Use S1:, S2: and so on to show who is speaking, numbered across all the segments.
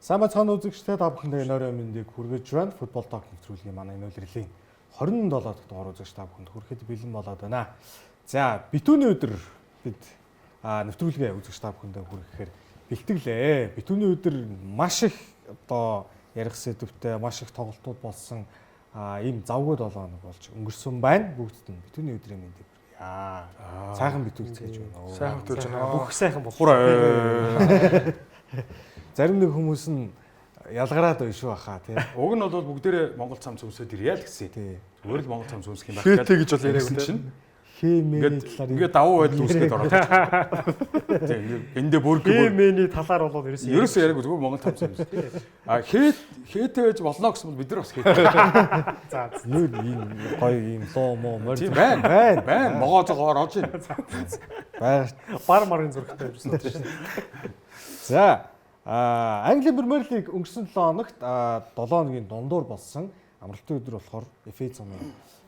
S1: Сайн бацхан үзэгчтэй та бүхэндээ өнөөдөр мэндийг хүргэж байна. Футбол ток нэвтрүүлгийн манай энэ удирлын 27 дахь дугаар үзэгч та бүхэнд хүрэхэд бэлэн болоод байна. За, битүүний өдөр бид нэвтрүүлгээ үзэгч та бүхэндээ хүргэхээр бэлтгэлээ. Битүүний өдөр маш их одоо ярих сэдвтэй, маш их тоглолтууд болсон ийм завгүй 7 хоног болж өнгөрсөн байна. Бүгдд нь битүүний өдрийн мэндийг хүргэе. Сайхан битүүлцээж байна.
S2: Сайхан битүүлж байна.
S3: Бүх сайхан
S2: Буруу.
S1: Зарим нэг хүмүүс нь ялгараад байна шүү хаа тий.
S2: Уг нь бол бүгдээрээ Монгол цам цөмсөд ирья л гэсэн.
S1: Тий.
S2: Зүгээр л Монгол цам цөмсөх юм
S3: байна. Хээтэй гэж бол яриаггүй
S2: чинь.
S1: Хэмээний талаар
S2: ингээд давуу байдал үүсгээд ороод байна. Тий. Эндээ бүрг
S3: хэмээний талаар болоод
S2: ерөөсөө яриаггүй зүгээр Монгол цам цөмс. Хээтэй байж болно гэсэн бол бид нар бас хээтэй.
S1: За юу ийм гоё ийм лоо моо морь
S2: байна. Могоозогоор орж ийн.
S1: Баяр
S3: бар марын зурагтай явсан тийм шүү.
S1: За Английн Премьер Лиг өнгөрсөн 7 хоногт 7 хоногийн дундуур болсон. Амралтын өдөр болохоор FA цамын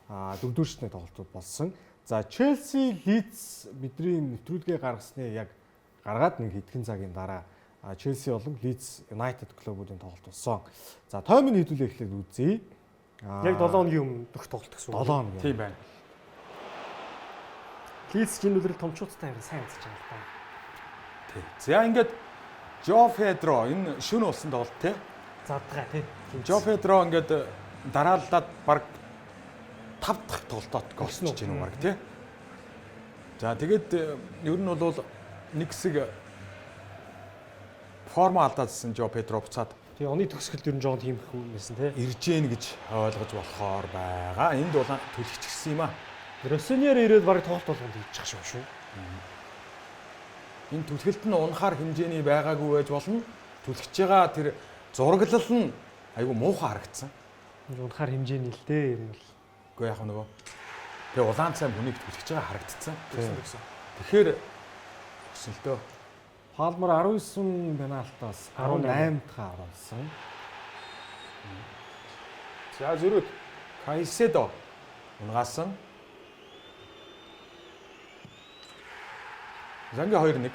S1: 4-р шатны тоглолтууд болсон. За Челси, Лидс бидний нэвтрүүлгээ гаргасны яг гаргаад нэг хэдхэн цагийн дараа Челси болон Лидс Юнайтед клубуудын тоглолт болсон. За тоймын хэдүүлээ эхлээд үзье.
S3: Яг 7 хоногийн өмнө дөрөх тоглолт гэсэн үг.
S1: 7 хоног.
S2: Тийм байна.
S3: Лидс энэ үлрэл томчуудтай сайн үзэж байгаа л да.
S2: Тий. За ингээд Жо Педро энэ шөнө болсон тоглолт тий.
S3: Задгаа тий.
S2: Жо Педро ингээд дарааллаад баг 5 дахь тоглолтод голсож гин үү баг тий. За тэгээд ер нь бол нэг хэсэг форма алдаадсан Жо Педро буцаад
S3: тий оны төгсгөлд ер нь жоон тийм хүн байсан тий.
S2: Ирж гин гэж ойлгож болохоор байгаа. Энд бол төлөгч гисэн юм аа.
S3: Росиньер ирээд баг тоглолт болгонд хийчих шүү.
S2: Энэ түлхэлт нь унахаар хэмжээний байгаагүй байж болно. Түлхэж байгаа тэр зураглал нь айгүй муухай харагдсан.
S3: Унахаар хэмжээний л дээ юм л.
S2: Үгүй яг нөгөө тэгээ улаан цай бүнийг түлхэж байгаа харагдсан. Тэгэхээр өсөлтөө
S1: Палмер 19 пенальтаас 18 дахь оруулсан.
S2: За зөрүүд Кайседо унгаасан. Занга 2-1.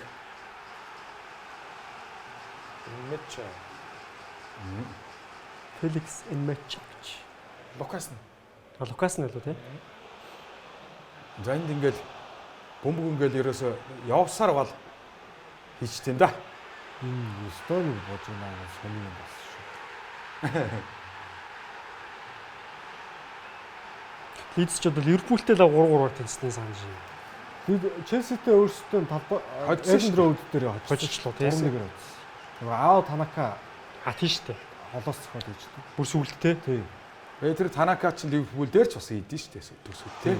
S3: Мэтч. Феликс Мэтчч.
S2: Лукас нь.
S3: Лукас нь л үү те.
S2: За энд ингээл бөмбөг ингээл ерөөсө явсаар бол хийчтэй да.
S1: Стойн бож байгаа сони юм байна шүү.
S3: Лидс ч одоо Ливерпултэй л 3-3-аар тэнцсэн санаж байна.
S1: Бид Челситэй өөрсдөө
S2: Эден
S1: Роуд дээр
S3: хожичлоо тийм.
S1: Нөгөө Ао Танака
S3: тийштэй.
S1: Холоос цохол хийжтэй.
S3: Бүр сүгэлттэй.
S1: Тийм.
S2: Тэр Танака ч Ливерпул дээр ч бас хийдэж штэ төсөв тий.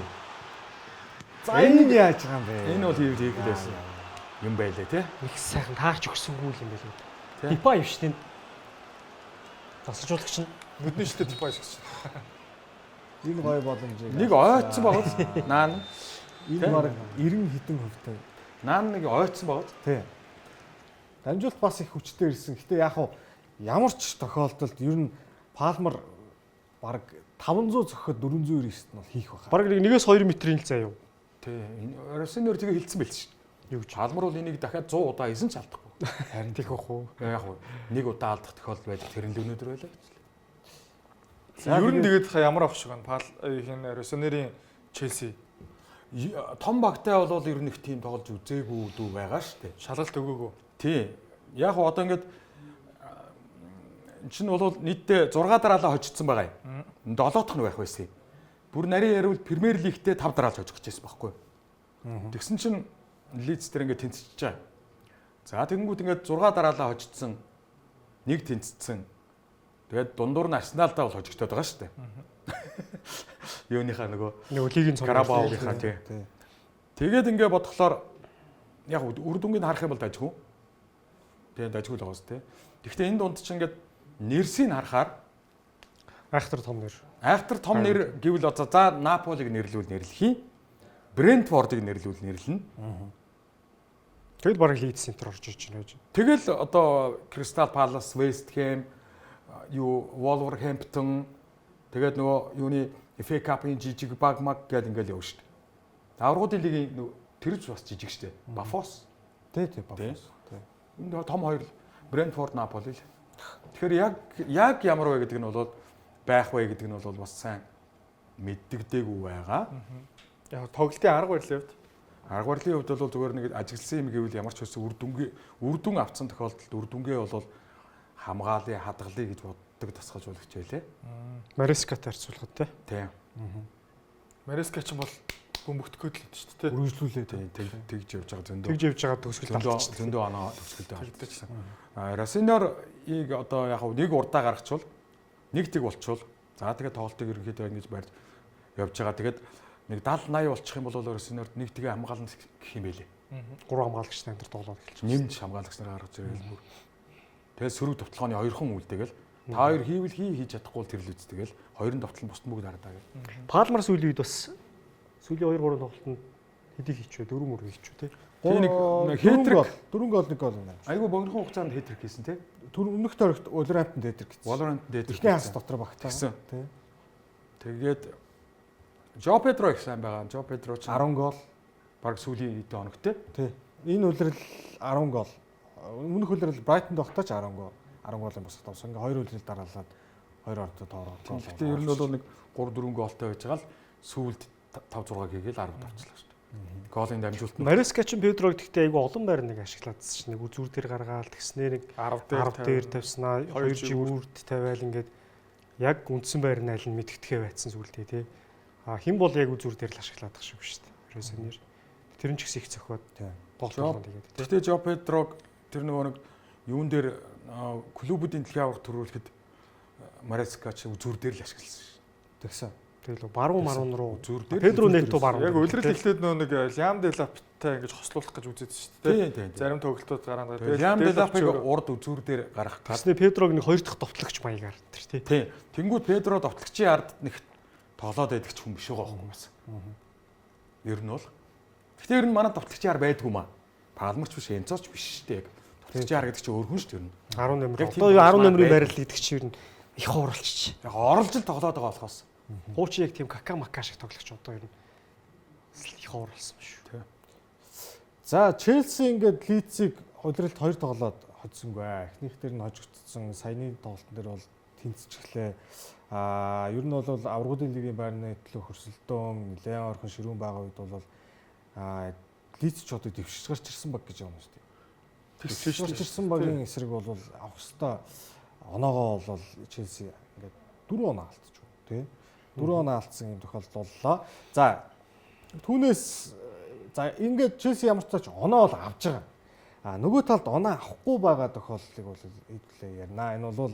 S1: За энэ яаж байгаа юм бэ?
S2: Энэ бол хийх байсан юм байлээ тий.
S3: Их сайхан таарч өгсөнгүй юм байл үү. Дипа юм штэ. Тасалжуулагч нь
S2: Нүдний штэ Дипа гэж.
S1: Энэ гоё боломжийг.
S2: Нэг ойцсон байгаа. Наан
S1: энэ баг 90 хэдэн хувьтай.
S2: Наан нэг ойцсон байгаа.
S1: Тий. Дамжуулт бас их хүчтэй ирсэн. Гэтэ яг ямар ч тохиолдолд ер нь Палмер баг 500 зөхөд 499-т нь бол хийх байна.
S3: Бараг 1-2 метрийн л заа юу.
S2: Тий. Росиньер тэгээ хилцсэн байлш.
S3: Юу ч
S2: Палмер бол энийг дахиад 100 удаа хийсэн ч алдахгүй.
S3: харин тийх бах уу.
S2: Яг уу. Нэг удаа алдах тохиолдол байдаг. Тэрэн л өнөөдөр байлаа гэж.
S4: Ер нь тэгээд ямар авах шиг байна. Хин Росиньерийн Челси
S2: том багтай бол ер нь их тийм тоглож үзээгүй дүү байгаа шүү дээ.
S4: шалгалт өгөөгөө.
S2: Тий. Яг одоо ингээд чинь бол нийтдээ 6 дараалал хожигдсан байгаа юм. 7 дахь нь байх байсан юм. Бүр нарийн ярил Премьер Лигтээ 5 дараалал хожигдож байсан байхгүй. Тэгсэн чинь Лидс тэр ингээд тэнцэж байгаа. За тэгэнгүүт ингээд 6 дараалал хожигдсан. Нэг тэнцсэн. Тэгээд дундуур нь Арсеналдаа бол хожигдоод байгаа шүү дээ. Юуныхаа нөгөө
S3: лигийн
S2: Карабаогийнхаа тий. Тэгээд ингээд бодглохлоор яг үр дүнгийг харах юм бол дажгүй. Тэгээд дажгүй л байгаас тий. Гэхдээ энэ дунд чинь ингээд нэрсийг харахаар
S3: айхтар том нэр.
S2: Айхтар том нэр гэвэл одоо за Наполиг нэрлүүл нэрлэхий. Брентфордыг нэрлүүл нэрлэнэ.
S3: Тэгэл бараг Лидс центр орж иж байна гэж.
S2: Тэгэл одоо Кристал Палас, Вест Хэм, Wolverhampton тэгээд нөгөө юуны FA Cup-ын жижиг баг маг гэдэг ингээл явна шүү дээ. Аврагуудын лигийн тэрч бас жижиг шүү дээ. Бафос.
S1: Тий, Бафос.
S2: Энд том хоёр Брентфорд, Наполи л. Тэгэхээр яг ямар вэ гэдэг нь бол байх вэ гэдэг нь бол бас сайн мэддэгдээгүй байгаа.
S4: Яг тоглолтын арга барилын хувьд
S2: Арга барилын хувьд бол зүгээр нэг ажигласан юм гэвэл ямар ч үсэн үр дүн авсан тохиолдолд үр дүнгээ бол хамгаалъя, хадгалъя гэж боддог тасгалжуулагч байлээ.
S3: Марискатай харьцуулахад те.
S2: Тийм.
S4: Мареска ч юм бол бөмбөгтгөөд л шүү дээ.
S1: Үргэлжлүүлээд
S2: Тэгж явж байгаа зөндөө.
S3: Тэгж явж байгаа төгсгөл алдчихсан.
S2: Зөндөө оноо төгсгөлтэй алдчихсан. Расинорыг одоо яг нэг урдаа гаргачвал нэг тэг болчвол за тэгээд тоглолтыг ерөнхийдөө ингэж барьж явж байгаа. Тэгээд нэг 70 80 болчих юм бол Расинорд нэг тэгээ хамгаална гэх юм байлээ.
S3: 3 хамгаалагчтай энэ тоглоод эхэлж байна.
S2: Нэмж хамгаалагч нар гаргаж ирэл бүр. Тэгээд сөрөг товтлооны 2 хон үлдээгэл та хоёр хийвэл хийж чадахгүй л тэрлүүц тэгэл 2 товтлон бусд бүгд харагдаа гэл.
S3: Палмар сүүлийн үед бас сүүлийн 2 3 тоглолтод хэдий хийчихвэ 4 мөр хийчихвэ те.
S2: Тийм нэг хэтрик
S1: 4 гол 1 гол байна.
S2: айгүй богинохон хугацаанд хэтрик хийсэн те.
S1: Өмнөх төрөгт Wolverhampton дээдэр гэсэн.
S2: Valorant дээд
S1: Эхний хагас дотор багтаа.
S2: Тэгсэн.
S1: Тий.
S2: Тэгээд Жо Педро их сайн байгаа. Жо Педро ч
S1: 10 гол.
S2: баг сүүлийн хэд хоног те.
S1: Тий. Энэ үлрэл 10 гол. Өмнөх үлрэл Brighton тогтооч 10 гол. 10 голын босгод авсан. Ингээ 2 үлрэл дараалаад 2 ордод тоороо.
S2: Гэхдээ ер нь бол нэг 3 4 гоолтой байж байгаа л сүүлд 5 6 хийгээл 10 тавчлаа шүү дээ. Голын дамжуулт нь
S3: Мариска ч Педрог гэхдээ айгүй олон байр нэг ашиглаадсан чинь нэг үзүүр дээр гаргаал тэгснээр нэг 10 дээр тавьснаа 2 жигүүрд тавиал ингээд яг үндсэн байр нь аль нь мэдгэтгэе байцсан зүйлдээ тий. А хэн бол яг үзүүр дээр л ашиглаад байгаа шүү дээ. Ресонер. Тэр нь ч гэсэн их цохиод тоглоом тэгээд тий.
S2: Гэхдээ Жо Педрог тэр нөгөө нэг юун дээр клубүүдийн дэлхийн аварга төрүүлэхэд Мариска ч үзүүр дээр л ашигласан шүү.
S1: Тэгсэн.
S3: Тэгэл баруун маруун руу
S2: Зүр дээр
S3: Педро нэлтөө баруун.
S4: яг үлрэл эхлээд нөө нэг Лям Делаптай ингэж хослуулах гэж үзээд шүү дээ.
S2: Тийм.
S4: Зарим тоглолтууд гараад
S2: Лям Делапыг урд үзүүр дээр гаргах гал.
S3: Тэснэ Педрог нэг 2 дахь товтлогч маягаар тэр тий.
S2: Тийм. Тэнгүүд Педро довтлогчийн ард нэг тоглоод байдаг ч хүн биш байгаа юм бас. Ер нь бол. Гэхдээ ер нь манай довтлогчийн ар байдгүй маа. Палмарч биш, Энцоч биш шүү дээ. Довтлогчийн ар гэдэг чинь өөр хүн шүү дээ.
S3: 18.
S2: Яг тийм
S3: Одоо 18-ийн
S2: байна.
S3: байрлал гэдэг чинь ер нь их хууралч.
S2: Яг оролж л тоглоод байгаа болохоос.
S3: Хуучин яг тийм мака шиг тоглогч одоо ер нь их хууралсан шүү.
S1: За Челси ингээд Лидсийг удиралт 2 тоглоод хоцсонгүй. Эхнийх дээр нь хожигдсон. Саяны тоглолтын дээр бол тэнцчихлээ. Ер нь бол аврагуудын лигийн байрны төлөө хөрсөлдөөн нэлээд орхон ширүүн байгаа үед бол Лидс ч одоо дэвшиж гарч ирсэн баг гэж байгаа юм шүү дээ. Дэвшиж гарч ирсэн багийн эсрэг бол авах хэвээр оноогоо бол Челси ингээд 4 оноо алдчихв тий. 4 оноо алдсан юм тохиолдол боллоо. За түүнээс за ингээд Челси ямар ч тач оноо бол авж байгаа. Нөгөө талд оноо авахгүй байгаа тохиолдлыг бол хэвлээ ярина. Энэ бол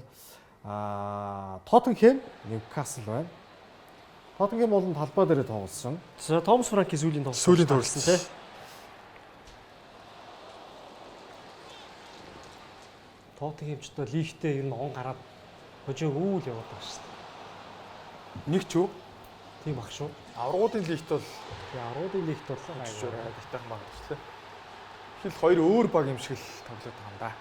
S1: Тоттенхэм, Ньюкасл байна. Тоттенхэм болон талбай дээр тоглосон.
S3: За Томас Франкийн сүүлийн тоглолт тий. Тоттенхэм ч одоо лигтээ ер нь он гараад хожоог л яваад байгаа шүү дээ.
S2: Нэг ч юу?
S3: Тийм ах шүү.
S4: аврагуудын лигт бол
S3: Тэгээ аруудын лигт бол
S4: айтайхан баг шүү дээ. Хил хоёр өөр баг юм шиг л тоглоод байгаа юм да.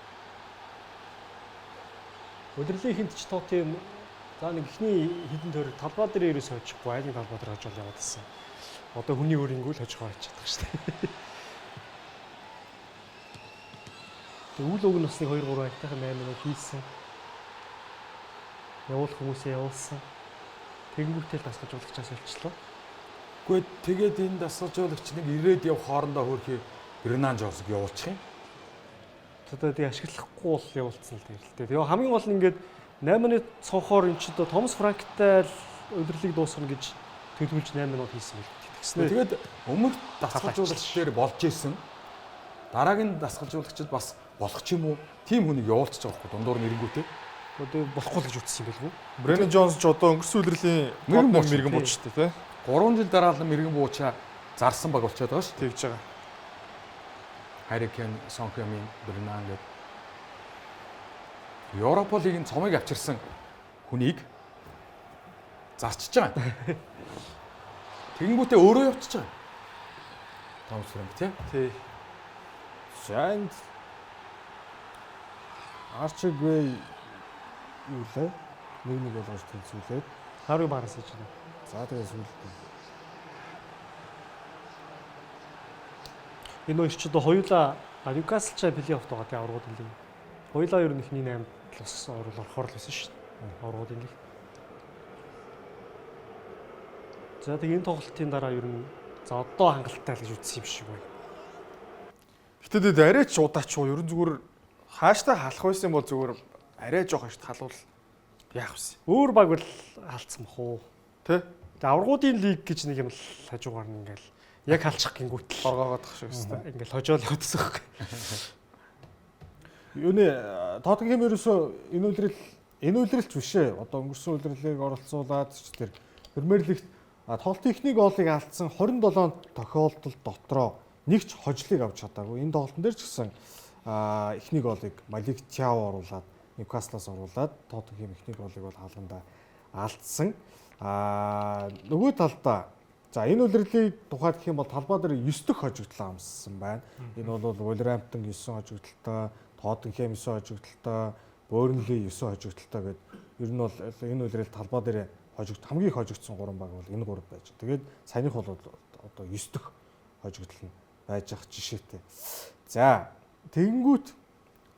S3: Удирлын хинт ч Тоттенхэм за нэг ихний хідэн тойрог талбай дээр ерөөс хожихгүй айлын талбай дээр хожоод яваад байсан. Одоо хүний өөрөнгөө л хожих байж чадах шүү дээ. Тэгээ үл өг нь бас нэг 2 3 айтайхан 8 минут хийсэн. Явуулах хүмүүсээ явуулсан. Тэгэнгүүтэл дасгалжуулагчаас олчлоо.
S2: Гэхдээ тэгээд энэ дасгалжуулагч нэг ирээд явах хоорондоо хөрхий Бернан Жонсыг явуулчих юм.
S3: Одоо тий ашиглахгүй бол явуулсан л дээ. Тэгээ хамгийн гол нь ингээд 8 минут цонхоор эн чинь Томас Франктай л удирлыг дуусгана гэж төлөвлөж 8 минут хийсэн байл. Тэгснээр
S2: Тэгээд өмнөх дасгалжуулагч дээр болж исэн. Дараагийн дасгалжуулагчид бас болох ч юм уу? Тим хүнийг явуулчих байгаа байхгүй дундуур нэрэнгүүтэй.
S3: одоо болохгүй л гэж үзсэн юм билгүй.
S4: Бренан Джонс ч одоо өнгөрсөн үеэрлийн мэрэгэн бууч шүү дээ, тий.
S2: 3 жил дараалан мэрэгэн буучаа зарсан баг болчиход байгаа шүү.
S4: Тэгж байгаа.
S2: Харикен, Сон Хэмин, Бернан гэдэг. Европ лигийн цомыг авчирсан хүнийг зарчиж байгаа. Тэгэнгүүтээ өөрөө явчихж байгаа. Томс Франк тий.
S1: Жанд Арчигвей юу лээ? Нэг болгож тэнцүүлээд
S3: Харви Барнс гэж байна.
S1: за тэгээс үлдээ.
S3: Энэ хоёр ч одоо хоёулаа Ньюкасл чаа плей-офф байгаа тий аврагууд нэлээ. Хоёлаа ер нь ихний 8-д бас орохоор л байсан шүү дээ. Оргуудын нэг. За тэгээ энэ тоглолтын дараа ер нь за одоо хангалттай л гэж үзсэн юм шиг байна.
S4: Гэтэл арай ч удаач уу ерөн зүгээр хааштай халах байсан бол зүгээр арай жоох хашд халуул яах вэ?
S3: Өөр баг бол хаалцсан бах уу.
S4: Тэ?
S3: Тэгээ аврагуудын лиг гэж нэг юм л хажуугаар нь ингээл яг халчих гингүүт л
S4: Оргоогоодох шиг өстэй.
S3: ингээл хожоол явдсан байхгүй.
S1: Юуны Тоттенхэм ерөөсөө энэ үйлрэлч биш ээ. Одоо өнгөрсөн үйлрэлийг оролцуулаад ч тэр Премьер Лигт тоглолтын ихний голыг алдсан 27 тохиолдолд дотроо нэг ч хожлыг авч чадаагүй. Энэ тоглолтын дээр ч гэсэн ихний голыг Малик Тиао оруулаад Ньюкаслаас оруулаад Тоттенхэм ихний голыг бол хаалгандаа алдсан. Нөгөө талдаа за энэ үйлрэлийг тухайд гэх юм бол талбай дээр 9 дэх хожигдлоо амссан байна. Энэ бол Wolverhampton 9 хожигдолтой, Тоттенхэм 9 хожигдолтой, Burnley 9 хожигдолтой гэдэг ер нь бол энэ үйлрэл талбай дээр хамгийн их хожигдсон 3 баг бол энэ 3 байж. Тэгээд саяных бол одоо 9 дэх хожигдол нь байж ах жишээтэй. За тэгэнгүүт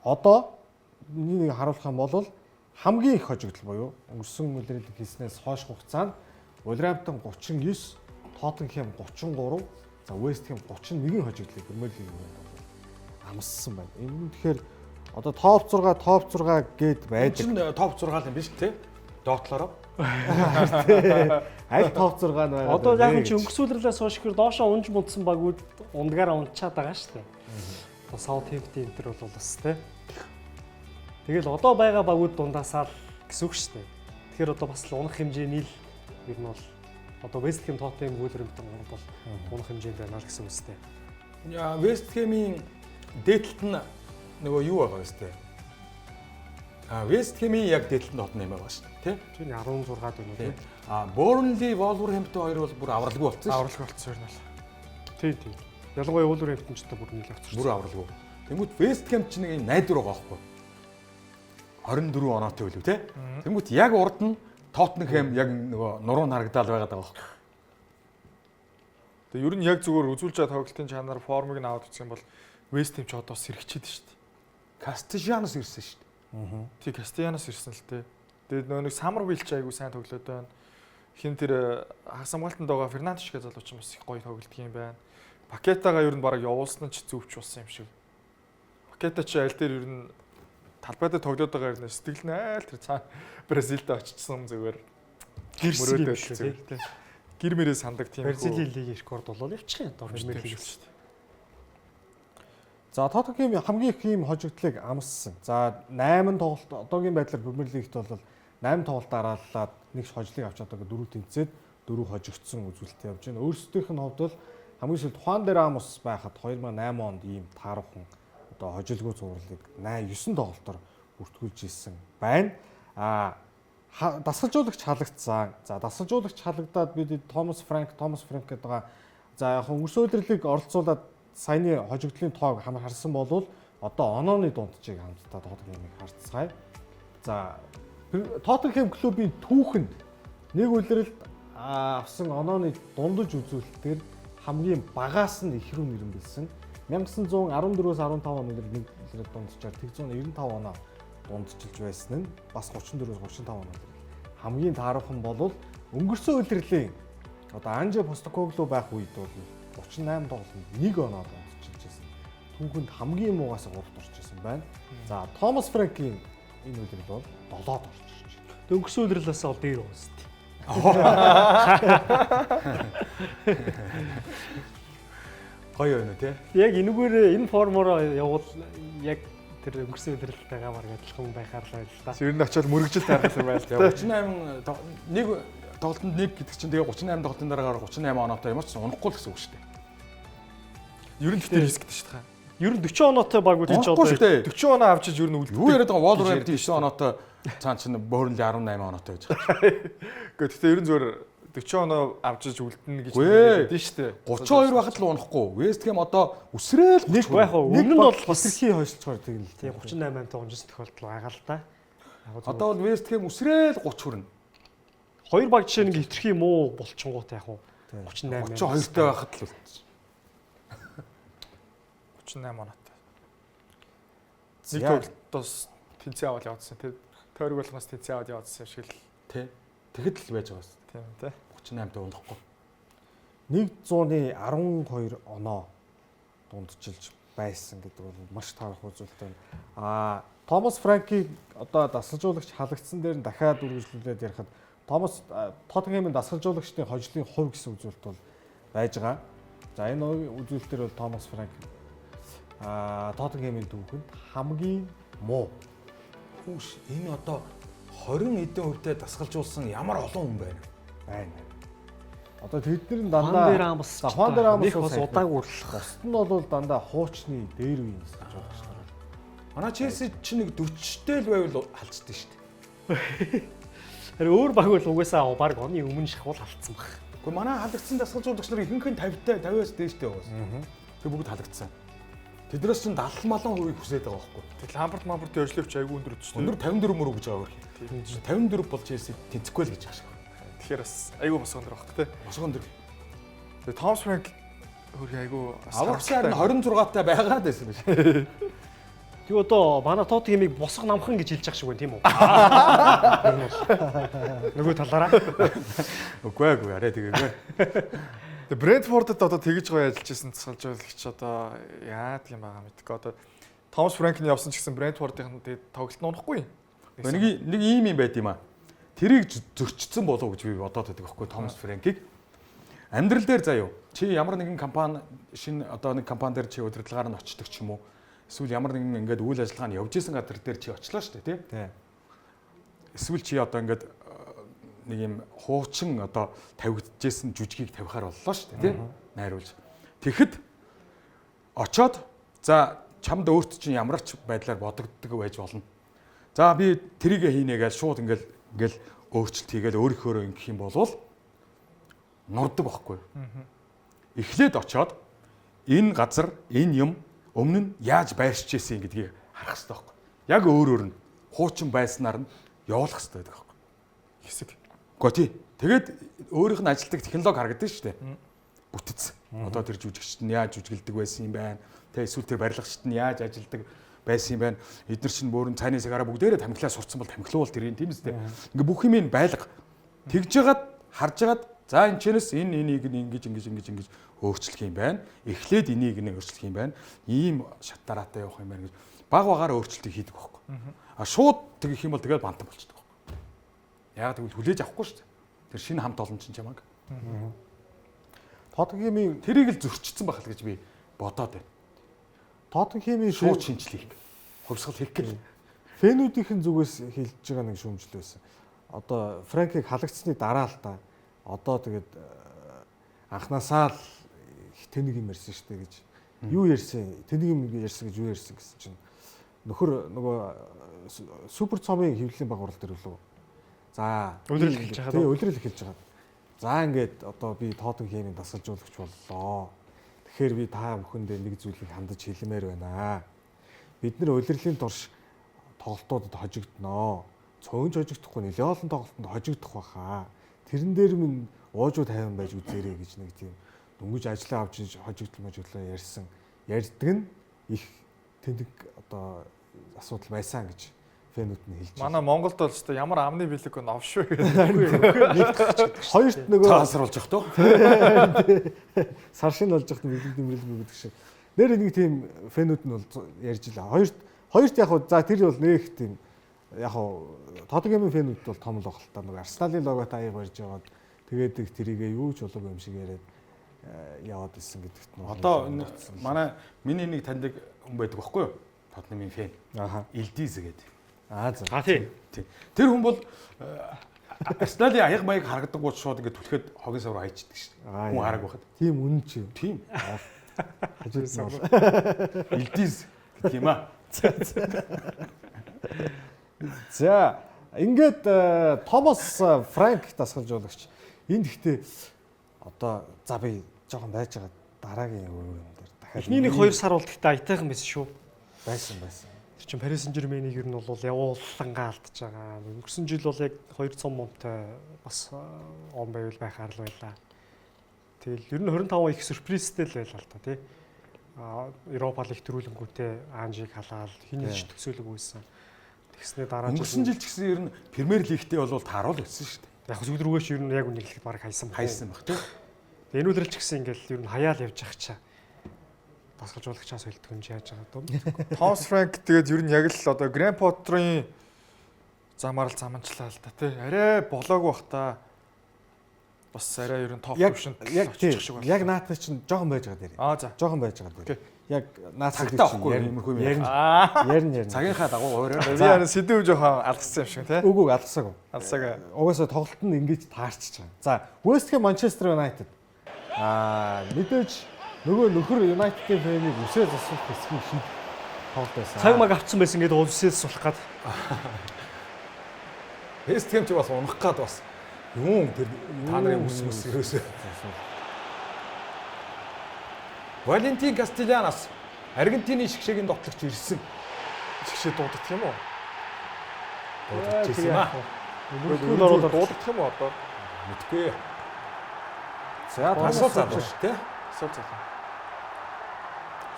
S1: одоо нэг харуулах юм бол хамгийн их хожигдол буюу өнгөрсөн үйлрэлийг хийснээс хойш хугацаанд Wolverhampton 39, Тоттенхэм 33, за West Ham 31 хожигдлыг Премьер Лигийн амссан байна. Энэ нь тэгэхээр одоо топ 6 гээд байдаг.
S2: Энэ топ 6 юм биш тий? Доотлороо.
S1: Аль топ 6 нь байгаа.
S3: Одоо яг чи өнгөрсүүлрэлээс хойш ихэр доошоо унж мундсан багууд ундгаараа унтчаад байгаа шүү дээ. Одоо Southampton энэ төр бол бас тий. Тэгэл одоо байгаа багууд дундаасаа л гэсэн үг шүү дээ. Тэгэхээр одоо бас л унах хэмжээний л ер нь бол одоо West Ham, Tottenham, Wolverhampton бол унах хэмжээнд байна л гэсэн үг шүү дээ.
S2: West Ham-ийн дээдлэлт нь нөгөө юу байгаа вэ сте? West Ham-ийн яг дээдлэлт нь Tottenham байгаа шүү дээ, тий?
S3: Тийм 16 байна уу тий?
S2: Burnley, Wolverhampton хоёр бол бүр авралгүй болцсон шүү.
S4: Авралгүй болцсон юм байна.
S3: Тийм. Ялангуяа Wolverhampton ч одоо бүр нэлээд авцсан.
S2: Бүр авралгүй. Тэнгүүт West Ham ч нэг найдвар байгаа байхгүй. 24 оноотой үлээ тий? Тэнгүүт яг урд нь Tottenham яг нөгөө нуруу харагдаал байгаад байгаа байхгүй.
S4: Тэгээ ер нь яг зүгээр үзүүлж байгаа тоглолтын чанар формыг нь аваад үзэх юм бол West Ham ч одоо сэрэгчээд шүү дээ.
S2: Castellanos ирсэн шүү дээ.
S4: Тий Castellanos ирсэн л дээ. Тэгээд нөгөө нэг Summerville ч айгу сайн тоглоод байна. Хин тэр хагас хамгаалтанд байгаа Фернандеш гэх залууч бас их гоё тоглолт юм байна. Пакетагаа ер нь бараг явуулсан ч зөвч болсон юм шиг. Пакета ч аль дээр ер нь талбай дээр тоглоод байгаа юм сэтгэл нь айл тэр цаа Бразилд очсон зүгээр
S3: Гэрсэг юм шүү дээ.
S4: Гэр мэрээ сандаг тийм
S3: Бразилийн лигийн рекорд болоод явчих юм доо Премьер Лиг шүү дээ.
S1: За Тоттенхэм хамгийн их ийм хожигдлыг амссан. За 8 тоглолт одоогийн байдлаар Премьер Лигт бол 8 тоглолт дарааллаад нэг хожлыг авч чадаагүй 4 тэнцээд 4 хожигдсон үзүүлэлт явж байна. Өөрсдийнх нь хувьд бол хамгийн сүүлд Хуан дер Амос байхад 2008 онд ийм таархан одоо хожилгүй зурлыг 9 тоглолтоор бүртгүүлж ирсэн байна. Дасгалжуулагч халагдсан. За дасгалжуулагч халагдаад бид Томас Франк гэдэг байгаа. За яг өнгөрсөн өдрөлийг оролцуулаад саяны хожигдлын тоог харсан бол одоо онооны дунджийг хамтдаа Тоттенхэмийг харцгаая. За Тоттенхэм клубын түүхэнд нэг үлрэлт авсан онооны дундаж үзүүлэлтээр хамгийн багаас нь их рүү нэрмэлсэн. 1914-өөс 15 оны нэг үлрэлт дунджаар 195 оноо дундчилж байсан нь бас 34-өөс 35 оноо. Хамгийн таархан бол өнгөрсөн үлрэлийн одоо Анже Постекоглу байх үед бол 38 тоглолтод 1 оноо дундчилж байсан. Түүхэнд хамгийн муугаас 3-т орж ирсэн байна. За Томас Франкийн энэ үлрэл бол 7-д орж ирж байна.
S3: Өнгөрсөн үлрэлээс бол дээр байгаа шүү дээ.
S2: Гоё байна тий.
S3: Яг энэгээр энэ формороо явуул яг тэр өнгөрсөн үлрэлтэйгээ баг адилхан байхаар л байл та.
S4: Ер нь очиод мөрөгжил таарсан байл та.
S2: 38 нэг тоглолтод нэг гэдэг чинь тэгээ 38 тоглолтын дараагаар 38 оноотой юм ч унахгүй л гэсэн үг шүү дээ.
S4: Ер нь тэгтээ рисктэй шүү дээ.
S3: Ер нь 40 оноотой багууд ч одоо
S4: 40 оноо авчиж ер нь үлдээ.
S2: Юу яриад байгаа Wolverhampton 9 оноотой цаан чинь Burnley 18 оноотой гэж байгаа.
S4: Гэхдээ ер нь зөвөр 40 оноо авчиж үлдэнэ гэж
S2: хэлдэг
S4: шүү дээ.
S2: 32 байхад л унахгүй. West Ham одоо үсрээл
S3: нэг байх уу. Өмнө нь бол бас
S1: хэрхий хойшлцоор тэгэл.
S3: тийм 38 амтай унжсан тохиолдол байгаа л да.
S2: Одоо бол West Ham үсрээл 30 хүрнэ.
S3: Хоёр баг жишээ нэг хитрхи муу болчингууд яг уу 38
S2: 32-тай байхад л үлдсэн.
S4: 38 оноотой. Нэг тоглолтоос тэнцээ аваад явуулсан тий. Тойрог болгоноос тэнцээ аваад явуулсан шиг л
S2: тий. Тэгэхэд л байж байгаа шүү.
S4: тийм тий.
S2: 38 дундахгүй.
S1: 112 оноо дундчилж байсан гэдэг бол маш таарах үзүүлэлт байна. Томас Франкийг одоо дасгалжуулагч халагдсан дээр нь дахиад үргэлжлүүлээд ярихад Томас Тоттенхэмийн дасгалжуулагчдын хожлын хувь гэсэн үзүүлэлт бол байж байгаа. За энэ үзүүлэлтээр бол Томас Франк Тоттенхэмийн түүхэнд хамгийн муу.
S2: Хүүш энэ одоо 20 эдэн хувьтай дасгалжуулсан ямар олон хүн байна.
S1: Байна. Одоо тэдний дандаа
S3: Хуан дээр Рамос
S1: нэг
S3: бас удаагүй урлах.
S1: Бусд нь бол дандаа хуучны дээр үеийн дасгалжуулагч нар.
S2: Манай Челси чи нэг 40-тэй л байвал халцдаг шүү дээ.
S3: Тэр өөр баг бол угаасаа баг оны өмнө шахуул алдсан баг.
S2: Гэхдээ манай халагдсан дасгалжуулагч нар ихэнх нь 50-тай 50-аас дээштэй угаасан. Тэг бүгд халагдсан. Тэднээс чинь 70 малын хувийг хүсээд байгаа байхгүй.
S4: Тэгэл Ламбертын өжлөвч айгүй өндөр өчтэй.
S2: Өндөр 54 мөр гэж байгаа хөрхи. 54 бол Челси тэнцэхгүй л гэж байгаа шүү.
S4: Тэгэхээр бас айгүй бас өндөр баг тий.
S2: Босго өндөр.
S4: Тэгээ Томас Франк хөрхи айгүй
S2: аврагчаар нь 26-тай байгаад байсан биш.
S3: Тэг одоо манай Тоттенхэмийг босго намхан гэж хэлж байгаа шиг байна тийм үү? Нөгөө талаараа.
S2: Үгүй арай тэгээгүй.
S4: Тэгээ Брентфордод одоо тэгж гоё ажиллаж исэн тасгалжуулагч одоо яадаг юм байгаа мэдгүй. Одоо Томас Франкны явсан ч гэсэн Брентфордын тэгээд тоглолт нь унахгүй.
S2: Нэг ийм юм байд юм аа. Тэрийг зөрчсөн болов уу гэж би бодоод байдаг байхгүй Томас Франкийг. Амьдрал дээр заяа. Чи ямар нэгэн компани шинэ одоо нэг компани дээр чи удирдлагаар нь очдог ч юм уу? Эсвэл ямар нэгэн ингээд үйл ажиллагаа нь явж исэн газар дээр чи очлоо шүү дээ, тий? Эсвэл чи одоо ингээд нэг юм хуучин одоо тавигдчихсэн жүжигийг тавихаар боллоо шүү дээ, тий? Найруулж. Тэгэхэд очоод за чамд өөрт чинь ямар ч байдлаар бодогддог байж болно. За би тэрийг хийнэ гэж шууд ингээл өөрчлөлт хийгээл өөрийнхөө ингэх юм болвол нурдаг байхгүй. Эхлээд очоод энэ газар энэ юм өмнө нь яаж байршиж ирсэн гэдгийг харах хэрэгтэй байхгүй. Яг өөр нь хуучин байснаар нь явуулах хэрэгтэй байдаг байхгүй.
S4: Хэсэг.
S2: Гэхдээ тий. Тэгээд өөрийнх нь ажилтдаг технологи харагддаг шүү дээ. Бүтц. Одоо тэр жүжигчд нь яаж жүжиглдэг байсан юм байна. Тэ эсвэл тэр барилгачд нь яаж ажилдаг байсан юм байна. Эдгээр чинь бүрэн цайны цагаараа бүгдээрээ тамхилаа сурцсан бол тамхилуул тэр юм тийм үстэй. Ингээ бүх юм ин байлга. Тэгж жагаад харж жагаад за энэ чэнэс энийг ингэж өөрчлөх юм байна. Эхлээд энийг өөрчлөх юм байна. Ийм шат дараатай явах юм байна гэж баг багаар өөрчлөлтийг хийдэг байхгүй. А шууд тэгэх юм бол тэгээд бантан болчихдог байхгүй. Яг тэгвэл хүлээж авахгүй шүү дээ. Тэр шинэ хамт олон чинь чамаг.
S1: Тоттенхэмийн
S2: тэрийг л зөрчсөн байх л гэж би бодоод байна.
S1: Тоттенхэмийн
S2: шууд шинжлэх хувьсгал хийх гэл
S1: фэнүүдийн зүгээс хэлж байгаа нэг шүүмжил байсан. Одоо Франкийг халагдсны дараа л та одоо тэгээд анханасаа л тэнийг юм ярьсан шүү дээ гэж. Юу ярьсан? Тэнийг юм ярьсан гэж юу ярьсан гэсэн чинь нөхөр нөгөө супер цомын хэвлэлийн багварал дээр лөө. За,
S3: үлрэл эхэлж байгаа.
S1: Тий, үлрэл эхэлж байгаа. За ингээд одоо би Тоттенхэмийн дасгалжуулагч боллоо. Тэгэхээр би та бүхэндээ нэг зүйлийг хандаж хэлмээр байна. Бид нэр улирлын турш тоглолтуудад хожигдноо. Цөөнж хожигдохгүй нэлээд олон тоглолтод хожигдох байхаа. Тэрэн дээр минь уужуу тайван байж үзээрэй гэж нэг тийм дөнгөж ажиллаа авч хожигдлоо ярьсан. Ярьдаг нь их тэнэг одоо асуудал байсан гэж фэнүүд нь хэлж байна.
S4: Манай Монголд бол өстой ямар амны бэлэг новш вэ гэдэг.
S1: Хоёрт нөгөө
S2: тасар болж явах тоо.
S1: Сар шин болж явах нь бэлэг гэдэг шиг. Нэр нэг тийм фэнүүд нь бол ярьж илаа. Хоёрт яг за тэр бол нэг тийм яг Тоттенхэмийн фэнүүд бол том л баг л та нэг Арсеналын логотой аяг барьж яваад тэгээд тэрийгээ юу ч болоогүй юм шиг яриад яваад исэн гэдэгт нь.
S2: Одоо манай миний нэг таньдаг хүн байдаг байхгүй юу? Тоттенхэмийн фэн. Илдиз гэдэг.
S3: За тийм.
S2: Тэр хүн бол Арсеналын аяг маяг харагдаггүй шууд ингээд түлхэд хогийн савраа хайчдаг шүү дээ. Хүн хараг байхад.
S1: Тийм үнэн чи.
S2: Тийм.
S1: Хажуусан.
S2: Илдиз гэх юм аа.
S1: За ингээд Томас Франк дасгалжуулагч энд гэхдээ одоо за би жоохон байж байгаа дараагийн өөр юм дээр дахиад
S3: эхний нэг 2 сар бол гэхдээ аятайхан байсан шүү.
S1: Байсан.
S3: Тэр чинь Paris Saint-Germain-ийг ер нь бол явуулангаа алдчихж байгаа. Өнгөрсөн жил бол яг 200 момтой бас он байвал байхаар л байлаа. Тэгэл ер нь 25 их сюрпризтэй л байлаа л та тий. Европа лиг төрүүлэнгүүтээ Анжиг халаал хинэж төсөөлөг үйсэн. Тэгснээр дараа
S2: Өнгөрсөн жил ч гэсэн ер нь Премьер лигтээ бол тааруул өгсөн шүү дээ.
S3: яг зүйл рүүгээ ч ер нь яг үнийг хэлэхэд баг хайсан
S2: Хайсан баг тийм.
S3: Энэ үлрэлч гэсэн ингээл ер нь хаяал явж явах чаа. Дасгалжуулагчаас хэлдэг юм яаж байгаа дөө.
S4: Томс Франк тэгээд ер нь яг л одоо Грэм Поттерын замаар л заманчлаа л да тий. Арай болоогүй бах та. Бас арай ер нь топ төвшөнд
S1: яг тийм. Яг наатаа чинь жоохон байж байгаа дээр.
S4: За.
S1: Жоохон байж байгаа дээр. Яг наатаа
S2: Цагтаа авахгүй юмрхүү юм.
S1: ярин.
S2: Цагийнхаа дагуу өөрөө.
S4: Би яа сэдв жоохон алгасан юм шиг тий.
S1: Үгүй алгасаагүй.
S4: Алсаага.
S1: Угаасаа тоглолт нь ингэж таарчиж байгаа. За, West Ham Manchester United. Мэдээж нөгөө нөхөр United-ийн фэнийг үсээ засах хэсгийг шийд тоглолт байсан.
S3: Цаг маг авцсан байсан гэдэг улсээс сулах гад.
S2: West Ham ч бас унах гад бас юм тэр та нарын үс ерөөсөө. Валентин Кастильянос Аргентины шгшээгийн дотлогч ирсэн.
S4: Шгшээ дуудах юм уу?
S2: Дуудаж ирсэн маа.
S3: Нөлөөлөл оруулаад
S4: дуудах юм уу одоо?
S2: Мэдгүй.
S1: За,
S2: Асуу залуу шүү дээ.
S4: Асуу залуу.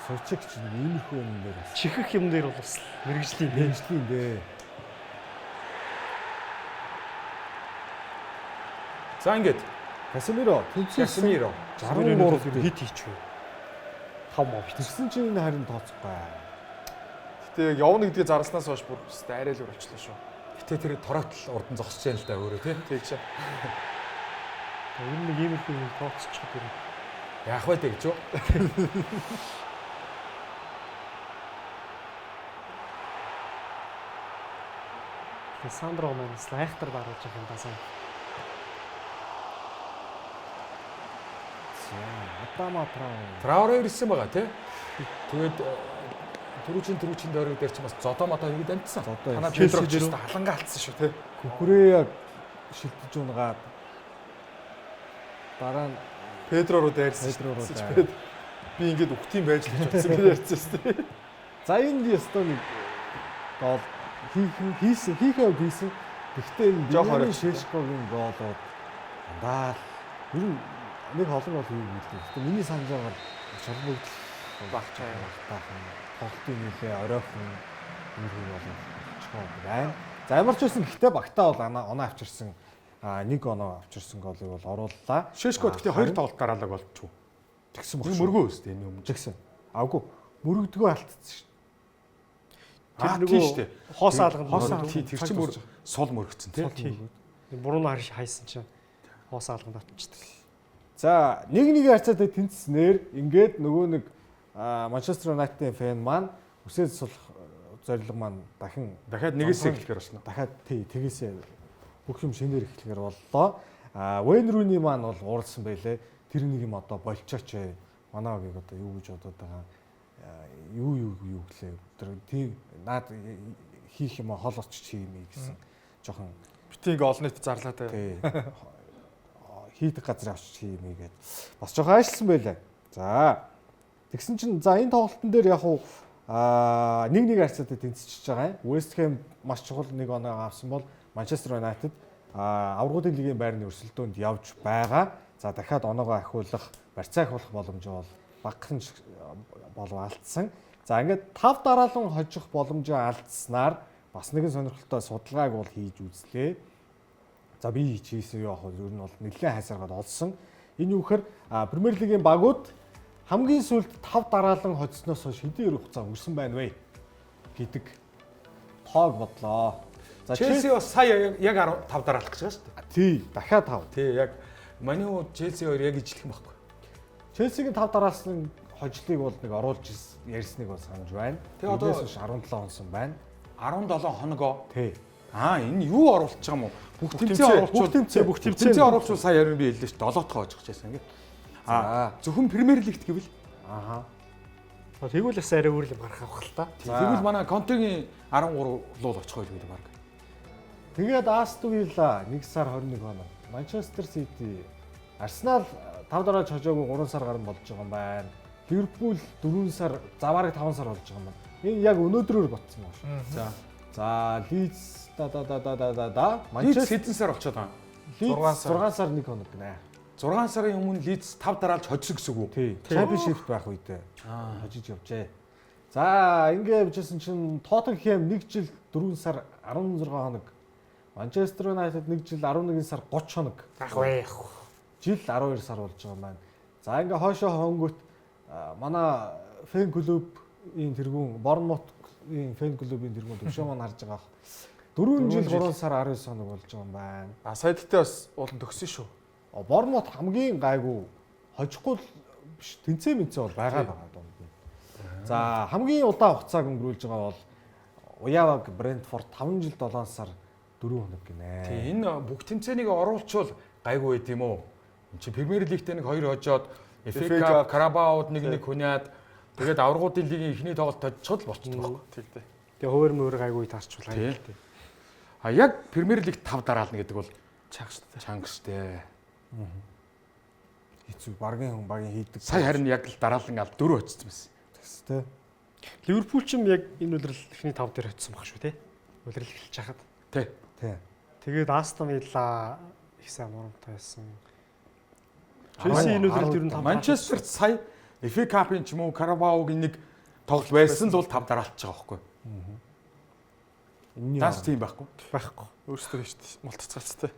S1: Сочиг чинь иймэрхүү юм дээр бас.
S3: чихэх юм дээр бол бас мэрэгжлийн
S1: Мэргэжлийн дээ.
S2: За ингээд
S1: Касемиро тэнцсэн
S2: Касемиро
S3: 63 хит хийчихв. 5 мов хийсэн.
S1: тэгсэн чинь энэ харин тооцохгүй.
S4: Гэтэ яг явна гэдгийг зарснаас хойш бүр өстэй арай л өрөвчлөө шүү.
S2: гэтээ тэр тороотл урдан зогсож яана л да өөрөө тий.
S4: Тэг чи.
S3: Энэ нэг иймэрхүү юм тооцчих гэх юм.
S2: Яах вэ гэж юу?
S3: Сандро манс лайхтар даруулж байгаа юм даа.
S1: Атама
S2: Трауре ирсэн байгаа тий. Тэгээд түрүүчийн дөрөв дээр ч бас зодоо модоо хийгээд амтсан.
S4: Танаа Педро ч гэсэн халангаа алдсан шүү тий.
S1: Күкүрээ шилдэж унгаад дараа нь
S4: Педро руу дайрсан. Би ингээд үхтийн байж л гэж бодсон гэж ярьсан шүү дээ.
S1: за энэ ёстой нэг гол хийсэн. Гэхдээ энэ жоохон Шешковын гоолоод дандаа ер нь нэг олон гол хийгээд байлээ. Гэхдээ миний санаж байгаа шалбогд
S4: багчаа
S1: тоглолтын нэлээ оройхон юм болчихоо байна. За ямар ч байсан гэхдээ багтаа бол оноо авчирсан нэг оноо авчирсан голыг бол орууллаа.
S2: Шешко гэхдээ 2 тоглолт дараалал болчихв.
S1: Тэгсэн
S2: Энэ мөргөө өстэй энэ өмнө.
S1: Тэгсэн. Агуу мөрөгдгөө алдчихсан шүү.
S3: Тэр
S2: Тийм
S3: нөгөө
S2: шүү дээ.
S3: хоос алганд
S2: тэр чинь бүр сул мөрөгцөн тий.
S3: Буруу харж хайсан чинь хоос алганд атчихдаг.
S1: За 1-1 харьцаатай тэнцснээр ингээд нөгөө нэг Манчестер Юнайтедийн фэн маань үсээд сулах зорилго маань
S2: дахиад нэгээс эхлэхээр болсноо.
S1: дахиад тэгээсээ бүх юм шинээр эхлэхээр боллоо. Вейн Руни маань бол ууралсан байлээ. Тэр нэг юм одоо болчооч манай огийг одоо юу гэж бодоод байгаа. Юу гэлээ. Тэр тийм наад хийх юм хол очиж хиймээ гэсэн. Жохон
S4: битийг олнот зарлаа та.
S1: Хийдэг газар авчиж хиймээ гээд бас жоохон ажилласан байлаа. За тэгсэн чинь за энэ тоглолтын дээр яг уу 1-1 харьцаатай тэнцэж байгаа юм. West Ham маш чухал нэг оноо авсан бол Manchester United аврагуудын лигийн байрны өрсөлдөөнд явж байгаа. За дахиад оноогоо ахиулах, барьцаа ахиулах боломж бол багахан болов алдсан. За ингээд 5 дараалан хожих боломжоо алдснаар бас нэгэн сонирхолтой судалгааг бол хийж үзлээ. За би хийсэн юу яг ер нь бол нэлээд хайсаргаад олсон. Энэ юу гэхээр Премьер лигийн багууд хамгийн сүүлд 5 дараалан хоцсноос хойш хэдийн хугацаа өнгөрсөн байна вэ гэдэг тоог бодлоо.
S2: За Челси бас сая яг 15 дараалах гэж байгаа шүү дээ.
S1: Тий, дахиад 5.
S2: Тий, яг Маню Челси хоёр яг ижлэх юм байхгүй.
S1: Челсигийн 5 дараалсан хожлыг бол нэг оруулж ярьсныг бол санаж байна.
S2: Тэгээ одоо
S1: 17 онсон байна.
S2: 17 хоногоо.
S1: Тий.
S2: Энэ юу оруулах юм уу? Бүх тэмцээн
S3: бүх тэмцээн
S2: оруулах сая ярин би хэллээ шүү дээ. 7 дахь оожих гэсэн ингээд. Зөвхөн Премьер лигт гэвэл
S3: Тэгвэл бас арай өөр юм гарах авах л та.
S2: тэгвэл манай Контегийн 13 луул очих байлгүй дээ баг.
S1: Тэгээд Астон Вилла 1 сар 21 хоног. Манчестер Сити, Арсенал 5 дарааж хожоогүй 3 сар гарсан болж байгаа юм байна. Ливерпул 4 сар, заваарыг 5 сар болж байгаа юм байна. Энэ яг өнөөдрөөр ботсон байна. За Лидс Манчестер
S2: хэдэн сар болчиход байгаа?
S1: 6 сар 1 хоног гинэ.
S2: 6 сарын өмнө Лидс 5 дараалж хожсон гэсэн үг үү?
S1: Тий. Championship байх үедээ хожиж явжээ. За ингэ явжсэн чинь Tottenham 1 жил 4 сар 16 хоног. Manchester United 1 жил 11 сар 30 хоног.
S3: Ах вэ.
S1: Жил 12 сар болж байгаа юм байна. За ингээ хоошоо хонгот манай фэн клубын тэргүүн Bournemouth-ийн фэн клубын тэргүүн төвшөө маань харж байгаа. 4 жил 3 сар 19 хоног болж байгаа юм байна.
S4: Саядтай бас уулан төгсөн шүү.
S1: Bournemouth хамгийн гайгүй хожихгүй биш тэнцээ мэдсэн бол байгаа дунд нь. За хамгийн удаан хугацааг өнгөрүүлж байгаа бол Уяваг Brentford 5 жил 7 сар 4 хоног гинэ.
S2: Тий, энэ бүх тэмцээнийг оруулчвал гайгүй байт юм уу? Энд чи Премьер Лигтээ нэг 2 хожоод FA Cup, Carabao-д нэг хүнээд тэгээд аваргуудын лигийн эхний тоглолт тожчиход болчихдог байхгүй.
S4: Тий, тий.
S3: Тэгээ хувир мөр гайгүй таарчвал
S2: Тий. А яг Премьер Лигт 5 дараална гэдэг бол
S4: Чанга штэ.
S2: чанга штэ.
S1: Хэцүү багийн хүн багийн хийдэг.
S2: Сая харин яг л дараалан аль 4 очсон байсан.
S1: Тэстэй.
S3: Ливерпул ч юм яг энэ үлрэл эхний 5 дээр очсон баг шүү те. Үлрэл эхэлж хахад.
S2: Тий.
S1: Тий.
S3: Тэгээд Астон Вилла их сайн моромтой байсан. Челси энэ үлрэлд ер нь 5.
S2: Манчестерт сая FA Cup-ын ч юм уу Carabao-гийн нэг тоглолт байсан л бол 5 дараалж байгаа байхгүй. Тас тийм байхгүй.
S3: Байхгүй.
S4: Өөрсдөө штэ. Мултцгаалцтай.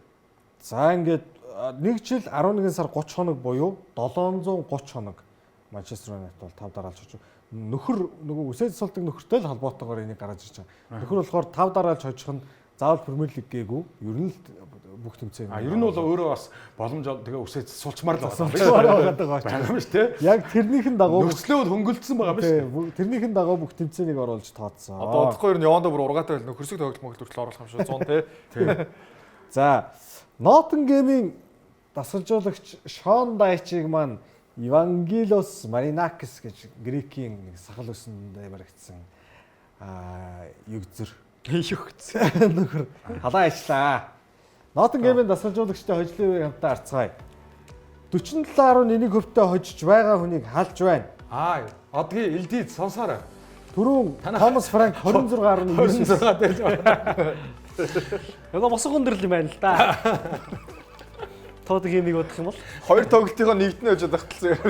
S1: За ингээд 1 жил 11 сар 30 хоног буюу 730 хоног Манчестер Юнайтед бол 5 дараалж очив. Нөхөр нөгөө үсээд сулдаг нөхөртэй л холбоотойгоор энийг гаргаж ирж байгаа. Нөхөр болохоор 5 дараалж хожих нь заавал Премьер Лиг гээгүй. Ер нь л бүх тэмцээн.
S2: Ер нь бол өөрөө бас боломж тэгээ үсээд сулчмаар л
S1: байгаа
S2: байгаа юм шүү дээ.
S1: Яг тэрнийхэн дагуу
S2: Нөхцлөө хөнгөлдсөн байгаа юм шүү.
S1: тэрнийхэн дагуу бүх тэмцээнийг оруулж тооцсон.
S4: Одоо удахгүй ер нь явандаа бүр ургаатай байл нөхөрсөг тоглолт мөглөлт хүртэл оруулах юм шүү 100 тий.
S1: За Ноттингемийн дасгалжуулагч Шон Дайчиг маань Евангелиос Маринакис гэж грекийн нэг сахал өсөндөө баригдсан югзэр нөхөр халаа ажиллаа. Ноттингемийн дасгалжуулагчтай хожлын үеийг хамтаа арцгаая. 47.1%-тэй хожиж байгаа хүнийг халж байна.
S2: Одгийн элдид сонсоорой.
S1: Түрүүн Томас Франк 26.26
S2: дээр л.
S3: Яг босгон өндөрлөл юм байна л да. Тоттенхэмийг бодох юм бол
S4: 2 тоглолтынхоо нэгднэ хожоод багтлаа.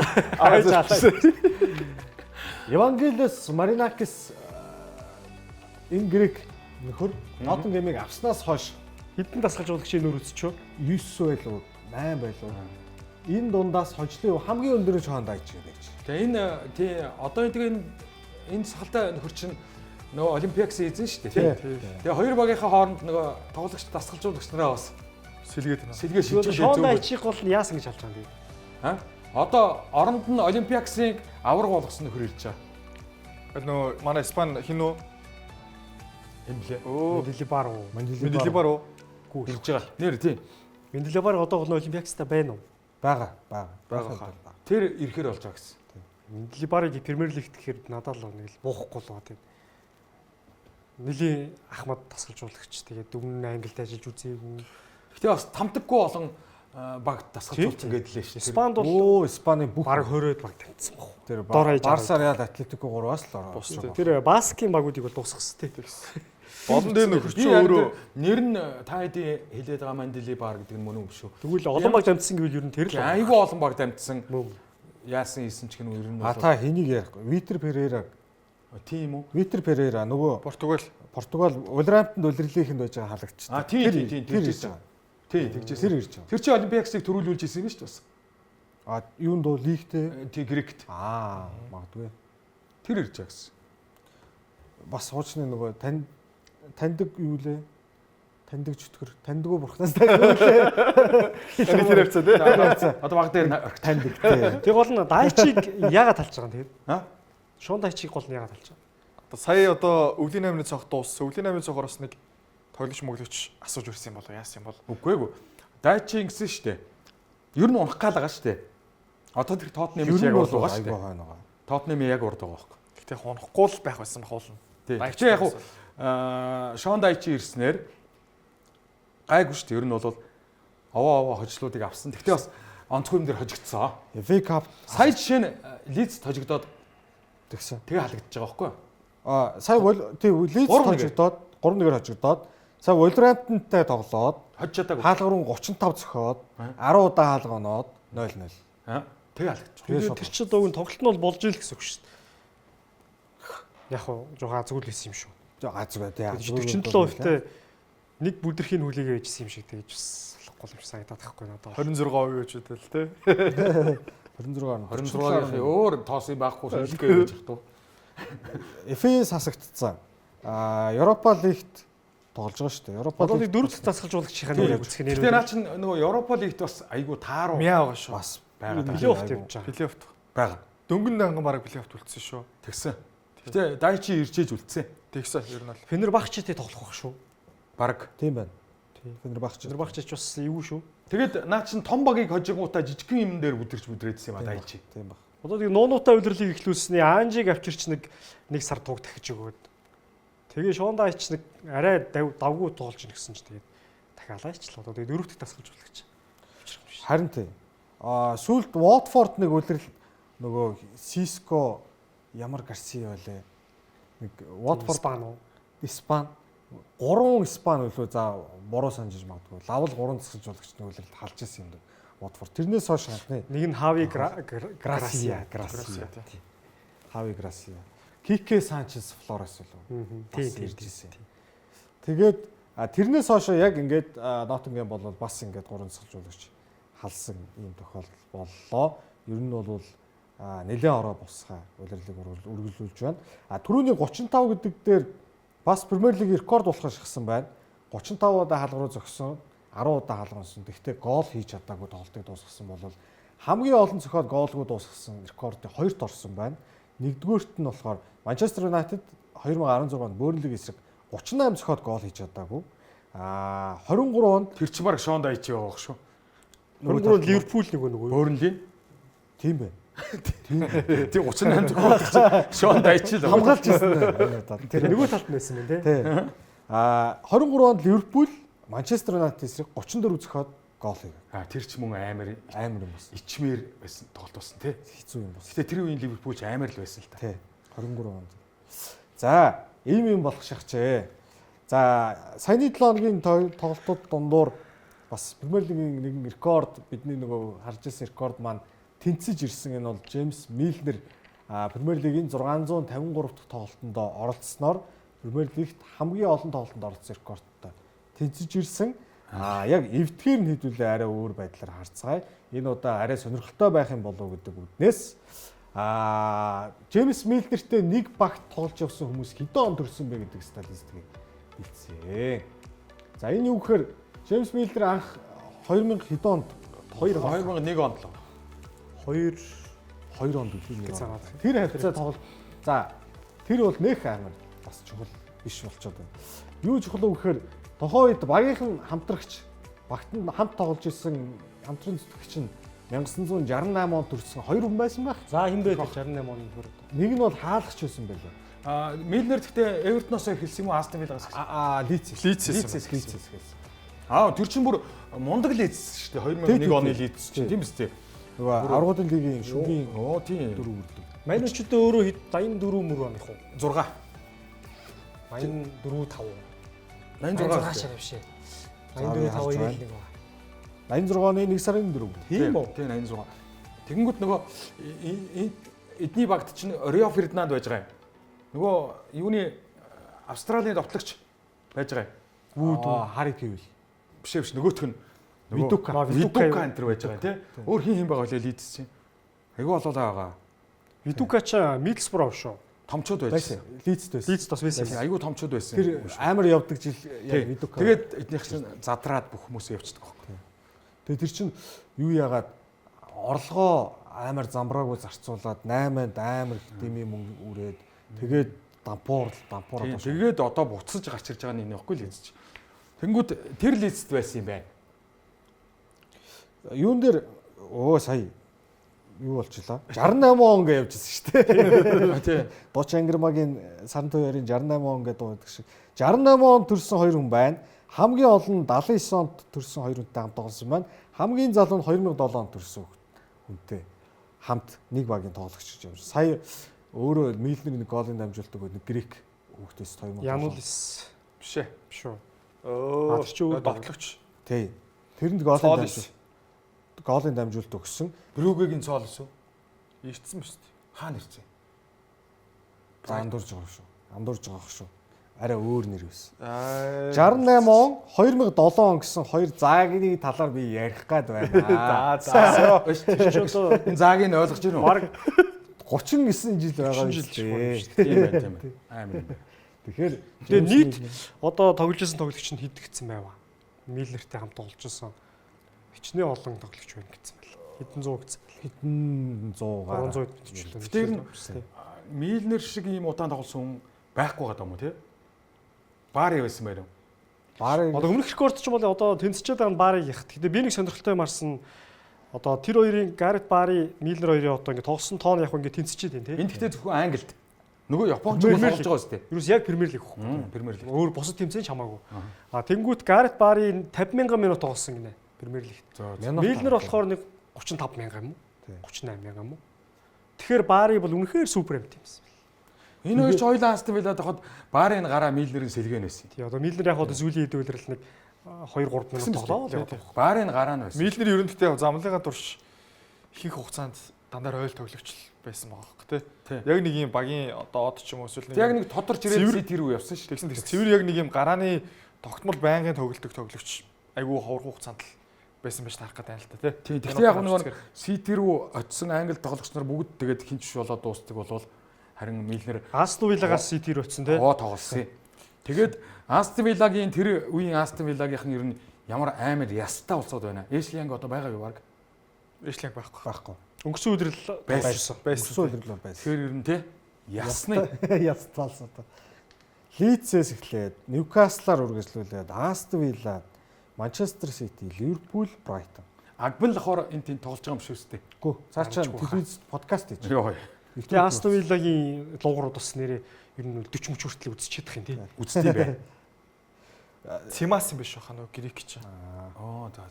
S1: Евангелиос Маринакис энэ грек нөхөр Ноттингемийг авснаас хойш
S3: хэдэн дасгалжуулагчийн нөр өсчөө
S1: 9 байлуу 8 байлуу. Энэ дундаас хожлын хамгийн өндөрөж Шон Дайчиг байж.
S2: Тэгээ энэ тий одоо энэ сахалтай нөхөр чинь нөгөө Олимпиакс эзэн шүү дээ тий. Тэгээ хоёр багийнхаа хооронд нөгөө тоглогч дасгалжуулагч нараа бас
S4: сэлгээд байна.
S2: сэлгээ шилжүүлээ
S3: Шон Дайчиг бол яасан гэж халж байгаа юм.
S2: Одоо оронд нь Олимпиаксыг авраг болгосон нөхөр ирж байгаа.
S4: Нөгөө манай Испани хин үү?
S2: Энэ блэ.
S3: Менделибар уу?
S4: Менделибар уу?
S2: Ирж байгаа. Нэр тий.
S3: Менделибар одоо гол Олимпиакстай байна уу?
S1: Байгаа.
S2: Тэр ирэхээр болж байгаа гэсэн.
S3: Менделибарыг Премьер Лигт гэхээр надад л нэг л буухгүй л байгаа тийм. Нэлийн Ахмад тасгалжуулагч тэгээд өмнө Англид ажиллаж үзээгүй.
S2: Гэтэ бас тамдаггүй болон баг дасгалжуулсан гэдэлээ шүү.
S3: Испанд бол
S1: Испани бүх
S3: баг 20-од баг тавьсан баг.
S1: тэр
S3: Дор хаяж
S1: Барса Реал Атлетико 3-аас л орсон.
S3: Тэр Баскийн багуудыг бол дуусгах хэрэгтэй.
S4: Болон дээр нөхөр чи өөрөө
S2: нэр нь та хэдий хэлээд байгаа Манделибар гэдэг нь мөн үү шүү.
S3: Тэгвэл олон баг дамжсан гэвэл ер нь тэр л
S2: Айгүй олон баг дамжсан. Яасан хийсэн ч гэнэ ер нь бол.
S1: Та хэнийг ярихгүй? Витер Перейра.
S2: Тийм үү?
S1: Витер Перейра нөгөө Португал Улрамптанд улирлийнхэнд байж байгаа халагч.
S2: Тийм
S1: тэр ирж байгаа.
S2: Тий, тэгжээс.
S1: Тэр ирж байгаа.
S2: Тэр чи Олимпиаксыг төрүүлүүлж ирсэн юм шүү дээ бас.
S1: Юунд доо лигтэй?
S2: Тий, Грект.
S1: Магадгүй.
S2: Тэр ирж байгаа гэсэн.
S1: Бас хуучны нөгөө таньдаг юу лээ? Таньдаг чөтгөр, таньдгүй бурхнаас тагуулээ.
S4: энэ тэр явцаа тий.
S2: Одоо баг дээр
S1: таньдаг тий.
S3: Тэг гол нь Дайчиг яагаад талж байгаа юм тэгээд? Шон Дайчиг гол нь яагаад талж байгаа?
S4: Сая одоо өвлийн 8-ны цогт дууссан. Өвлийн 8-ны цогоороос нэг тоглогч мөглөгч асууж ирсэн юм болоо яасан юм бол.
S2: Үгүй Дайчи ингэсэн шүү дээ. Ер нь унах гал байгаа шүү дээ. Одоо тэр Тоттенхэм яг урд байгаа шүү дээ. Тоттенхэм яг урд байгаа байхгүй.
S4: Гэтэ хунахгүй л байх байсан бахуулна.
S2: Дайчи яг Шон Дайчи ирснээр гайгүй шүү дээ. Ер нь бол овоо хожлуудыг авсан. Гэхдээ бас онцгой юм дээр хожигдсон.
S1: FA Cup
S2: сая жишээ нь Лидс хожигдоод
S1: тэгсэн.
S2: Тэгээ халагдчих байгаа байхгүй.
S1: Сая Лидс хожигдоод 3-1-ээр хожигдоод сая Wolverhamptonтай тоглоод
S2: хожиж чадаагүй.
S1: хаалга руу 35 зөхиод 10 удаа хаалга оноод 0-0.
S2: Тэг халагдчих.
S3: Тэгээд тэр чинь дууг тоглолт нь бол болж ийл гэсэн үг шүү дээ. Яг уу жоохон азгүй л байсан юм шүү.
S1: Аз байдаг.
S3: 47% нэг бүдэрхийн хүлээгээ байжсэн юм шиг тэгэж бас болохгүй юм санагдаад байхгүй надад.
S4: 26% гэж үтэл тий.
S2: 26-ийн өөр тоос юм байхгүй хэлэхгүй гэж байна.
S1: Эфес хасагдцсан. Европа лигт тоглож байгаа шүү дээ. Европа
S3: Одоо
S1: лиг
S3: дөрөвт дасгалжуулагчийн нэр үзэх нэр.
S2: Тэгээ наа чинь нөгөө Европа лигт бас айгу тааруу
S4: Мяа байгаа шүү.
S1: бас
S2: байгаа.
S3: Плей-оффт явж байгаа.
S4: Плей-оффт.
S2: байгаа.
S4: Дөнгөн данган бараг плей-оффт үлдсэн шүү.
S2: Тэгсэн. Гэтэ Дайчи иржээж үлдсэн.
S4: Тэгсэн ер нь бол.
S3: Фенербахчетэй тоглох байх шүү.
S2: Бараг.
S1: тийм байна. Фенербахче.
S3: Фенербахчеч бас эвгүй шүү.
S2: Тэгээд наа чин том багийг хожиггуудаа жижигхэн юм дээр бүдэрч бүдрээдсэн юм а Дайчи.
S1: Тийм баг.
S3: Одоо тийг нуунуутай удирлыг эхлүүлсний Анжиг авчирч нэг сар туг дахиж өгөөд. Тэгээ Шондайч нэг арай давгүй тоглож ийн гэсэн чинь тэгээд дахиалаачлаа. Одоо тэгээд дөрөвт дасгалжуулагч.
S1: Харин тийм. Сүүлд Watford нэг үлрэл нөгөө Сиско ямар Гарсиа байлаа. Нэг Watford Испани 3 Испани үлээ за буруу санджиж магадгүй. Лавл 3 дасгалжуулагч нэг үлрэлд халж исэн юм даа. Watford. Тэрнээс хойш анхны
S3: нэг нь Хави Грасиа.
S1: Хави Грасиа. Кике Санчес Флорес үлээ.
S3: Тийм
S1: ирж исэн. Тэгээд тэрнээс хойш яг ингээд Ноттингем болоод бас ингээд 3 дасгалжуулагч халсан ийм тохиолдол боллоо. Ер нь бол нэлээд ороо босхаа улирлыг үргэлжлүүлж байна. Түрүүний 35 гэдэг дээр бас Премьер Лиг рекорд болох шигсэн байна. 35 удаа хаалга руу зогсон, 10 удаа хаалгансан. Гэхдээ гол хийж чадаагүй тоглолтыг дуусгасан бол хамгийн олон цохоод гоолгүй дуусгасан рекордыг 2-т орсон байна. Нэгдүгээрт нь болохоор Манчестер Юнайтед 2016 онд Бөрлиг эсрэг 38 цохоод гол хийж чадаагүй. 23 онд
S2: Тэр чи баг Шон Дайчи явах шүү.
S3: Нөгөө Ливерпул нөгөө
S2: Бөөрнлийн.
S1: тийм байна.
S2: Тий 38 цохоод Шон Дайчи л
S1: Хамгаалж ирсэн.
S3: тэр нөгөө талд нь байсан юм тий.
S1: 23 онд Ливерпул Манчестер Юнайтед эсрэг 34 цохоод гол хийв.
S2: Тэр ч мөн амар
S1: Амар юм бас.
S2: ичмээр байсан тоглолт болсон тий.
S1: Хэцүү юм бас.
S2: Гэтэ тэр үеийн Ливерпул ч амар л байсан л та.
S1: Тий. 23 онд. За, ийм юм болох шахчээ. За, саяны 7 хоногийн тоглолтууд дундуур бас Премьер Лигийн нэгэн рекорд бидний нөгөө харж ирсэн рекорд маань тэнцэж ирсэн. Энэ бол Джеймс Милнер Премьер Лигийн 653 дахь тоглолтонд оролцсноор Премьер Лигт хамгийн олон тоглолтонд оролцсон рекордтой тэнцэж ирсэн. Яг эвдгээр нь хэдүүлээ арай өөр байдлаар харцгаая. Энэ удаа арай сонирхолтой байх юм болов уу гэдэг үднээс Джеймс Милнертэй нэг багт тоглож явсан хүмүүс хэдэн он төрсөн бэ гэдэг статистикийг хэлсэн. За энэ юу гэхээр Джеймс Милнер анх 2000 хэдэн онд
S2: 2001 онд л.
S1: 2 онд үлээ.
S3: Цагаад.
S1: Тэр хавцаа тоглол. За тэр бол нэх амар бас чухал биш болчиход байна. Юу чухал вэ гэхээр тухайн үед багийнхан хамтрагч багт нь хамт тоглож исэн хамтран зүтгэгч нь 1968 онд төрсэн 2 хүн байсан байх.
S3: За хэн бэ 68 оны бүр.
S1: Нэг нь бол хаалгач байсан байлаа.
S2: Милнер гэхдээ Эвертоноос хэлсэн юм уу Астон Виллаас хэлсэн.
S1: Лидс
S2: хэлсэн. Тэр чинь бүр мундаг Лидс шүү дээ. 2001 оны Лидс чинь тийм биз дээ.
S1: Нөгөө аргуудын лигийн шүгийн
S2: тийм
S1: 4 үрдэг.
S3: Манчестер өөрөө 84 мөр оных уу?
S2: 6.
S3: 84 5.
S2: 86
S3: шар биш. 84 5 ирэх нэг ба.
S1: 86 оны 1 сарын 4.
S2: Тийм үү? Тийм 86. Тэгэнгүүт нөгөө эдний багт чинь Рио Фердинанд байж байгаа юм. Нөгөө юуны Австралийн довтлогч байж байгаа юм.
S1: Хари Кевил.
S2: Биш нөгөөх нь
S1: Видука
S2: энтер байж байгаа тийм. Өөр хин байгаа лээ Лидс чинь. Айгу болоо байгаа.
S3: Видука ч Мидсбро шүү.
S2: Томчууд байсан.
S1: Лидс байсан.
S3: Лидс бас байсан.
S2: Айгу томчууд байсан.
S1: Тэр амар явдаг жил яг Видука.
S2: Тэгээд эднийх чинь задраад бүх хүмүүс явчихдаг байхгүй.
S1: Тэгээд тэр чинь юу яагаад орлогоо амар замбраагүй зарцуулаад 8-нд амар дэмий мөнгө үрээд тэгээд дампуураад.
S2: Тэгээд одоо буцаж гарч ирж байгаа нь энэ ихгүй Лидс чинь. Тэнгүүд тэр Лидсд байсан юм байна.
S1: Юун дээр сая юу болчихлаа? 68 он гэж явжсэн шүү дээ.
S2: Тий.
S1: Доч Ангермагийн Саран туяарын 68 он гэдэг дуудаг шиг. 68 он төрсэн 2 хүн байна. Хамгийн олон 79 онд төрсэн 2 хүнтэй хамт тоглосон байна. Хамгийн залуу нь 2007 онд төрсэн хүнтэй хамт нэг багийн тоглогч гэж явж. Сая өөрөө Милнер нэг голын дамжуулдаг нэг грек хүүхдээс 2007.
S3: Януулис
S4: Биш ээ.
S3: биш үү?
S4: Өө.
S3: Тэр чи өөр
S4: довтлогч.
S1: Тий. Тэрэнд голын дамжуулдаг. гоолын дамжуулалт өгсөн.
S2: Брюгегийн цоол өсөв.
S4: Ирсэн ба шүү дээ.
S2: Хаана ирсэн?
S1: Андуурж байгаа шүү. Андуурж байгаа шүү. Арай өөр нэр байсан.
S4: 68
S1: он 2007 он гэсэн хоёр заагийн талаар би ярих гад байна.
S4: За.
S2: Энэ зааг нь ойлгож байна уу?
S3: Бараг
S1: 39 жил байгаа юм шүү дээ.
S2: Тийм байна тийм байна. Аймаг.
S1: Тэгэхээр
S3: тэгээ нийт одоо тогложсэн тоглогч нь хэд гэсэн байваа. Миллертэй хамт олжсэн. Хичнээн олон тоглогч байна гэсэн байл. Хэдэн 100 гэсэн.
S1: хэдэн 100-аар
S3: 300 мэдчихлээ.
S2: Тэр нь Милнер шиг ийм удаан тоглосон хүн байхгүй байгаа юм уу тий? Баари байсан байр юм.
S1: Баарыг
S3: Одоо өмнөх рекорд ч юм бол одоо тэнцчээд байгаа Баарыг яхад. Гэтэ би нэг сонирхолтой марсан одоо тэр хоёрын Гарет Баари, Милнер хоёрын одоо ингэ тоглосон тоон яг ингэ тэнцчээд байна тий.
S2: Энэ гэхдээ зөвхөн Англид. Нөгөө Японч тоглож байгаа үстэй.
S3: Юус яг Премьер лиг хөхгүй.
S2: Премьер лиг.
S3: Өөр бусад тэмцээн ч хамаагүй. А тэнгуут Гарет Баари 50,000 минут тоглосон гинэ Премьер лигт. Милнер болохоор нэг 35,000 юм уу? 38,000 юм уу? Тэгэхээр Баари бол үнэхээр супер амт юмсан.
S2: Энэ хоёр ч хоёулаа Астон Виллад хахад Баарийн гараа Милнерийн сэлгэн байсан.
S3: Тий одоо Милнер яг одоо зүйлийн хэдүүлрэл нэг 2-3 минут тоглоод яваад байна.
S2: Баарийн гараа нь байсан.
S4: Милнер ер нь гэдэг замлыгаа турш ихэнх хугацаанд дандаа ойл тоглогч байсан байгаа хөөх тий. Яг нэг юм багийн одоо од ч юм уу эсвэл
S2: Яг нэг тодорч ирээд Сити рүү явсан шүү.
S4: тэгсэн цэвэр яг нэг юм гарааны тогтмол байнгын тоглолтог тоглогч айгүй ховор хугацаанд л байсан байж таарах гэдэг юм л та тий.
S2: Тэгтээ яг нэг Сити рүү очисон англи тоглогч нар бүгд тэгээд хинч болоод дуустдаг болвол харин Милнер
S3: Астон Виллагаас Сити рүү очсон тий.
S2: тоглосон. Тэгээд Астон Виллагийн тэр үеийн Астон Виллагийнхан ер нь ямар амар ястаа болцоод байна. Эшлинг одоо байгаа юу баг?
S4: Эшлинг байхгүй.
S3: Өнгөрсөн өдрөл
S2: байсан.
S1: өссөн өдрөл байсан.
S2: Тэгэхээр ер нь тий ясны
S1: Ястаалсан та. Лидсээс эхлээд Ньюкаслаар үргэлжлүүлээд Астон Вилла, Манчестер Сити, Ливерпул, Брайтон.
S2: Агбан лахоор энэ тийм тоглож байгаа юм шүү дээ.
S1: Гүү. Цаашаа телевиз подкаст хийж.
S2: Йоо.
S3: Тэгээ Астон Виллагийн луугарууд бас нэрээ ер нь 40 мөч хүртэл үзчихээд их юм тий.
S2: Үзтий бай.
S4: Цимас юм биш баха нөгөө грек ч.
S2: Оо за.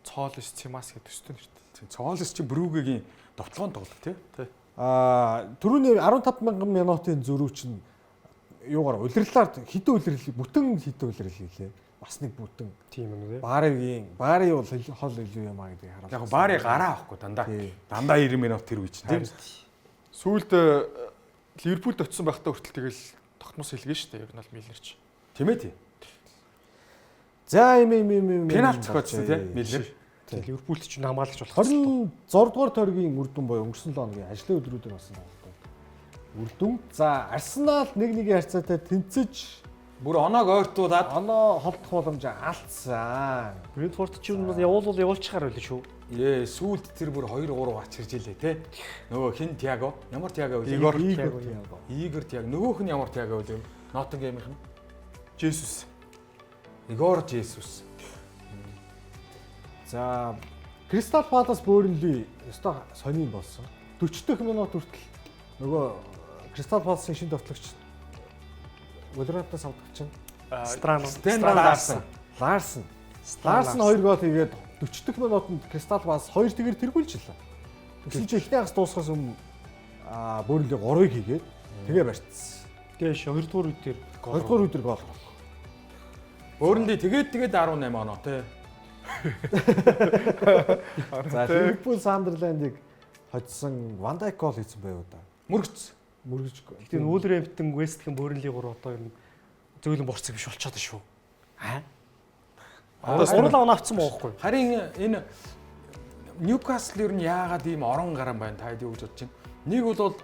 S4: Цоолис Цимас гэдэг өстөө нэртэй.
S2: Цоолс чи Брюгегийн довтлогонд тоглох тий.
S1: Түрүүний 15,000 минутын зөрүү чинь юугаар улирлаар хэдэн улирлыг бүтэн хэдэн улирлыг лээ. Бас нэг бүтэн.
S3: Тийм үү тий.
S1: Баари бол хол илүү юм аа гэдэг харуулсан.
S2: Яг Баари гараа авахгүй дандаа. Дандаа 90 минут тэр үе чинь тий.
S4: Сүүлд Ливерпулд очисон байхдаа хүртэл тэгэл тогтмос хэлгэн шүү дээ. Яг нь бол Милнер ч.
S2: Тийм ээ тий.
S1: За
S2: Пенальт зохиоцсон тий. Милнер.
S3: Ливерпулд ч хамгаалагч болох.
S1: 26 дугаар тойргийн үр дүн боёо өнгөрсөн 7 хоногийн ажлын өдрүүдээр болсон тоглолт. Үр дүн. За Арсенал 1-1 харьцаатай тэнцэж
S2: Бүр оноог ойртуулаад
S1: оноо холдох боломж алдсан.
S3: Брентфорд ч юм бол явуулчихаар байлаа шүү.
S2: сүүлд тэр бүр 2-3 гарч ирж илээ те. Нөгөө хин Тиаго, ямар Тиаго вэ?
S1: Игор
S2: Тиаго. Нөгөөх нь ямар Тиаго вэ? Ноттингемийнх нь.
S4: Жесус.
S2: Игор Жесус.
S1: За Кристал Палас Бөөрнли өстой сонин болсон. 40 дэх минут хүртэл нөгөө Кристал Паласын шинэ товтлогч Wolverhampton авдаг чинь Ларсон 2 гол хийгээд 40 дэх минутанд Кристал Палас 2 тэгэр тэргүүлжлээ. Тэгсэн чинь эхний хагас дуусахаас өмнө Бөөрнли 3-ыг хийгээд тэгээ барьцсан.
S3: Гээш 2 дугаар үедэр
S1: 2 дугаар үедэр гол.
S2: Бөөрнли тэгээд 18 оноо те.
S1: За Ливерпул Сандерландыг хоцсон Ван Дайк гол хийсэн байв да.
S2: Мөргөц.
S3: Гэтэ Wolverhampton West Ham Burnley 3 одоо юм зөөлөн борцог биш болчиход шүү. Урал оноо авцсан боохгүй.
S2: Харин энэ Ньюкасл ер нь яагаад ийм орон гарan байна та юу гэж бодож байна? Нэг бол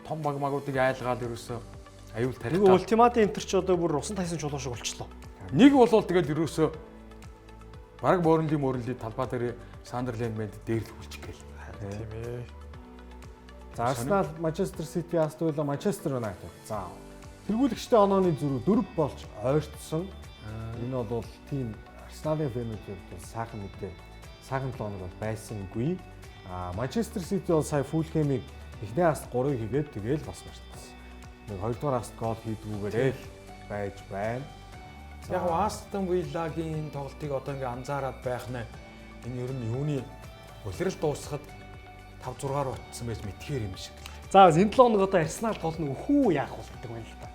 S2: том баг магуудыг айлгаал ерөөсөө аюул тарих.
S3: Нэг ультимат энтер ч одоо бүр усан тайсан чулуу шиг болчихлоо.
S2: Нэг бол тэгэл ерөөсөө бараг Бөөрнли талбай дээр Сандерленд мэд дээрлүүлчих гээл.
S4: Тийм ээ.
S1: За Арсенал, Манчестер Сити, Астон Вилла, Манчестер Юнайтед. За тэргүүлэгчтэй онооны зөрүү 4 болж ойртсон. Энэ бол тийм Арсеналын фэнүүдээр бол сайхан мэдээ. Сайхан планыг бол байсангүй. Манчестер Сити бол сая Фулхэмийг эхний хаст 3-ыг хийгээд тэгээл бас барьсан. Нэг 2 дугаар хаст гол хийдгүүгээрээ байж байна.
S2: Яг Астон Виллагийн тоглолтыг одоо ингээ анзаараад байх нэ. Энэ ер нь юуны улирал дуусахад 5-6-аар утсан байж мэдхээр юм шиг.
S3: За энэ 7 хоног одоо Арсенал гол нь өхөө яах бол гэдэг байна л та.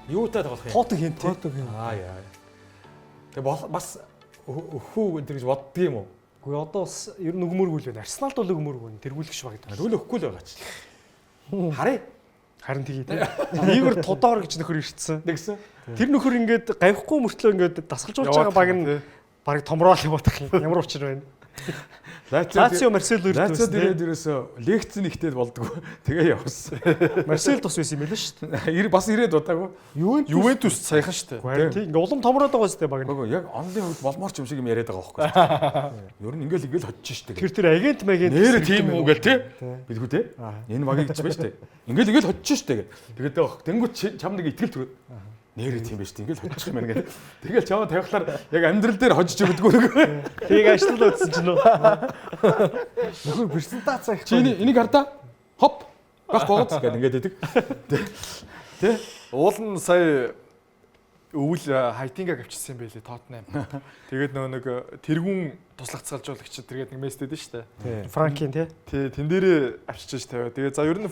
S2: Юутай тоглох юм?
S3: Тоотог хин тий.
S2: Яа. Тэг бас өхөө энэ гэж боддгийм үү?
S3: Гэхдээ одоо бас ер нь өгмөргүй л байна. Арсеналд бол өгмөргүй байна. Тэргүүлэгч баг гэдэг.
S2: Рүүл өгөхгүй л байгаа ч. Харъя.
S3: Харин тэгээ тийм. Игор Тодор гэж нөхөр ирсэн.
S2: Тэгсэн.
S3: Тэр нөхөр ингээд гавихгүй мөртлөө ингээд дасгалжуулж байгаа баг нь баг томроо л явах юм. Ямар учир байна. Лацио Марсело
S2: Лацио дээрээ ерөөсө лекц нэгтэл болдгоо. Тэгээ явсан.
S3: Марсел тус байсан юм байл шүү дээ.
S2: Бас ирээд удаагүй.
S4: Ювентус саяхан шүү дээ.
S3: Тийм. Ингээ улам томроод байгаа шүү дээ баг.
S2: Бага яг онлын хувьд болмоор ч юм шиг юм яриад байгаа байхгүй. Ер нь ингээл хоцж штэ.
S3: Тэр агент магент
S2: нэр тийм үү гэл те. Бидгүү те. Энэ багийг ч байна штэ. Ингээл хоцж штэ. Тэгээд тэнгууд чам нэг итгэл төрөө. Нэрээ тийм байж тийм ингээл хоцчих юм байна гэдэг. Тэгэл чамаа тавихлаар яг амьдрал дээр хожиж өгдөггүй нэг.
S3: Тийг ажилтнаа үзсэн чинь нөө.
S1: Нөхөр презентац их.
S2: Чи энийг хардаа. Хоп. Байхгүй гоц гэдэг ингээд идэг. Тэ.
S4: Уул нь сая өвөл хайтинга авчирсан юм байлээ Тоттенхэм. Тэгээд нөгөө нэг тэргүүн туслахцгалжуулагч тэргээд нэг местэд нь шүү дээ.
S3: Франкин тий.
S4: Тий, тэн дээрээ авчирч тавиа. Тэгээд за ер нь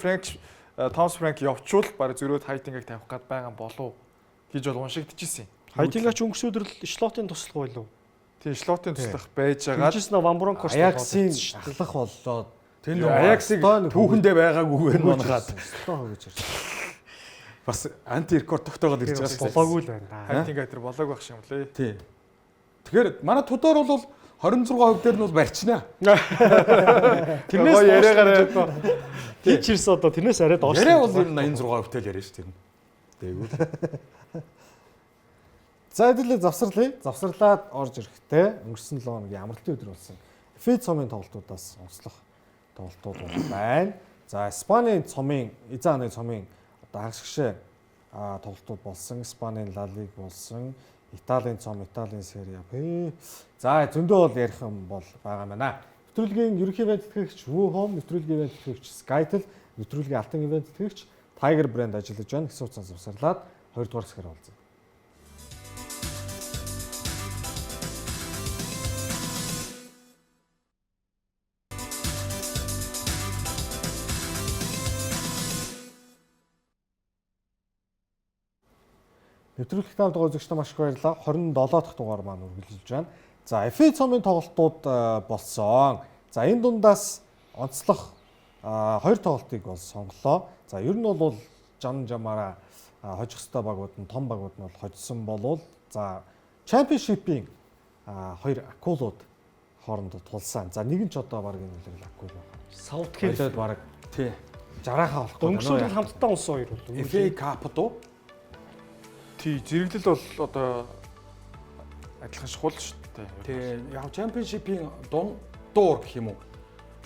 S4: Томас Франк явчвал баг зөрөөд хайтингаг тавих гад байгаа болов гэж бол уншигдчихсэн.
S3: Хайтингач өнгөрсөн өдрөл Шлотын туслах байлуу.
S4: Тий, Шлотын туслах байж байгаа.
S3: Жижигс Ван Бронкош
S1: Аяксын ахлах боллоо.
S2: Тэр Аяксыг түүхэндээ байгаагүй байна мангаад.
S1: Шлоо гэж ирсэн.
S2: Бас анти рекорд тогтоогоод ирж байгаа шүү.
S3: болоогүй л байна.
S4: Хайтинга тэр болоог байх юм лээ.
S2: Тий. Тэгэхээр манай Тудор бол 26% дээр нь бол барьчихна.
S3: Тэрнээс яриагаараа тийчэрс одоо тэрнээс арай доош.
S2: Яриа бол ер нь 86% тэл яриа шүү дээ. Дээгүүл.
S1: За хэдүүлээ завсарлаа. Завсарлаад орж ирэхдээ өнгөрсөн 7 хоногийн амралтын өдөр болсон. Фед цомын тоглолтуудаас онцлог тоглолтууд байна. За Испанийн цомын, Изааны цомын одоо хагшигшээ тоглолтууд болсон. Испанийн Ла Лиг болсон. Италийн цом, Италийн Сери А. За зөндөө бол ярих юм бол байгаа байна. Нэвтрүүлгийн ерөнхий ивент тэтгэгч Wuhom, нэвтрүүлгийн ивент тэтгэгч Skytel, нэвтрүүлгийн алтан ивент тэтгэгч Tiger брэнд ажиллаж байна. Хэсэг хугацаанд завсарлаад 2 дугаар хэсгээр болцсон. Нэвтрүүлэгт хамт байгаа үзэгчдээ маш их баярлалаа. 27 дахь дугаар маань үргэлжилж байна. За, FA цомын тоглолтууд болсон. За, энэ дундаас онцлог 2 тоглолтыг бол сонголоо. За, ер нь бол жамаараа хожих ёстой багууд нь том багууд нь бол хожсон болвол за, Championship-ийн 2 акулууд хоорондоо тулсан. За, нэг нь ч одоо баг энэ үлрэл акул байна.
S3: Саутгемптон
S1: баг
S2: Тий.
S1: жараахан болох.
S3: өнгөрсөн хамтдаа унсан хоёр бол.
S2: FA Cup дуу.
S4: Тий, зэрэглэл бол одоо адилхан шахуул шүү дээ.
S2: Тий, яг Championship-ийн дуур гэх юм уу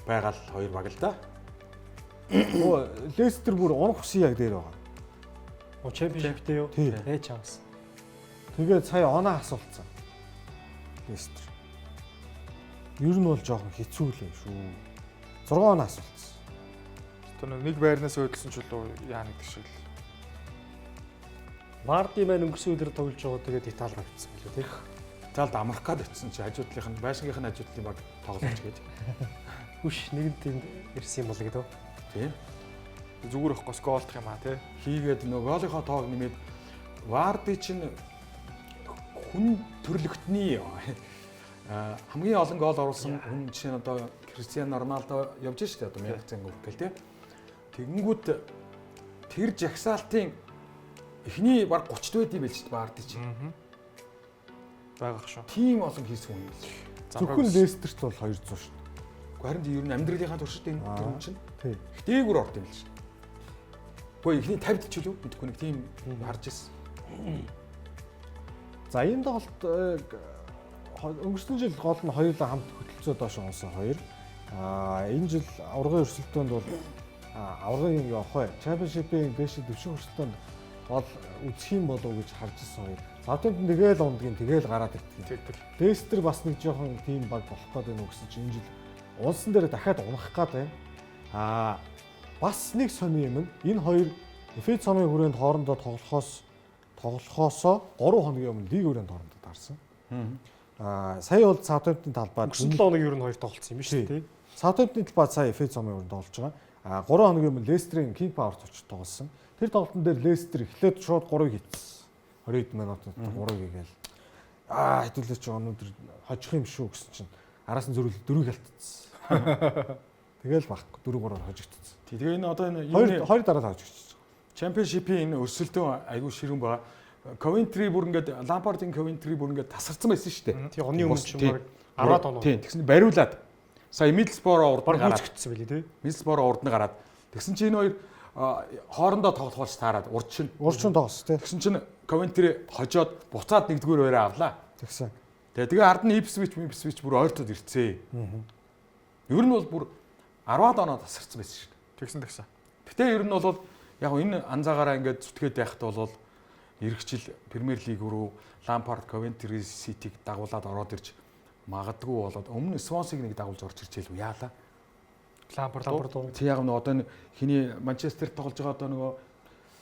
S2: байгаа л хоёр баг л да.
S1: Лестер бүр унах хүсий яг дээр байгаа.
S3: Championship-тэй юу?
S1: Тий.
S3: Чамс.
S1: Тэгээд сая оноо асуулцсан. Лестер. Ер нь бол жоохон хэцүү л юм шүү. 6 оноо асуулцсан.
S4: Тэр нэг байрнаас өдөлсөн ч үлээ яа нэг шиг л.
S3: Варди маань өнгөрсөн өдөр тоглож байгаа тэгээд Итали руу авчихсан билүү тий.
S2: Италид амрах гад очсон чи хажуудлынх нь байшингийнх нь хажуудлын баг тоглож гэж.
S3: Хүш нэгэн тэнд ирсэн юм бол гэдэг.
S2: Тий.
S4: Зүгээр ихгүй сколдох юм аа тий.
S2: Хийгээд нөгөө голынхоо тоог нэмээд Варди чинь хүн төрлөختний хамгийн олон гол оруулсан хүн жишээ нь одоо Кристиано Роналдо явж штэ одоо 1000 хүртэл тий. Тэгэнгүүт тэр жагсаалтын эхний баг 30 байд юм байл шүү дээ Варди чинь.
S4: Байгаах шүү.
S2: Тим олон хийсэн хүн юм.
S1: Зөвхөн Лестерт бол 200 шүү дээ.
S2: Харин ер нь амьдралынхаа туршид энэ хүн чинь
S1: тий.
S2: дээгүүр орд юм л шүү. Гэхдээ эхний 50-д ч үлээ мэдгүй нэг тим харж ирсэн.
S1: За энэ тоглолт өнгөрсөн жил гол нь хоёулаа хамт хөтөлцөө доош онсон хоёр. Энэ жил аврагын өрсөлдөөнд бол аврагын явах Championship-ийн дэшид дэвшин өрсөлдөөнд гол үзэх юм болов уу гэж харж ирсэн хоёр. Саутгемптон тэгэл ундгийн тэгэл гараад ирдэг. Лестер бас нэг жоохон тим баг болох гээд байна гэсэн чинь энэ жил унсан дээр дахиад унах гээд байна. Бас нэг сони юм. Энэ хоёр FA цомын хүрээнд хоорондоо тоглохоосоо 3 хоногийн өмнө лиг хүрээнд хоорондоо таарсан. Сая бол Саутгемптон талбайд
S3: 7 хоног ер нь хоёр тоглолцсон юм шүү дээ.
S1: Саутгемптон талбайд сая FA цомын хүрээнд тоглож байгаа. 3 хоногийн өмнө Лестерийн King Power-т очиж тоглосон. Тэр тоглолтын дээр Лестер эхлээд шууд 3-ыг хийсэн. 20 минутад 3-ыг хийгээл. Хэдүүлээ чи өнөөдөр хожих юм шүү гэсэн чинь араас нь зөрүүл 4-ийг халтцсан. Тэгэл багхгүй 4-3-аар хожигдсон.
S2: Тэгээ энэ одоо энэ
S1: Хоёр дараа хожигдсон.
S2: Championship-ийн өрсөлдөөн аягүй ширүүн байгаа. Coventry бүр ингээд Lampard-ийн Coventry бүр ингээд тасарсан байсан шүү дээ.
S3: Тий оны өмнө ч баг 10-аад оноо.
S2: Тийм тэгсэн бариулаад сая Middlesbrough урд нь гараад
S3: гүйцэгдсэн байли тий.
S2: Middlesbrough урд нь гараад тэгсэн чинь энэ хоёр хоорондоо тоглохоос таарад урд чинь
S1: тоглос тий.
S2: тэгсэн чинь Coventry хожоод буцаад нэгдүгээр байраа авлаа.
S1: Тэгсэн.
S2: Тэгээ ард нь Ipswich бүр ойртоод ирцээ. Ер нь бол бүр 10-аад оноо тасарсан байсан шүү дээ.
S4: Тэгсэн.
S2: Гэтэ ер нь бол яг энэ анзаагаараа ингээд зүтгээд байхад бол эх жил Премьер Лиг рүү Lampard Coventry City-г дагуулад ороод ирж магадгүй болоод өмнө Swansea-г нэг дагуулж орж ирж илүү яалаа.
S4: Lampard.
S2: Тэг яг нь одоо хиний Манчестер тоглож байгаа одоо нөгөө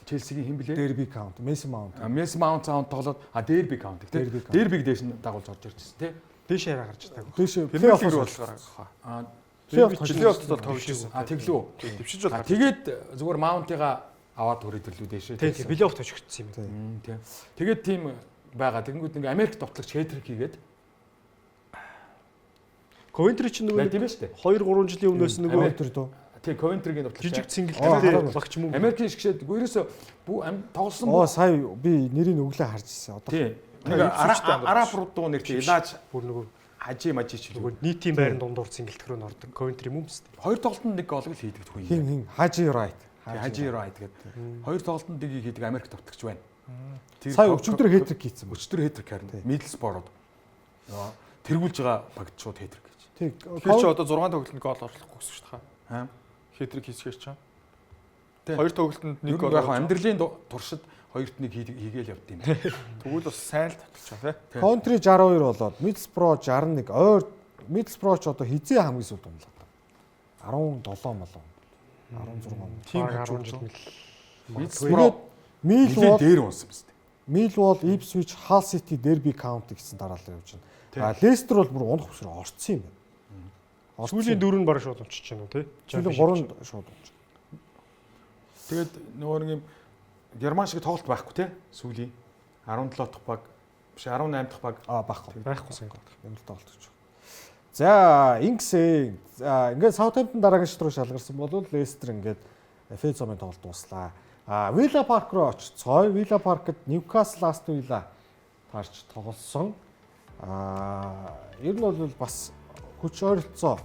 S2: Челсигийн хэн блэ?
S1: Derby County, Mason Mount.
S2: Mason Mount тоглоод Derby County тий. Derby-г дээш нь дагуулж орж иржсэн тий.
S3: Дээш яраа гарч таагүй.
S1: Дээш
S4: Премьер Лиг рүү болохоор.
S1: плей-офф
S4: бол тоглож
S2: тэглүү.
S4: Дэвшиж бол
S2: Тэгээд зүгээр Маунтыгаа аваад хүрээд ирлүү дээшээ.
S3: Тий, плей-офф тожигдсон юм.
S2: Тийм. Тэгээд тим байгаа. Тэгэнгүүт ингээ Америк товтлогч хэтрик хийгээд
S3: Coventry ч нөгөө
S2: тийм шүү дээ.
S3: 2-3 жилийн өмнөөс нөгөө
S1: Coventry дөө.
S2: Тийм Coventry-гийн товтлогч.
S3: жижиг цэнгэлтэй багч мөн.
S2: Америкийн шгшээд ерөөсө тоглосон
S1: сая би нэрийг өглөө харж ирсэн. Одоо
S2: тийм. Нэг араб руу нэртэй Илаж
S3: бүр нөгөө
S2: хажи мажи ч
S3: нөгөө нийтийн байранд дундуур цэнгэлтгэрөө ордог. Coventry мөн биз дээ.
S2: Хоёр тоглолтод нэг гол хийдэг түүний.
S1: хин Haji Wright.
S2: Хажи Райт гэдэг. Хоёр тоглолтод нэг хийдэг Америк товтлогч байна.
S1: Сая өчигдөр хэтрик хийсэн.
S2: Өчтөр хэтрик харин Middlesbrough-д. Тэргүүлж байгаа багт шууд хэтрик гэж.
S1: Тий.
S4: Тэр чи одоо 6 тоглолтод гол оруулахгүй гэсэн шүү дээ.
S2: Аа.
S4: Хэтрик хийсгэж чам.
S2: Тий.
S4: Хоёр тоглолтод нэг гол.
S2: Яг амьдралын туршид хоёрт нэг хийгээл явд юм.
S4: Тэгвэл бас сайн л таталчаа тий.
S1: Coventry 62 болоод Middlesbrough 61. Ойр Middlesbrough ч одоо хизээ хамгийн сүүлд унлаа. 17 молоо. 16.
S3: Тийм 10 жил
S2: Middlesbrough
S1: Millwall
S2: дээр унсан биз дээ.
S1: Millwall, Ipswich, Hull City, Derby County гэсэн дараалал явж байна. Leicester бол бүр унах хөсрөө орцсон юм байна.
S3: сүүлийн 4 нь баг шууд унчиж байна уу тий?
S1: Сүүлийн 3-нд шууд унч.
S2: Тэгээд нөгөө нэг юм Герман шиг тоглолт байхгүй тий? Сүүлийн 17 дахь баг биш 18 дахь баг
S1: байхгүй сонгоод юм л тоглолт гэж. За, Инкс ингээд Southampton дараагийн шат руу шалгарсан бол Leicester ингээд FA цомын тоглолт дуслаа. Villa Park руу очицгоо. Villa Park-д Newcastle Aston Villa таарч тоглосон. Ер нь бол бас хүч ойролцоо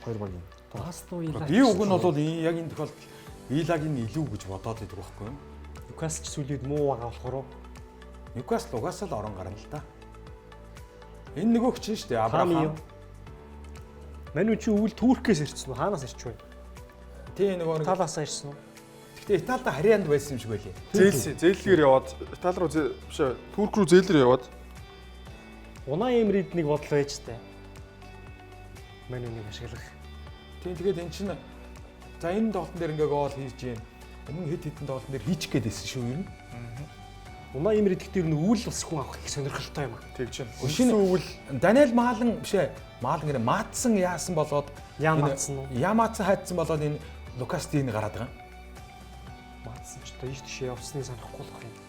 S1: хоёр багийн.
S3: Aston Villa.
S2: Би уг нь бол яг энэ тохиолдолд Villa-гийн илүү гэж бодоод байдаг байхгүй юу?
S3: Newcastle ч сүүлийн муу байгаа болохоор
S2: Newcastle угаасаа л орон гарна л да. Энэ нөгөө чинь шүү дээ Абрахам.
S3: Мань чи өвөл Туркээс ирсэн үү? Хаанаас ирч вэ?
S2: Тий нөгөө
S3: Италиас ирсэн үү?
S2: Гэтэ Италид харьяанд байсан юм шиг байлээ.
S4: Зээллэгээр яваад Итали руу биш Турк руу зээллэр яваад
S3: Унай Эмрид нэг бодол байж таа. Мань үнийг ашиглах.
S2: Тийм тэгээд эн чинь за энэ тоглолтын дээр ингээ гол хийж гин. Өмнө хэд хэдэн тоглолтын дээр хийчих гээд байсан шүү ер нь.
S3: Унай Эмрид гэхдээ ер нь өвөл бас хүн авах их сонирхолтой юм аа.
S4: тэгж чинь.
S2: Шинэ өвөл Даниэл Маалан биш ээ. Маалан гэрэ Маатсан яасан болоод
S3: Ямаатсан уу?
S2: Ямаатсан хайдсан болоод энэ Лукастин гараад байгаа.
S3: Маатсан ч одоо ийш тийш явсныг санахгүй л байна.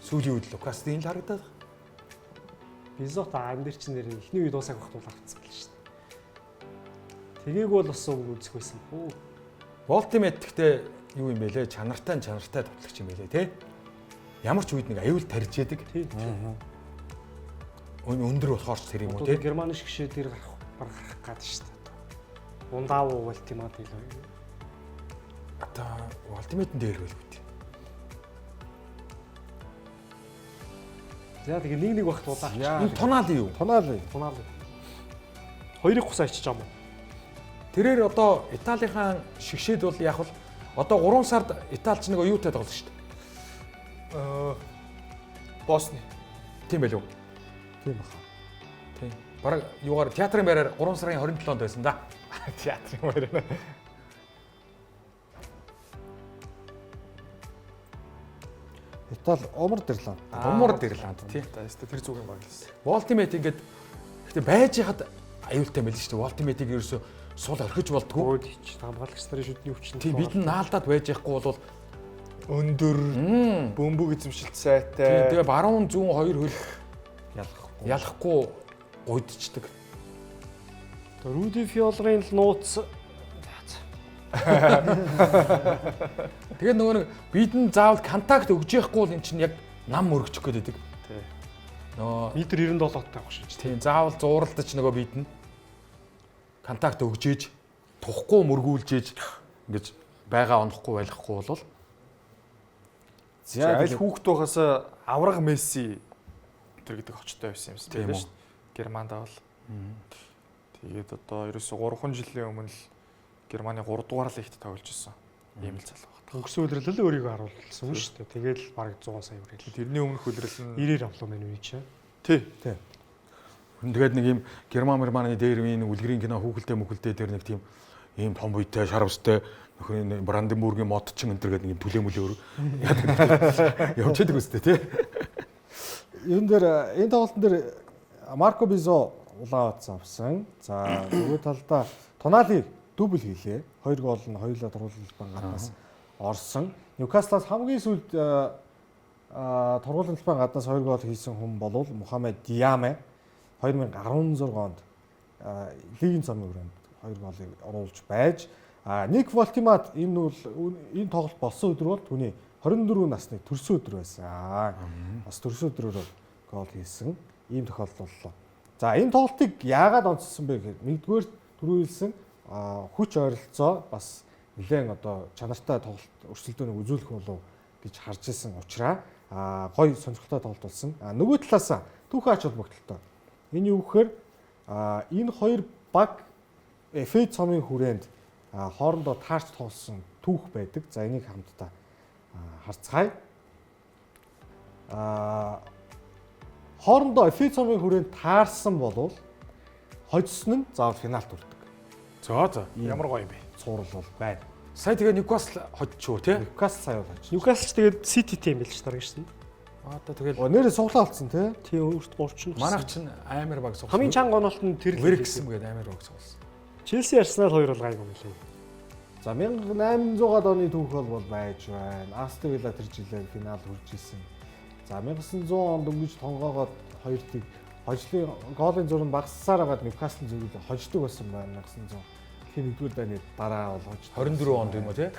S2: Сүүлийн үед Лукастин л харагдаад.
S3: Бизот амдэр чин нэр ихний үед дуусах багт авцсан л шүү дээ. Тэгийг бол бас үзэх байсан.
S2: Ultimate гэхдээ юу юм бэ лээ? Чанартай тоглогч юм бэ лээ, тий? Ямар ч үед нэг аюул тарьж яадаг.
S3: Тий.
S2: Өндөр болохоор ч тэр юм уу,
S3: тий?
S2: тий?
S3: Германы шгшээ дээр гарах гад шүү дээ. Ундаа Ultimate илүү.
S2: Одоо Ultimate дээр байлгүй тий.
S3: За тэгээ нэг багт удаа.
S2: Энэ тонаал юу?
S1: Тонаал.
S3: Хоёрыг хусаа ичиж байгаа юм уу?
S2: Тэрээр одоо Италийнхаа шгшээд бол яг л одоо 3 сард Италич нэг юутай тоглосон шүү дээ.
S4: Босни.
S2: Тийм байл уу?
S1: Тийм баха.
S2: Тийм. Бараг юугаар театрын байраар 3 сарын 27-нд байсан да.
S4: Театрын байраа.
S1: Итали Умар Ирланд.
S2: Умар Ирланд тий.
S4: Тэр зүг юм баг лээс.
S2: Ultimate ингээд гэхдээ байж хаад аюултай байл шүү дээ. Ultimate-ийг ерөөсө сул орхиж болдгоо.
S3: Өөдч хамгаалагч нарын шүдний өвчин.
S2: Тийм бид нь наалдаад байж яахгүй бол
S4: Өндөр бөмбөг эзэмшилт сайтай.
S2: тэгээ баруун зүүн хоёр хөл ялахгүй гойдчихдаг.
S3: Руди Фиолрын л нууц
S2: Тэгээд нөгөө нэг бидэнд заавал контакт өгж яахгүй бол эн чинь яг нам өргөчих гээд байдаг.
S4: Тий.
S2: Нөө
S3: метр 97 тавих шин.
S2: тийм заавал зууралдаж нөгөө бидэнд контакт өгж ийж тухгүй мөргүүлж ийж ингэж байгаа онохгүй байлгахгүй бол
S4: За аль хүүхэд байхаас авраг Месси тэр гэдэг очтой байсан юм шиг тийм шүү. Германд авал. Тэгээд одоо ерөөсө 3 жилийн өмнө л Германы 3 дугаар лигт тоглож ирсэн. Ийм л залуу байна.
S3: Өнгөрсөн үлрэл л өөрийгөө харуулсан шүү дээ. Тэгээд бараг 100 сая хүрээлээ.
S4: Тэрний өмнөх үлрэл нь
S3: 90-ээр авлаа мэн үе чинь.
S4: тий.
S2: тэгээд нэг юм Германы дээр энэ үлгэрийн кино хүүхэлдээ дээр нэг тийм ийм том буйтай шарвстай нөхөр Бранденбургийн модчин энэ гэдэг нэг юм түлэмүлээ өөр явж байдаг үстэй тий.
S1: Юун дээр энэ тоглолтын дээр Марко Бизо улаан утас авсан. За нөгөө талдаа Тонали дубль хийлээ. 2 гол нь хоёулаа тургуулалтын гаднаас орсон. Ньюкаслаас хамгийн сүүлд тургуулалтын гаднаас 2 гол хийсэн хүн бол Мухаммед Диаме 2016 онд лигийн цомын хүрээнд 2 голыг оруулж байж Ник Волтимат энэ тоглолт болсон өдөр бол түүний 24 насны төрсөн өдөр байсан. Бас төрсөн өдрөөр гол хийсэн. Ийм тохиолдол боллоо. За энэ тоглолтыг яагаад онцлсон бэ гэхээр нэгдүгээр түрүүлсэн хүч ойролцоо бас нэлээд одоо чанартай тоглолт өрсөлдөөнийг үзүүлэх болов гэж харж ирсэн учраас гоё сонирхолтой тоглолт болсон. Нөгөө талаас түүхэн ач холбогдолтой. Энэ юу гэхээр энэ хоёр баг FA цомын хүрээнд хоорондоо таарч тоглосон түүх байдаг. За энийг хамтдаа харцгаая. Хоорондоо FA цомын хүрээнд таарсан болвол хожсон нь заавал финалт хүрдэг.
S2: За
S4: Ямар гоё юм бэ?
S1: Цуурал бол байна.
S2: сая тэгээ Ньюкасл хожчихоо тий.
S1: Ньюкасл сая бол хожсон.
S3: Ньюкасл ч тэгээд Сити тим билж дарагшсан.
S2: Одоо тэгэл
S1: Нэрээ суглаа алдсан тий.
S3: Тийм өөрт урчин.
S2: манайх чинь амар баг сугсан.
S3: хамгийн чанга гонолт нь тэр л
S2: Вэрксэн гэдэг амар баг сугсан.
S3: Челси Арсенал хоёр бол гайгүй мөлий.
S1: За 1800-аад оны түүх бол байж байна. Астон Вилла тэр жилээр финал хүрж исэн. За 1900 онд өнгөж тонгоогоод хоёр тийг хожлын гоолын зураг багассаар хагаад Ньюкасл зөвлөлө хождог байсан байна 1900. Тэгэхээр нэгдүгээр дайны дараа бол хождог.
S2: 24 онд юм уу тий?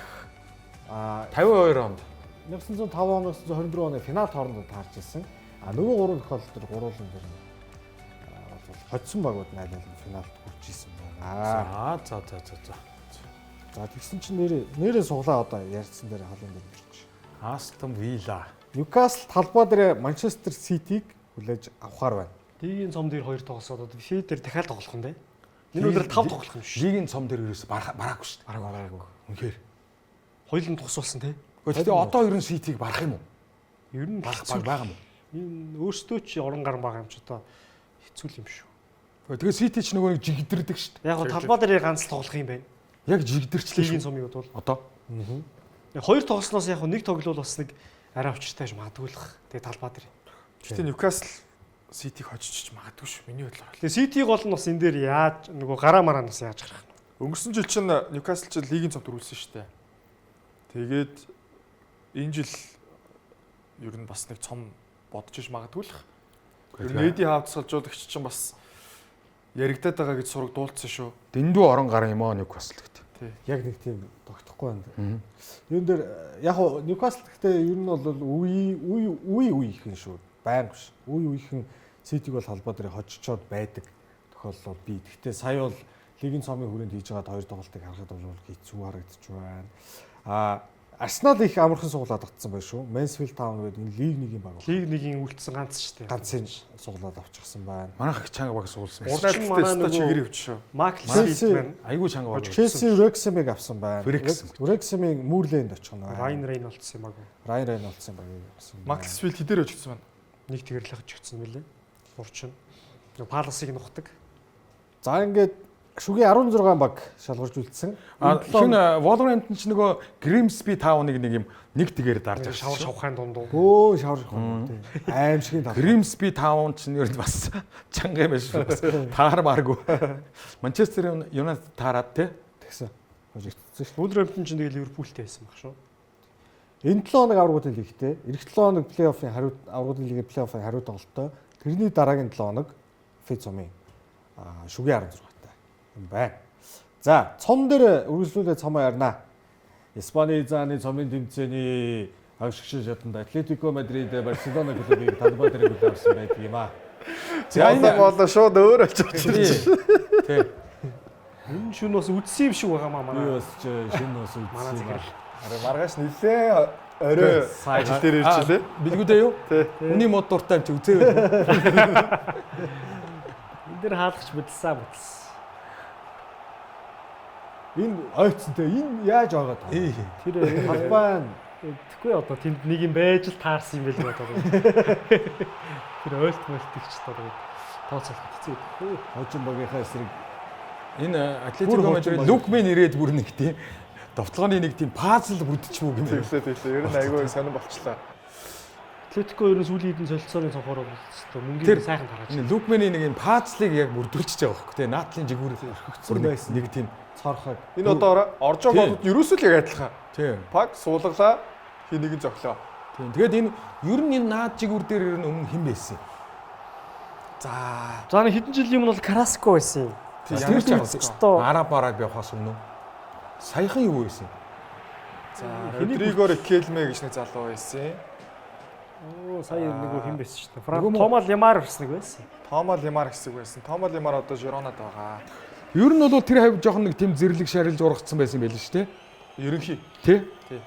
S1: 52
S2: онд.
S1: 1905 оноос 1924 оны финал хоорондоо таарч ирсэн. Нөгөө гурван тохиолдол төр гурван дээр бол хоцсон багууд найлал финалд хүрч исэн байна.
S2: За.
S1: За тэгсэн чинь нэрээ суглаа одоо ярьсан дээр халуун дээр ирж.
S2: Астон Вилла.
S1: Ньюкасл талбай дээр Манчестер Ситиг хүлээж авахар байна.
S3: Лигийн цом дээр хоёр тоглосоод одоо FA дээр дахиад тоглох юм бэ? Энэ өдрөл 5 тоглох юм шүү.
S2: Лигийн цом дээр ерөөсө бараагүй шүү дээ. Бараагүй. Үнэхээр.
S3: Хоёулын тусуулсан тий.
S2: Гэхдээ одоо ер нь Ситиг барах юм уу?
S3: Ер нь
S2: Барах байгаа юм уу?
S3: энэ өөртөө ч орон гар байгаа юм ч одоо хэцүү юм шүү.
S2: Тэгээ Сити ч нөгөө нэг жигдэрдэг шүү дээ.
S3: Яг го талбай дээр ганц л тоглох юм байна.
S2: Яг жигдэрчлээ
S3: Лигийн
S2: шүү.
S3: цомыг бол
S2: Одоо.
S3: Хоёр тоглосноос яг нэг тоглол бас нэг арай учиртай гэж магадгүйлах. Тэгээ талбай дээр.
S4: Гэхдээ Ньюкасл Ситиг хожиж магадгүй шүү. Миний бодлоор.
S3: Тэгээ Сити гол нь бас энэ дээр яаж нөгөө гараа мараанаас яаж гарах нь.
S4: Өнгөрсөн жил чинь Ньюкасл чинь лигийн цомд төрүүлсэн шүү дээ. Тэгээд энэ жил ер нь бас нэг цом бодож иж магадгүйлах. Ер нь Эди хавцгалжуулагч чинь бас яригадаад байгаа гэж сураг дуулцсан шүү.
S2: Дэндүү орон гар юм аа Ньюкасл гэдэг.
S1: Яг нэг тийм тогтохгүй байна. Юун дээр яг нь Ньюкасл гэхдээ ер нь бол үе ихэн шүү. Байнга ш. Үе ихэн Ситиг бол халбаа дээр хожичоод байдаг тохиолдол бий. Гэхдээ сая бол лигийн цомын хүрээнд хийж байгаа хоёр тоглолтыг харахад бол хэцүү харагдаж байна. Арсенал их амархан суглаад авцсан байх шүү. Mansfield Town гэдэг энэ лиг 1-ийн баг.
S3: Лиг 1-ийн үлдсэн ганц шүү дээ.
S1: Ганцын суглаад авчихсан байна.
S2: Манайх их чанга баг суулсан.
S3: Урчин манай
S4: Манай
S3: нөгөө
S4: чигээр өвч шүү.
S3: Маклсфилдман
S2: Айгуу чанга баг.
S1: Chelsea Wrexham-ыг авсан байна.
S2: Wrexham.
S1: Wrexham-ийн Moorland очих нь.
S3: Ryan Reynolds юм аагүй.
S1: Ryan Reynolds-ын баг авсан.
S4: Максвилл хэдээр өжигдсөн байна.
S3: Нэг тэгэрлэх өчгдсөн мөлий. Урчин. Нөгөө Palace-ыг нухдаг.
S1: За ингээд шүгийн 16 баг шалгуулж үлдсэн.
S2: Хин Wolverhampton ч нөгөө Grimsby Town-ыг нэг юм нэг тэгээр дарж
S3: Шавар шавхайн дундуу.
S1: Өө шавар хөө. Аимшигын тал.
S2: Grimsby Town ч нэр бас чанга юм шүү. Бас таармааргүй. Manchester United таарад те.
S1: Тэгсэн. Хожигдсон шүү.
S3: Wolverhampton ч нэг Liverpool-тэй байсан баг шүү.
S1: Энэ 7 хоног аврагуудын лигтэй. Эх 7 хоног плей-оффын хариу аврагуудын лигийн плей-оффын хариу тоглолттой. Тэрний дараагийн 7 хоног FA цомын шүгийн 16-тай юм байна. За, цом дээр үргэлжлүүлээ цомоо ярина. Испани зааны цомын тэмцээний хагшигч шатанд Атлетико Мадрид Барселона клубыг талбай дээр авсан байдаг юм аа.
S4: За энэ болоо шууд өөр очиж.
S2: Тий.
S3: Энэ шүн бас үдсэн юм шиг байгаа маа
S1: Би
S3: манай.
S1: бас шинэ бас
S3: Манай
S1: үзсэн юм.
S3: захирал.
S4: Ари маргааш нэлээ орой ажил дээр ирчихлээ.
S2: Билгүүдээ юу?
S4: Тий.
S2: Хүний мод дуртай юм чи үзээгүй.
S3: Энд дэр хаалгач бодилсан.
S1: Энэ ойцтой энэ яаж байгаа таа?
S3: Тэр
S1: Талбай
S3: тэгэхгүй одоо тэнд нэг юм байж л таарсан юм байл бодоод. Тэр ойлт мөлтөгч одоо тооцоолох хэцүү байхгүй.
S1: хожим багийнхаа эсрэг
S2: Энэ Атлетико Мадрид Лукмен ирээд бүр нэг тийм довтлооны нэг тийм пазл бүрдчихвүү гэмээр.
S4: Тэглээ. Ер нь айгүй сонирн болчлаа.
S3: Атлетико ерөн сүүлийн хэдэн солилцооны цонхоор болчихсон. Мөнгөний сайхан гаргаж.
S2: Энэ Лукменийн нэг энэ пазлыг яг бүрдүүлчихэж байгаа байхгүй тий. Наатлын жигүүр
S1: орхигдсон байсан.
S2: нэг тийм
S1: цорхог.
S4: Энэ одоо орж байгаа бодод ерөөсөө л яг адилхан.
S2: тий.
S4: Пак суулгалаа хий нэгэн зөглөө.
S2: Тийм. Тэгээд энэ ер нь энэ наад жигүүр дээр ер нь өмнө хэн байсан?
S4: За
S3: За нэг хэдэн жилийн өмнө бол Караско байсан юм.
S2: Тэр ч
S3: Караско.
S2: араб явахаас өмнө саяхан юу байсан?
S4: за Родриго Рикелме гэж нэг залуу байсан.
S3: Оо сая нэг хэн байсан шүү дээ.
S2: Нөгөө
S3: Тома Лемар гэсэн нэг байсан.
S4: Тома Лемар хэсэг байсан. Тома Лемар одоо Жиронад байгаа.
S2: Ер нь бол тэр хавь жоохон нэг тийм зэрлэг шарилж ургацсан байсан байл шүү дээ.
S4: Ерөнхий.
S2: Тий?
S4: Тий.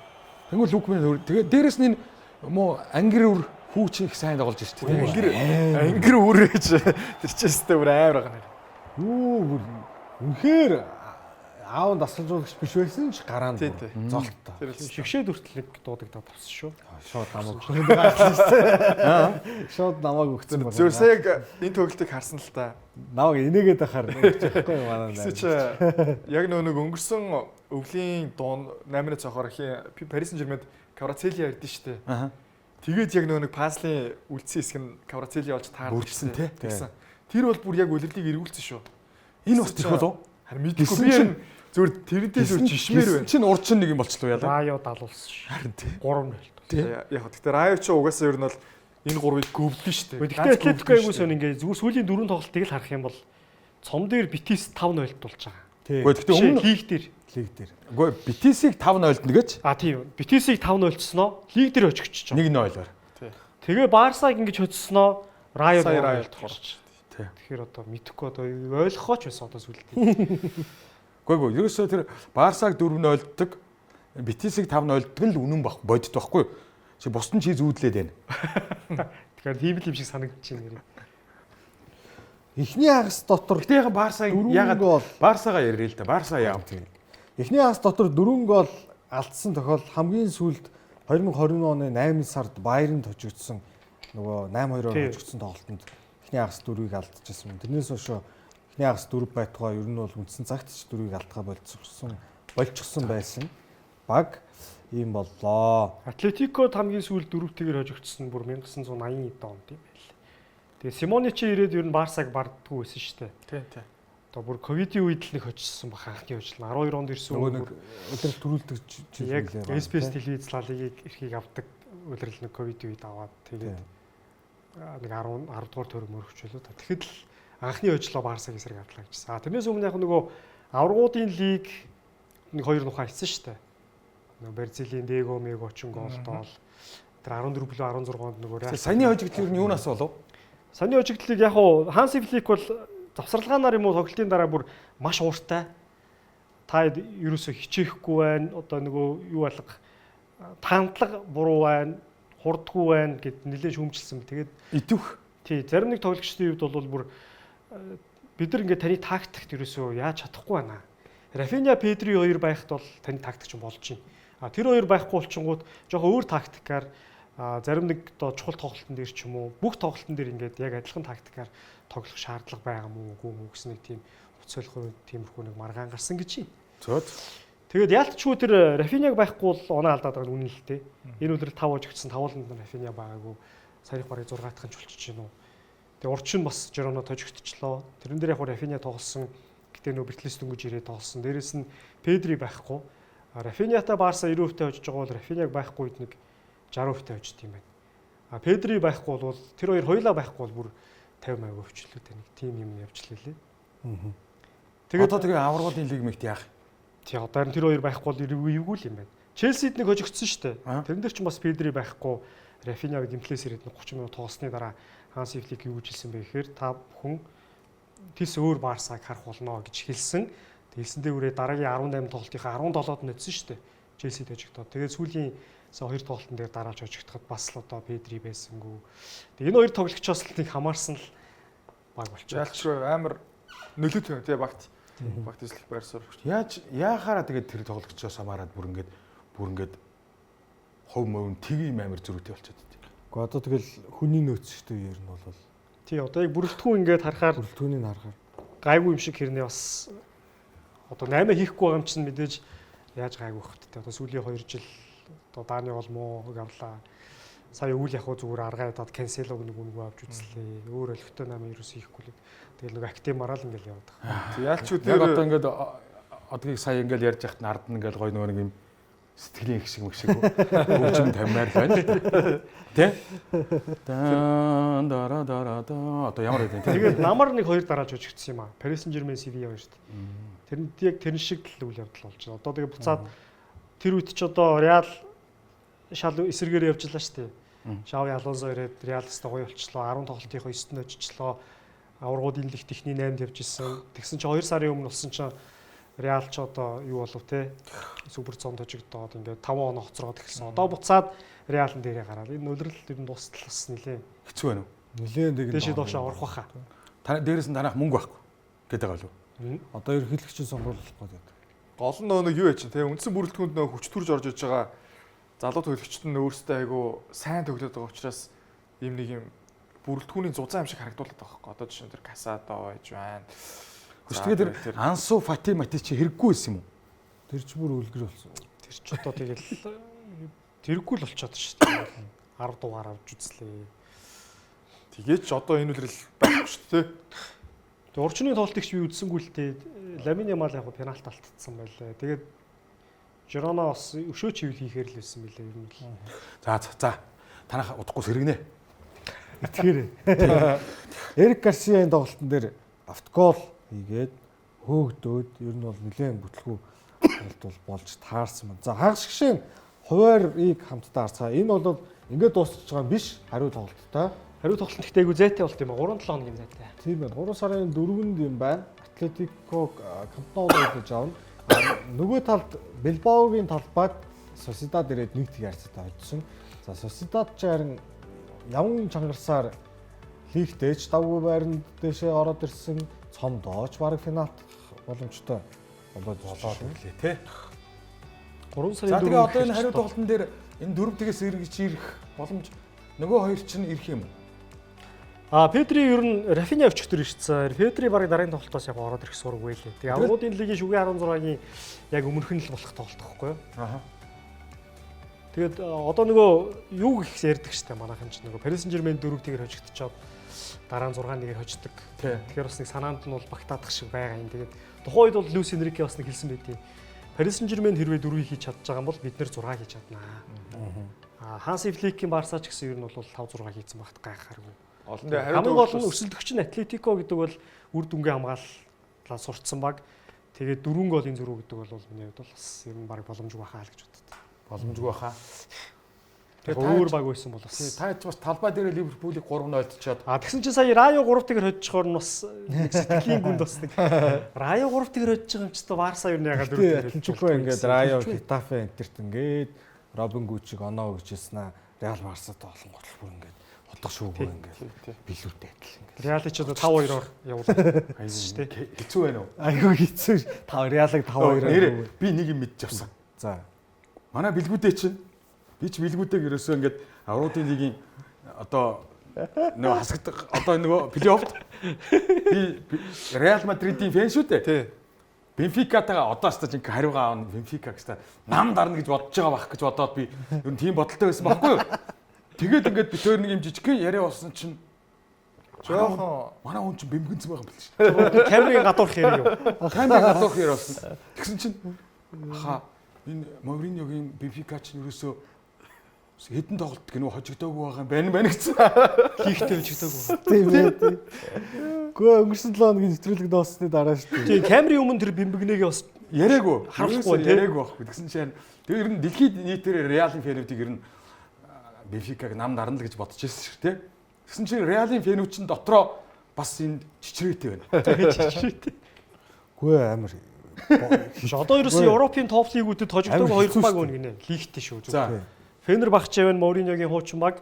S2: Тэнгүү Лукмен тэгээд дээрэс нь муу ангир үр хүүч их сайн тоглож шүү дээ.
S4: Ангир үрэж тэр чэстэй бүр амар байгаа нэр.
S1: Юу бүр үнэхээр аав дасгалжуулагч биш байсан ч гараанд
S4: Тий,
S1: бүр
S4: тий.
S1: золттой.
S4: Тэр л
S3: Шигшээд хүртэл нэг дуудагдаад тавсан шүү.
S1: Шууд намайг өгсөн. Шууд намайг өгсөн байна.
S4: зөв сая яг энэ тоглолтыг харсан л та.
S1: Намайг инээгээд ахаар өгчихгүй манай
S4: Гэсэн чи яг нэг өнгөрсөн өвлийн дуун 8-ны цохоор Парис Сен-Жермэнд Кварацели ярдэн штэ.
S2: Аа.
S4: Тэгээд яг нэг паслын үлдсэн хэсэг нь Кварацели олж таарсан.
S2: Бүрдсэн тий.
S4: Тэгсэн. Тэр бол бүр яг үлрэлтийг эргүүлсэн шүү.
S2: Энэ бас тийх болов.
S4: Харин мэдгүй би энэ зүгээр тэрнтэй зүгээр жишмээр байна.
S2: Чин урд чин нэг юм болчлоо яла.
S3: Райо далуулсан шүү.
S2: Харин тий.
S3: 3-0.
S2: Тий.
S4: Яг гэхдээ Райо ч угаасаа ер нь бол энэ гурвыг гөвлөн штэ.
S3: Гэхдээ Атлетико аягүй сон ингээ зүгээр сүүлийн 4 тоглолтыг л харах юм бол цом дээр Битис 5-0 дулж байгаа.
S1: Тий.
S2: Гэхдээ гэхдээ өмнө
S3: Лиг дээр.
S1: Лиг дээр.
S2: үгүй Битисийг 5-0-д нэгэж
S3: Тийм. Битисийг 5-0-цсноо лиг дээр очигч жоо.
S2: 1-0-оор.
S3: Тэгээ Барсаг ингэж хоцсноо Райо
S4: Сая Райо
S3: тохирч.
S2: Тий.
S3: Тэгэхээр одоо мэдхгүй одоо ойлгохооч байсан одоо сүлдээ.
S2: Үгүй ерөөсөө тэр Барсаг 4-0-дөг Битисийг 5-0-дөг л үнэн баг бодит байхгүй. Чи бусдын чи зүүдлээд байна.
S3: Тэгэхээр тийм л юм шиг санагдчихээн нэр.
S1: Эхний хагас дотор
S2: Гэтэ яг Барсаг ягаад
S1: гол
S2: Барсагаа ярил л да. Барса яав.
S1: эхний хагас дотор 4 гол алдсан тохиол хамгийн сүүлд 2020 оны 8 сард Баернд хожигдсон нөгөө 8-2-оор хожигдсон тоглолтод эхний хагас 4-ийг алдчихсан юм. Тэрнээс хойш эхний хагас 4 байтугай ер нь бол үндсэн цагт ч 4-ийг алдгаа болчихсон байсан. Баг ийм боллоо.
S3: Атлетикод хамгийн сүүлд 4-тэйгээр хожигдсон бүр 1980 онд юм байл. Тэгээ Симоничи ирээд ер нь Барсаг барддгүй байсан шүү дээ.
S4: Тий.
S3: Одоо бүр ковидын үед л нэг хожижсэн баг анхны хожил 12 онд ирсэн.
S1: Нөгөө нэг өдөр төрүүлдэг
S3: яг SPS телевиз лалигийг эрхийг авдаг үлрэл нэг ковидын үед аваад тэгээд нэг 10 дугаар төр мөрөгчлөө. Тэгэхэд л анхны хожлоо Барсаг эсрэг авдлаа гэжсэн. Тэрнээс өмнө яг нөгөө аврагуудын лиг нэг 2 нухаа хийсэн шүү дээ. Нөгөө Барселоны Дего Мего ч голтоол тэр 14-16 онд нөгөө
S2: Саяны хожигдол нь юунаас болов?
S3: Саяны хожигдлыг яг уу Ханси Флик бол завсарлагаанаар юм уу тоглолтын дараа бүр маш ууртай. Та ерөөсө хичээхгүй байна. Одоо нөгөө юу алга таамтлага буруу байна. Хурдгүй байна гэд нэлээд шүүмжилсэн. Тэгээд
S2: Итвэх.
S3: тий зарим нэг тоглогчдын хувьд бол бүр бид нар ингээд таны тактикт ерөөсөө яаж чадахгүй байна. Рафиня Педри хоёр байхад бол таны тактик ч болж байна. Тэр хоёр байхгүй болчингууд жоохон өөр тактикаар зарим нэг одоо чухал тоглолтын дээр ч юм уу бүх тоглолтын дээр ингээд яг адилхан тактикаар тоглох шаардлага байгаа мүү үгүй мүү гэсэн нэг тийм уцайлах тиймэрхүү нэг маргаан гарсан гэж юм.
S2: Зөөд.
S3: Тэгээд яалтчгүй тэр Рафиняг байхгүй бол оноо алдаад байгаа нь үнэн л дээ. Энэ үлрэл 5 хожигдсан 5 л Рафиня байгаагүй. Сарих барыг 6 дахин чулчиж гинөө. Тэгээ урч нь бас Жироно тожигдчихлоо. Тэрэн дээр яг Рафиня тоглосон. Гэтэ нөө Бертлес дөнгөж ирээд тоглосон. Дээрээс нь Педри байхгүй. Рафинятаа Барса 90% хожиж байгаа бол Рафиняг байхгүй үед нэг 60% хожиж тийм байна. Педри байхгүй бол тэр хоёр хоёлаа байхгүй бол бүр 50% хөвчлөөтэй нэг тим юм явж лээ. Тэгээд
S2: одоо тэгээ аваргуудын лиг мэгт яах?
S3: тий одоо харин тэр хоёр байхгүй бол эвгүй л юм байна. Челсид нэг хожигдсон шүү дээ. Тэрэн дээр ч бас Педри байхгүй, Рафиняг димплээс ирээд 30 минут тоосны дараа Ханси Флик юу гэж хэлсэн бэ гэхээр та бүхэн тис өөр Барсаг харах болно гэж хэлсэн. Хэлсэндээ үрээ дараагийн 18 тоглолтынхаа 17-д нөтсөн шүү дээ. Челсид хожигдоод. Тэгээд сүүлийн хоёр тоглолтын дээр дарааж хожигдоход бас л одоо Педри байсангүй. Тэгээд энэ хоёр тоглогчоос л нэг хамаарсан л баг болчихсон.
S4: Ялчруу амар нөлөөтэй тий багт. Багт эслэх байр суурь.
S2: Яахаараа тэгээд тэр тоглогчоос хамаарад бүр ингээд хов мөвн тгийм амар зөрүүтэй болчиход байна.
S1: Гэхдээ одоо тэгэл хүний нөөц шүү дээ ер нь бол.
S3: Тий одоо яг бүрэлдэхүүн ингээд харахаар
S1: Бүрэлдэхүүнийг харахаар
S3: гайгүй юм шиг хэрнээ бас одоо 8 хийхгүй байгаа юм чинь мэдээж яаж гайгүй хөхтэй. Одоо сүүлийн 2 жил одоо Дани Олмо гавлаа. Сая үйл явах зүгээр аргаа ядаад Канселог нэг авч үзлээ. Өөр олигтой 8 ерөөс хийхгүй л. Тэгэл нэг актимараа л ингээл яваад байгаа.
S4: Ялчгүй
S2: Яг одоо ингээд одгийг сая ингээд ярьж яхад нь ард нь ингээд гой нөгөө нэг юм сэтгэлийн их шиг хөгжим тамиар л байна л да. Тэ? Дара одоо ямар гэдэг вэ?
S3: Тэгээд намар нэг 2 дарааж хожигдсон юм аа. Paris Saint-Germain Sevilla 2 шүү дээ. Тэрэнд яг тэрэн шиг л үйл явдал болж байна. Одоо тэгээд буцаад тэр үед ч одоо Реал шал эсэргээр явж лаа шүү дээ. Шави Алонсо ирээд Реалс гоё болчлоо. 10 тоглолтынхоо 9-нд очичлоо. Аваргуудын лиг техний 8-д явж исэн. Тэгсэн чинь 2 сарын өмнө болсон чинь Реал ч одоо юу болов те супер зонд хожигдоод ингээд 5 оноо хоцроод эхэлсэн. Одоо буцаад Реалын дээрээ гараад энэ нөлрөл ер нь дуустал бас нилээ.
S2: Хэцүү байна уу?
S1: нэлээд нэг
S3: Дэшид доош аврах баха.
S2: Та дээрээс нь танах мөнгө байхгүй гэдэг байгаа юу?
S1: одоо ерөнхийлөгчийн сонгуул болох гэдэг.
S4: гол нь нөгөө юу яа чинь те үндсэн бүрэлдэхүүнд нөгөө хүч төрж орж иж байгаа залуу төлөгчд нь өөрсдөө айгу сайн төглөөд байгаа учраас ийм нэг юм бүрэлдэхүүний зузаан юм шиг харагдуулаад байгаа байхгүй. Одоо жишээ нь тэр Касадо байж байна.
S2: Тэгээд тэр Ансу Фати Мати чи хэрэггүй байсан юм уу?
S1: Тэр ч бүр үлгэр болсон.
S3: Тэр ч одоо тэгэл тэргүй л болчиход шүү дээ. 10 дугаар авч үзлээ.
S4: Тэгээд ч одоо энэ үлрэл байхгүй шүү дээ.
S3: Тэг урчны тоглолтыг ч би үзсэнгүй л дээ. Ламин Ямал яг пенальт алдсан байлаа. Тэгээд Жирона бас өшөө чивэл хийхээр л байсан байлаа ер нь л.
S2: За. Танах удахгүй сэргэнэ.
S1: Тэгэхээр Эрик Гарсиагийн тоглолтын дээр автогол хийгээд хөөгдөөд ер нь бол нэлээд бүтлгүй бол болж таарсан байна. За хагас гişэн хуваарийг хамтдаа харцгаа. Энэ бол ингээд дуусчих байгаа биш хариу тоглолттой.
S3: Хариу тоглолт гэхдээ айгу зайтай болт юм а 3-7 хоногийн зайтай.
S1: Тийм байна. 3 сарын 4-нд юм байна. Атлетико Кампноуд гэж аавна. Нөгөө талд Билбаогийн талбайд Сосидад ирээд нэг тэг харьцаатай очсон. За Сосидад ч харин явн чангарсаар лигтэж давгүй байранд дэшээ ороод ирсэн цомдооч баг финалт боломжтой болоод
S2: ирлээ тий.
S3: 3
S2: За
S3: сарын 4-нд.
S2: тэгээ одоо энэ хариу тоглолтын дээр энэ 4-ээс эргэж ирэх боломж нөгөө хоёр чинь ирэх юм уу?
S3: Педри ер нь Рафиня өчтөр ирсэн. Педри барыг дараагийн тоглолтоос яг ороод ирэх сураг байлээ. Тэгээ аврагуудын лигийн шүгэ 16-гийн яг өмнөх нь л болох тоглолт байхгүй юу?
S2: Аха.
S3: Тэгээд одоо нөгөө юу гэх ярьдаг штэ манайхан ч нөгөө Paris Saint-Germain 4-ийг хожигдчиход дараа нь 6-1-ээр хождог. Тэгэхээр бас нэг санаанд нь бол багтаадах шиг байгаа юм. Тэгээд тухайн үед бол Люис Энрике бас нэг хэлсэн байдیں۔ Paris Saint-Germain хэрвээ 4-ийг хийж чадж байгаа бол бид нэр 6 хийж чаднаа. Ханси Фликийн Барса ч гэсэн ер нь бол 5-6 хийсэн багт гайхааргүй.
S4: Олон дээр хариу
S3: хамгийн гол нь өрсөлдөгч нь Атлетико гэдэг бол үр дүнгээ хамгааллаа сурцсан баг. Тэгээд 4 голын зөрүү гэдэг бол миний хувьд бол бас ер нь баг боломжгүй байхаа л гэж боддог.
S2: Боломжгүй баха.
S3: Тэгээд өөр баг байсан бол бас.
S2: Та ч бас талбай дээр Ливерпулийг 3-0 олдчиход.
S3: Тэгсэн чинь сая Раё 3-ыг хожчихоор нь бас нэг сэтгэлийн гүнд бас нэг Раё 3-ыг хожиж байгаа юм ч та Барса ер нь ягаад 4-ыг
S1: Атлетико ингээд Раё, Хитафе энтерт ингээд Робин Гучиг оноо өгчээсэн аа. Реал Барсад олон гол бүр ингээд хотго шүүгөө ингээд билүүтэй адил ингээд.
S3: Реал ч одоо 5-2-оор явуулсан шүү дээ.
S2: Хэцүү байна уу?
S1: Айгуу хэцүү. Реалыг 5-2-оор.
S2: Би нэг юм мэдчих авсан.
S1: За.
S2: Манай бэлгүүдээ чинь би ч бэлгүүдээ ерөөсөө ингээд авруудын лигийн одоо нөгөө хасагдах одоо нөгөө плей-оффт би Реал Мадридийн фэн шүү дээ.
S4: Тий.
S2: Бенфикатайгаа одоо ч чинь хариугаа авна Бенфика гэсэн нам дарна гэж бодож байгаа бах гэж бодоод би ер нь тийм бодолтой байсан байхгүй юу? Тэгээд ингээд би тэр нэг юм жижигхэн яриа болсон чинь
S4: жоохон
S2: манай хүн чинь бэмгэнсэн байгаа юм биш үү?
S3: Камерыг гадуурх юм юу?
S2: Камерыг гадуурх яриа болсон. Тэгсэн чинь аха энэ Мориньогийн Бенфика чинь ерөөсөө Хэдэн тоглолт гинөө хожигдоогүй байгаа юм байна гэсэн.
S3: Лигтэй хожигдоогүй.
S1: Тийм ээ. Гэхдээ өнгөрсөн 7 хоногийн нэвтрүүлэг дооссны дараа шүү дээ.
S3: Тийм камерын өмнө тэр бимбигнэгээ бас
S2: Яриаггүй.
S3: Харуулахгүй, тий.
S2: Яриаггүй байхгүй. Тэгсэн чинь тэр ер нь дэлхийд нийтээр Реалын фэнүүдийг ер нь Бенфикаг нам дарна л гэж бодож байсан шүү дээ. Тэгсэн чинь Реалын фэнүүд чинь дотроо бас энэ чичрээтэй байна.
S1: Гүй амар.
S3: одоо ерөөс Европын топ лигүүдэд хожигдоогүй 2 баг өгнө гинэ. Лигтэй шүү.
S2: За.
S3: Фенербахче байна, Мориньогийн хуучин баг.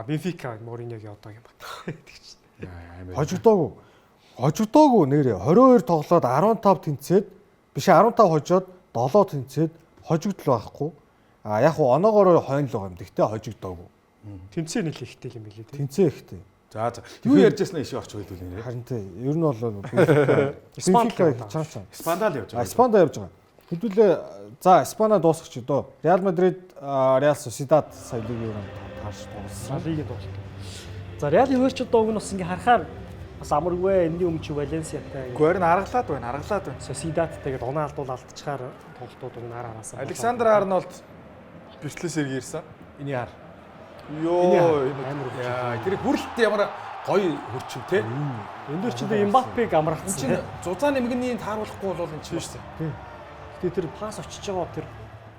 S3: Бенфика Мориньогийн одоогийн баг.
S1: Хожигдоогүй нэрээ 22 тоглоод 15 тэнцээд биш 15 хожоод 7 тэнцээд хожигдол байхгүй. Яг уу оноогоор хойно л байгаа юм. Гэхдээ хожигдоогүй.
S3: Тэнцээ нэг ихтэй юм билээ.
S1: Тэнцээ ихтэй.
S2: За. Юу ярьж яснаа ишээ орч хэлвэл нэрээ.
S1: Харин тий. Ер нь бол
S3: Испанид
S1: чаачаа.
S2: Спандал явж байгаа.
S1: Испанда явж байгаа. Хэдүүлээ за Испана дуусгач дөө. Реал Мадрид, Реал Сосидад сая лигийн тааш дууссан.
S3: Лигийн тоглолт. За Реалын хойч дууг нь бас ингээ харахаар бас амаргүй энэний өмнө чи Валенсиатай.
S4: Гуэр нь аргалаад байна.
S3: Сосидадтайгээд унаа алдуул алдчихаар тоглолтууд нь араасаа.
S4: Александр Арнолд бичлээс иргээрсэн.
S2: Эний хар.
S4: Йоо
S3: амар үг.
S2: Яа, тэр хүрэлт ямар гоё хөрчив те.
S3: Энд дөр чи Мбаппег
S2: Энд
S3: амрахсан.
S2: чинь зузаан нэмгний тааруулахгүй бол энэ чинь шүү дээ.
S3: Тэгээ тэр пас очиж байгаа тэр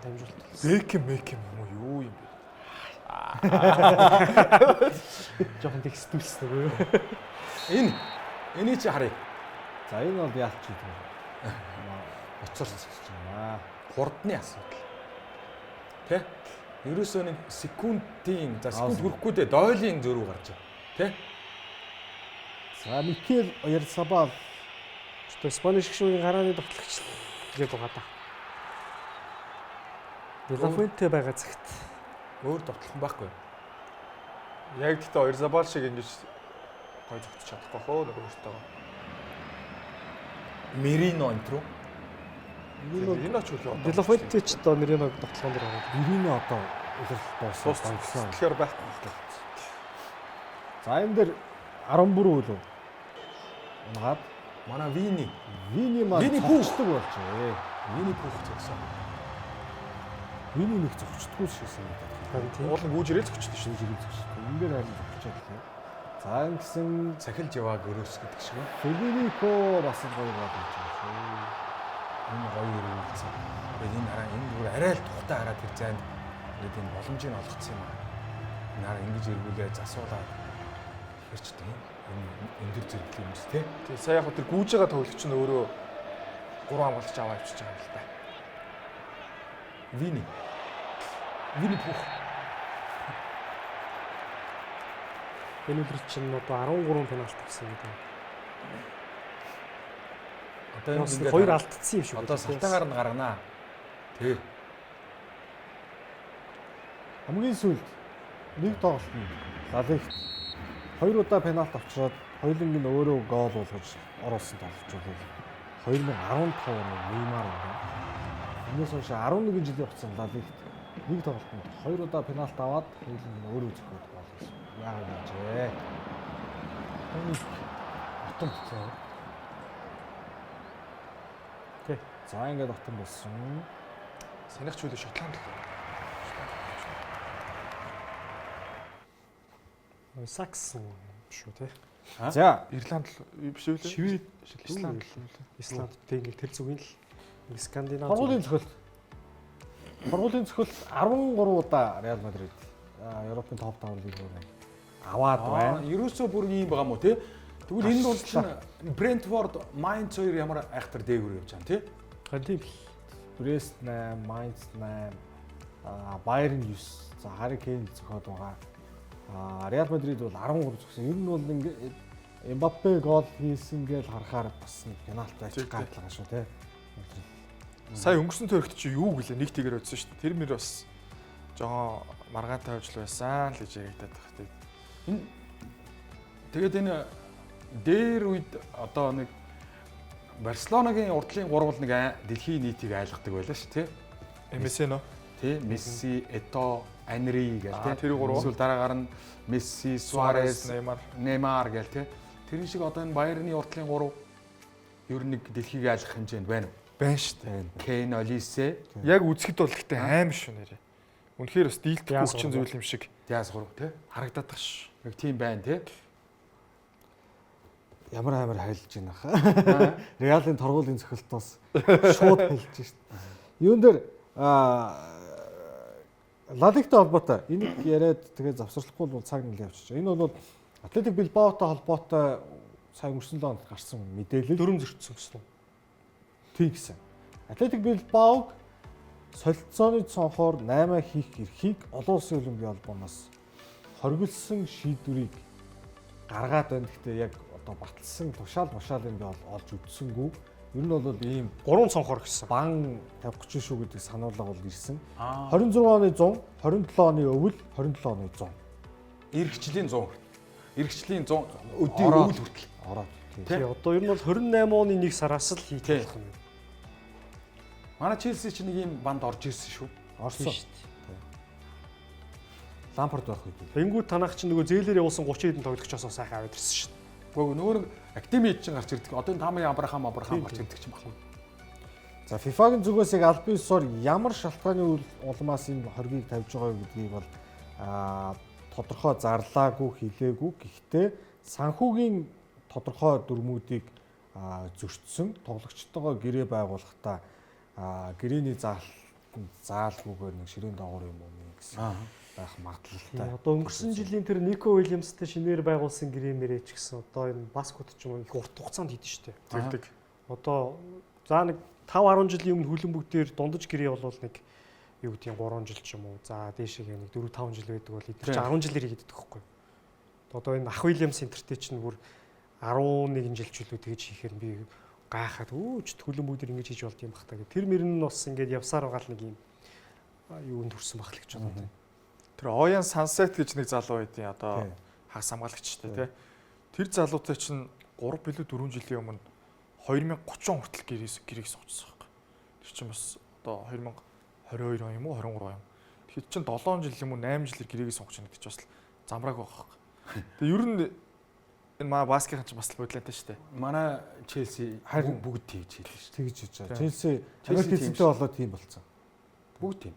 S3: дамжуулт.
S4: Бекэм юм уу юу юм бэ?
S3: Жохон текстүүлсэн нөгөө.
S2: Эний чи харъя.
S1: За энэ бол яах ч юм. Уцаар засаж байна.
S2: Хурдны асуудал. Тэ? Ерөөсөө нэг секундын секунд хүрэхгүй дээ дойлын зөрүү гарч байгаа. Тэ?
S1: За Микел Оярсабал
S3: Өөртөө Спаниш гишүүний гарааны тоглогч тэгээд байгаа да. Делафуэнте байгаа цагт
S2: Өөр тоглох байхгүй.
S4: Яг гэхдээ Ойрзабал шиг ингэж гой зогтож чадахгүй хөө нөгөө өөртөө.
S2: Мерино энтрүү.
S4: Энэ ч үгүй.
S3: Делафуэнте ч одоо нэрийн тоглоом дээр байгаа.
S1: Иринэ одоо үлрэл дууссан.
S4: Тэгэхээр байхгүй.
S1: За энэ дэр 14 үлээ. Унгаад
S2: Манай Вини
S1: Вини пүүхдэг болчихээ.
S2: Вини пүүх гэсэн.
S1: Вини нэг зогчдгүй шиг санагдаад.
S4: Уул нь гүүж ирэл зогчдөө шүү.
S1: Шинжлэх зогчдгүй. Энд дэр харин зогчоод лээ. За ингэсэн
S2: Цахилж яваа гөрөөс гэдэг шиг.
S1: Федерико бас гоё болж байгаа.
S2: Энэ гоё ирүүлсэн. Тэгээд энэ хараа энэ зүгээр арай л тухтай хараад тэр зайд тэгээд энэ боломжийг олгоцсон юм аа. Энэ хараа ингэж иргүүлээ засуулаад хэрч тийм энэ өндөр зэрэг юм зү тий.
S4: Тэгээ сая яг тэр гүүж байгаа тоглогч нь өөрөө 3 хамгаалагч аваа авчиж байгаа юм л да.
S2: Вини пүүх.
S3: Энэ үлрэл чинь одоо 13 пенальт авсан гэдэг.
S2: Одоо энэ
S3: Хоёр алдсан юм шиг.
S2: Одоо салтаагаар нь гарганаа. Тэг.
S1: Хамгийн сүүлд нэг тоглолтод Лалигт 2 удаа пенальт авчираад хоёуланг нь өөрөө гол болгож оруулсан тоглогч бол 2015 оны Неймар юм байна. Энээс хойш 11 жилийн хугацаанд Лалигт нэг тоглолтод 2 удаа пенальт аваад хоёуланг нь өөрөө зөвхөн гол хийсэн. Яа гэж вэ? Энийг отон болчихсон. Тэ. За ингээд отон болсон.
S4: Санийхч үлээ Шотланд.
S3: Сакс шүү те.
S1: За
S4: Ирланд биш үү?
S3: Швед,
S4: Исланд.
S3: Исланд тэгэл тэр зүгийн л Скандинав.
S1: Сургуулийн цохилт 13 удаа Реал Мадрид Европын топ 5 лигүүр аваад байна.
S2: Ерөөсөө бүр ийм байгаа мó тий. Тэгвэл энэ дунд чинь Брентфорд, Майнц 2 ямар айхтар дээгүүр явж байгаа тий.
S3: Тийм л.
S1: Брест 8, Майнц 8, Байерн 9. За Харри Кейн зөхиод байгаа. Реал Мадрид бол 13 зогсон. Ер нь бол ингээд Мбаппе гол хийсэн гэж харахаар бас нэг пенальт ажиг гайдлага шүү тий.
S4: Сая өнгөрсөн төрөгт чи юу гэлээ нэг тэгэр өдсөн шүү дээ. Тэр мөр бас жоохон маргаантай хавжл байсан л гэж яригадаад байна.
S2: Энэ тэгээд энэ дээр үед одоо нэг Барселонагийн урдлын гурвал нэг дэлхийн нийтийг айлгадаг байлаа шүү тий.
S4: МСН
S2: Тий, Месси, Ето, Анри гэх тий.
S4: Тэр гурав.
S2: Эсвэл дараагаар нь Месси, Суарес,
S4: Неймар.
S2: Неймар гэл тий. Тэр шиг одоо энэ Байерны урдлын гурав ер нь нэг дэлхийг айлгах хэмжээнд байна уу?
S4: Байна шүү дээ.
S2: Кейн, Олисе.
S4: Яг үзэхэд бол гэхдээ аим шүү нэрээ. Үнэхээр бас дийлдэх хүчин зүйл юм шиг
S2: Яас гурав тий.
S4: харагдаад тах ш.
S2: Яг тийм байна тий.
S1: Ямар амар хайлж байна хаа. Реалын торгуулийн цохилтоос шууд хайлж шít. Юун дээр Ла Лигтэй холбоотой энийг яриад тэгээ завсарлахгүй бол цаг нэл явчихж. Энэ бол Атлетик Билбаотой холбоотой сая өнгөрсөн 7 хоногт гарсан мэдээлэл.
S3: Дөрөв зөрчсөн гэсэн.
S1: Тийм гэсэн. Атлетик Билбаог солилцооны цонхоор 8 хийх эрхийг олон улсын олимпийн холбооноос хоригдсан шийдвэрийг гаргаад байна. Гэхдээ яг одоо баталсан тушаалын би олж үтсэнгүү. Ер нь бол ийм
S3: 3 цонхоор гэсэн.
S1: бан тавих гэж шүү гэдэг сануулга бол ирсэн.
S2: Аа.
S1: 26 оны 100, 27 оны өвөл, 27 оны 100
S2: Иргэжлийн 100. Иргэжлийн 100 өдний өвөл хүртэл
S1: ороод.
S3: Тий одоо ер нь бол 28 оны 1 сараас л хийх
S2: Тий.
S3: болох юм.
S2: Манай Челси ч нэг ийм банд орж ирсэн шүү.
S1: Орсон. Лампард байх үед.
S3: Тэнгүүд танах чинь нөгөө зээлээр явуулсан 30 хэдэн тоглогчоос сайхан аваад ирсэн шүү.
S2: Гэхдээ нөгөө нэг академид чинь гарч ирдэг. Одоо энэ Тамын Абрахам гарч ирдэг чинь байна.
S1: За FIFA-гийн зүгээс яг аль биесээр ямар шалтгааны улмаас энэ хоргийг тавьж байгаа юу гэдгийг бол тодорхой зарлаагүй хэлээгүй. Гэхдээ санхүүгийн тодорхой дүрмүүдийг зөрчсөн тоглогчтойгоо гэрээ байгуулахдаа гэрээний заалгүйгээр нэг ширээн доогуур юм уу гэсэн байх магадлалтай.
S3: Одоо өнгөрсөн жилийн тэр Нико Уильямстэй шинээр байгуулсан гэрэмэрээ ч гэсэн одоо энэ баскет ч юм уу их урт хугацаанд хийдэж штэ.
S4: Тэгдэг.
S3: Одоо за нэг 5-10 жилийн өмнө хүлэн бүгдээр дундаж гэрээ болвол нэг юу гэдгийг 3 жил ч юм уу. За дээшээ нэг 4-5 жил байдаг бол эдгээр чинь 10 жилээр хийдэг байхгүй. Одоо энэ Ах Уильямс энтертэй чинь бүр 11 жил ч үлээ тэгж хийхээр би гайхаад өөч хүлэн бүгдээр ингэж хийж болд юм бах та гэх. Тэр мөрн нь бас ингээд явсаар байгаа л нэг юм юунд хүрсэн бах л гэж бодлоо.
S4: Тэр Оян Сансет гэж нэг залуу байдیں۔ Одоо хагас хамгаалагчтай тий. Тэр залуутай чинь 3 билүү 4 жилийн өмнө 2030 хүртэл гэрээг суучихсан байхгүй. Тэр чинь бас одоо 2022 он юм уу 23 он. Тэгэхээр чинь 7 жил юм уу 8 жилээр гэрээг сууж байгаа гэдэг чинь бас замбрааг байгаа байхгүй. Тэгээ ер нь энэ маа баскетын чинь бас бодлоотой шүү дээ.
S2: Манай Челси
S1: Харин
S2: бүгд тэгж хийлээ шүү.
S1: Тэгж хийж байгаа. Челси Америк эзэнтэй болоод тийм болцсон.
S2: Бүгд тийм.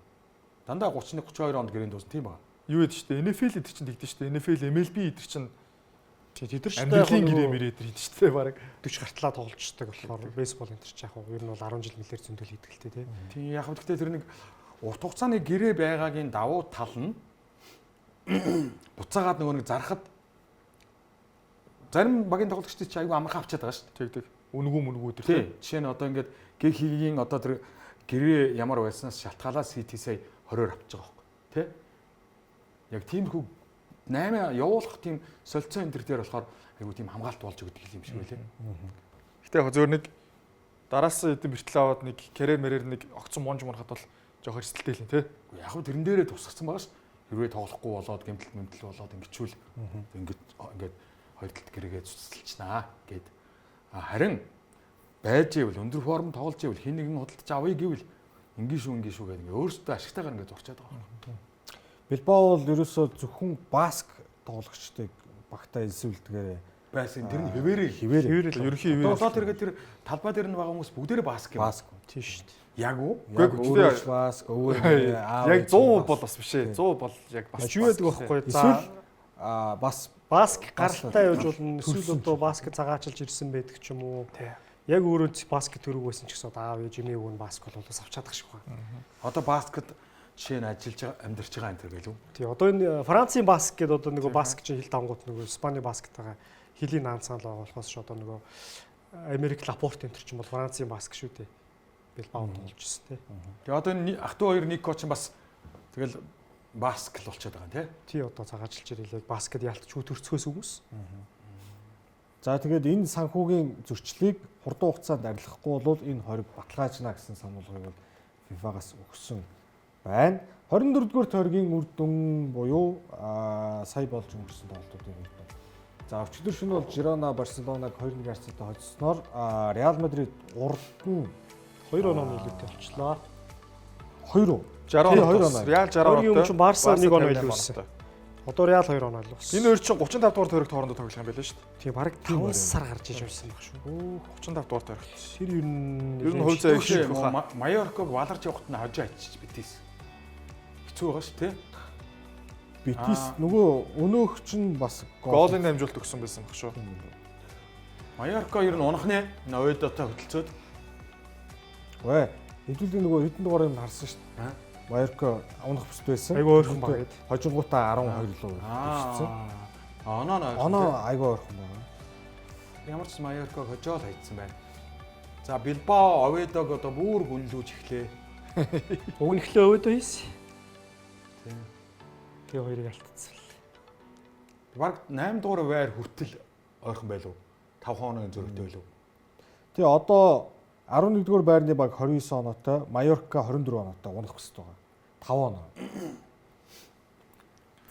S2: Дандаа 31 32 онд гэрээнд дуусна тийм байна.
S4: Юу гэдэг шүү дээ. NFL эдэр чинь тэгдэж шүү дээ. NFL, MLB эдэр чинь
S3: Тэд нар ч
S4: амьдралын гэрээ мэрээ эдэр хийдэж шүү дээ баг.
S3: 40 гартлаа тоглолцдог болохоор бейсбол энэ ч яг нь ер нь бол 10 жил мэлээр зөндөл хийдэг л тий.
S2: Тийм яг гэхдээ тэр нэг урт хугацааны гэрээ байгаагийн давуу тал нь буцаагаад нөгөө нэг зарахад зарим багийн тоглогчдыг чи аюу амархан авчаад байгаа шүү дээ.
S4: Тэгдэг. Үнгүү эдэр
S2: Тийм. Жишээ нь одоо ингээд ГХ-гийн одоо тэр гэрээ ямар байснаас шалтгаалаад CT сая 20-оор авч байгаа байхгүй тий. Яг тиймэрхүү 8 явуулах тийм солилцоо энэ төр дээр болохоор айгу тийм хамгаалт болж өгдөг юм шиг байлээ.
S4: Гэтэ яг зөөр нэг дараас эдэн бэртэл аваад нэг карьер мэрээр нэг огцон монж мурахад бол жоох эрсдэлтэй л юм тий.
S2: Яг хөө тэрэн дээрээ тусгацсан байгаа шүү. Хэрвээ тоглохгүй болоод гэмтэл болоод ингэчүүл ингээд хоёр талд гэрээгээ цуцлчнаа гэд. Харин байж ивэл өндөр форм тоглож ивэл хин нэгэн худалдаж авъя гэвэл ингийн шүү гэдэг ингээ өөрсдөө ашигтайгаар ингээ зурчаад байгаа.
S1: Билбао бол ерөөсөө зөвхөн баск тоглогчдыг багтаа элсүүлдгээр
S2: байсан. Тэр нь хэвээрээ
S4: ерөнхий хэвээр.
S2: Одоо тэргээ тэр талбай дээр нь байгаа хүмүүс бүгдээрээ баск юм.
S1: баск.
S3: Тийм шүү дээ.
S2: Яг уу?
S1: Өөрөөр баск,
S4: яг 100 бол бас биш ээ. 100 бол яг бас
S3: Юу яадаг байхгүй.
S1: Эсвэл бас
S3: баск гаралтай явж болно. Эсвэл одоо баск цагаачилж ирсэн байдаг ч юм уу. Яг өөрөө баскет төрөг байсан ч гэсэн аав ээж эмээ өвгөн баскет бол бас авчаадах шиг байна.
S2: Одоо баскет жишээ нь ажиллаж байгаа амьдарч байгаа энэ төр гэлүү.
S3: Тий одоо энэ Францын баск гэдэг одоо нөгөө баск чинь хил давангууд нөгөө Испани баскет байгаа хилийн наанцаал байгаа болохоос ч одоо нөгөө Америк Лапорт энэ чинь бол Францын баск шүү дээ. Билбао тоглож ирсэн тий.
S2: Тэгээ одоо энэ ах トゥ хоёр Нико ч бас тэгэл баск л болчиход байгаа юм тий.
S3: Тий одоо цагаажилж ирэл яг баскет ялтч төрцгөөс өгөөс.
S1: за тэгээд энэ санхүүгийн зөрчлийг хурдан хугацаанд арилгахгүй бол энэ хориг баталгаажна гэсэн сануулгыг бол FIFA-гаас өгсөн байна. 24-р тойргийн үр дүн буюу сая болж өнгөрсөн тоглолтуудын үр дүн. За өчигдөр шөнө бол Жирона Барселонаг 2-1 харьцаатай хоцсноор Реал Мадрид урд нь
S3: 2 оноо нийлүүтэй болчлоо.
S1: 2
S4: 60
S1: 2
S4: оноо. Реал 60 оноо.
S3: Юм чинь Барса 1 оноо илүүсэн. Одоо Реал 2 оноо илүүсэн.
S4: Энэ хоёр чинь 35 дугаар тойрогт хоорондоо тоглох юм байлаа шүү дээ.
S3: Тийм бараг 5 сар гарч иж явсан баг шүү.
S4: 35 дугаар тойрогт.
S3: Тэр ер нь
S4: Хувь заяа их шиг
S2: Майорког валарч явахт нь хожоо ачиж битээс. хэцүү байгаа шүү тий.
S1: Битис нөгөө өнөөх чинь бас
S4: Голын дамжуулт өгсөн байсан баг шүү.
S2: Майорка ер нь унахны Овидотой хөтөлцөөд.
S1: Вэ. Хэдүүлээ нөгөө хэдэн дугаар юм харсан шүү дээ. Майорка унах бүст байсан.
S3: Айгу ойрхон баг гээд.
S1: Хожингуудаа 12 лөө өссөн. Оноо айгу ойрхон байна.
S2: Ямар ч Майорка хожоол хайцсан байна. За Билбао Овидог одоо бүр гүнлүүж эхлэе.
S3: Өгнөхлөө өөдөө хийс. Тэгээ хоёрыг алдчихсан.
S2: Бараг 8 дугаар байр хүртэл ойрхон байлуу. 5 хоног зөрөгтэй байлуу.
S1: Тэгээ одоо 11 дугаар байрны баг 29 оноотой, Майорка 24 оноотой унах бүст байгаа. 5 оноо.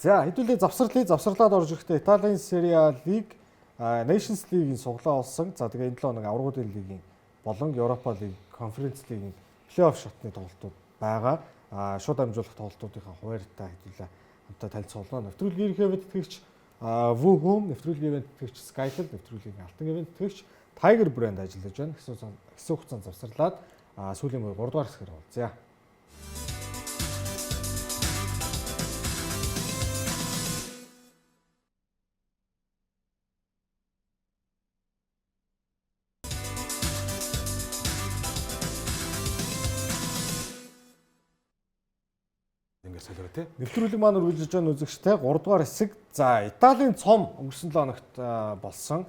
S1: За хэдүүлээ завсарлаад орж ирэхдээ Италийн Serie A лиг, Nations League-ийн суглаа болсон. За тэгээ энэ 7 хоног аврагуудын лигийн болон Европа лиг, Conference League-ийн плей-офф шатны тоглолтууд байгаа. Шууд амжуулах тоглолтуудынхаа хуваарьтай хэдүүлээ хамтаа танилцуулна. Нэвтрүүлгийн ерөнхий мэдтгэгч Wuhom, нэвтрүүлгийн мэдтгэгч Skytel, нэвтрүүлгийн алтан ивент тэтгэгч Tiger брэнд ажиллаж байна. Хэсэг хугацаанд завсарлаад сүүлийн 3 дугаар хэсгээр уулзъя.
S2: Ингээд солио тий.
S1: Нэвтрүүлэг маань үргэлжлэж байгаа үзэгчтэй 3 дугаар хэсэг. За Италийн цом өнгөрсөн 7 хоногт болсон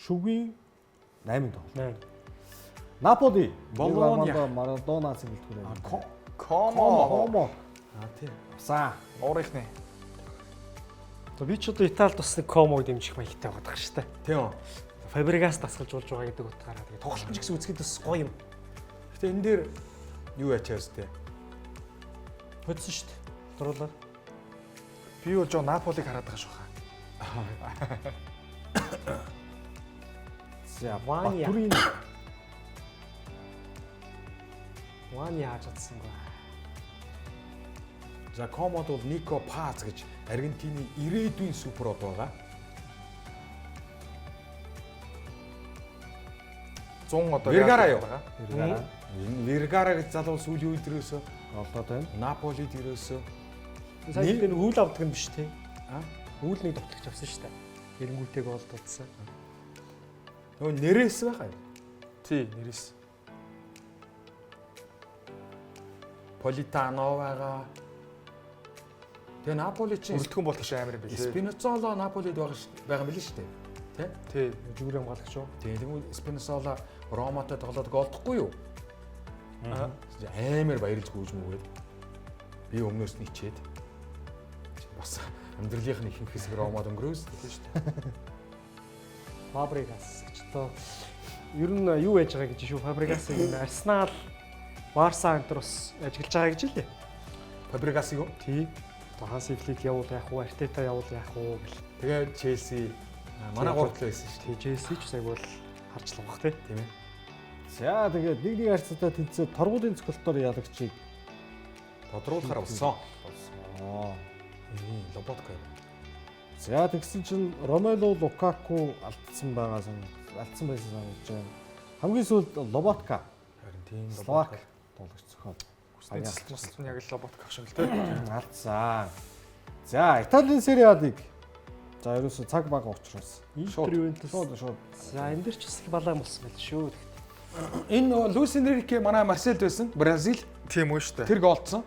S1: шүгийн 8 тоглолт. Наполи, Марадона цэглэлтгүүр.
S4: Комо.
S2: Тий.
S1: За
S4: Уурынхны.
S3: Би ч одоо Италид бас нэг Комог дэмжих маягтай байгаа шүү дээ.
S2: Тийм.
S3: Фабригас тасгалж болж байгаа гэдэг утгаараа тэгээ тоглолт ч гэсэн үзэхэд бас гоё юм.
S2: Гэтэ энэ дээр юу ячаас тий.
S3: Хөдсөн шүү дээ. Дуруулаа.
S4: Би бол жоо Наполиг хараад байгаа шүү хаа.
S1: за
S3: Ваня.
S1: Батүрийн
S3: Ваня яаж чадсан бэ?
S2: За Комод бол Нико Паз гэж Аргентины ирээдүйн супер од байгаа.
S4: 100 одоо
S2: Вергара юу?
S1: Вергара
S2: Вергара гэж залуу сүүлийн үед ирээсөө
S1: голдоод байна.
S2: Наполид ирээсөө
S3: Сайн нэг үйл авдаг юм биш те. Үйл нэг тоглож авсан шүү дээ. Эренгүүтэйг олдодсан.
S2: нөгөө нэрээс байгаа юм.
S4: Тий, нэрээс.
S2: Политано байгаа. Тэгээ Наполи чинь
S4: Өртгөн болох шиг амар юм билээ.
S2: Спинацоло Наполид байгаа юм билээ шүү дээ.
S4: Тий.
S3: Жүгүр хамгаалагч юу?
S2: Тэгээ Спинацоло Роматой тоглоод голдохгүй юу? Амар баярлж гүйж мүгээд. Би өмнөөс нь ичээд бас амьдралынх нь ихэнх хэсэг Ромад өнгөрөөс тийм шүү дээ.
S3: Фабригас ч одоо ер нь юу яаж байгаа гэж шүү. Фабригасыг Арсенал, Барса энэ бас ажиллаж байгаа гэж лээ.
S2: Фабригас юу?
S3: Тий. Ханси Флик явуул яах вэ? Артета явуул яах вэ гэл.
S2: Тэгээ Челси манай гуравт л байсан шүү дээ.
S3: Челси ч сайн бол харчлах бах тий.
S2: Тийм ээ.
S1: За тэгээд нэг харьцаатай тэнцээ торгуулийн цогцолтоор ялагчийг
S2: Тодруулахаар болсон.
S1: Лоботка. За тэгсэн чинь Ромело Лукаку алдсан байсан санагдаж байна. Хамгийн сүүлд Лоботка.
S2: Харин тийм
S1: Словак тоглогч зохиол.
S4: Хүсний цэцлэлт нь яг л лоботк шиг л тий.
S1: Алдсан. За Италийн Serie A-ыг за ерөөсө цаг баг учраас
S3: Интер Ювентус.
S1: шууд.
S3: За энэ дэр ч бас их балаан болсон байл шүү.
S2: Энэ Луис Энрике манай Марселд байсан. Бразил
S4: Тийм үү шүү дээ.
S2: тэр голдсон.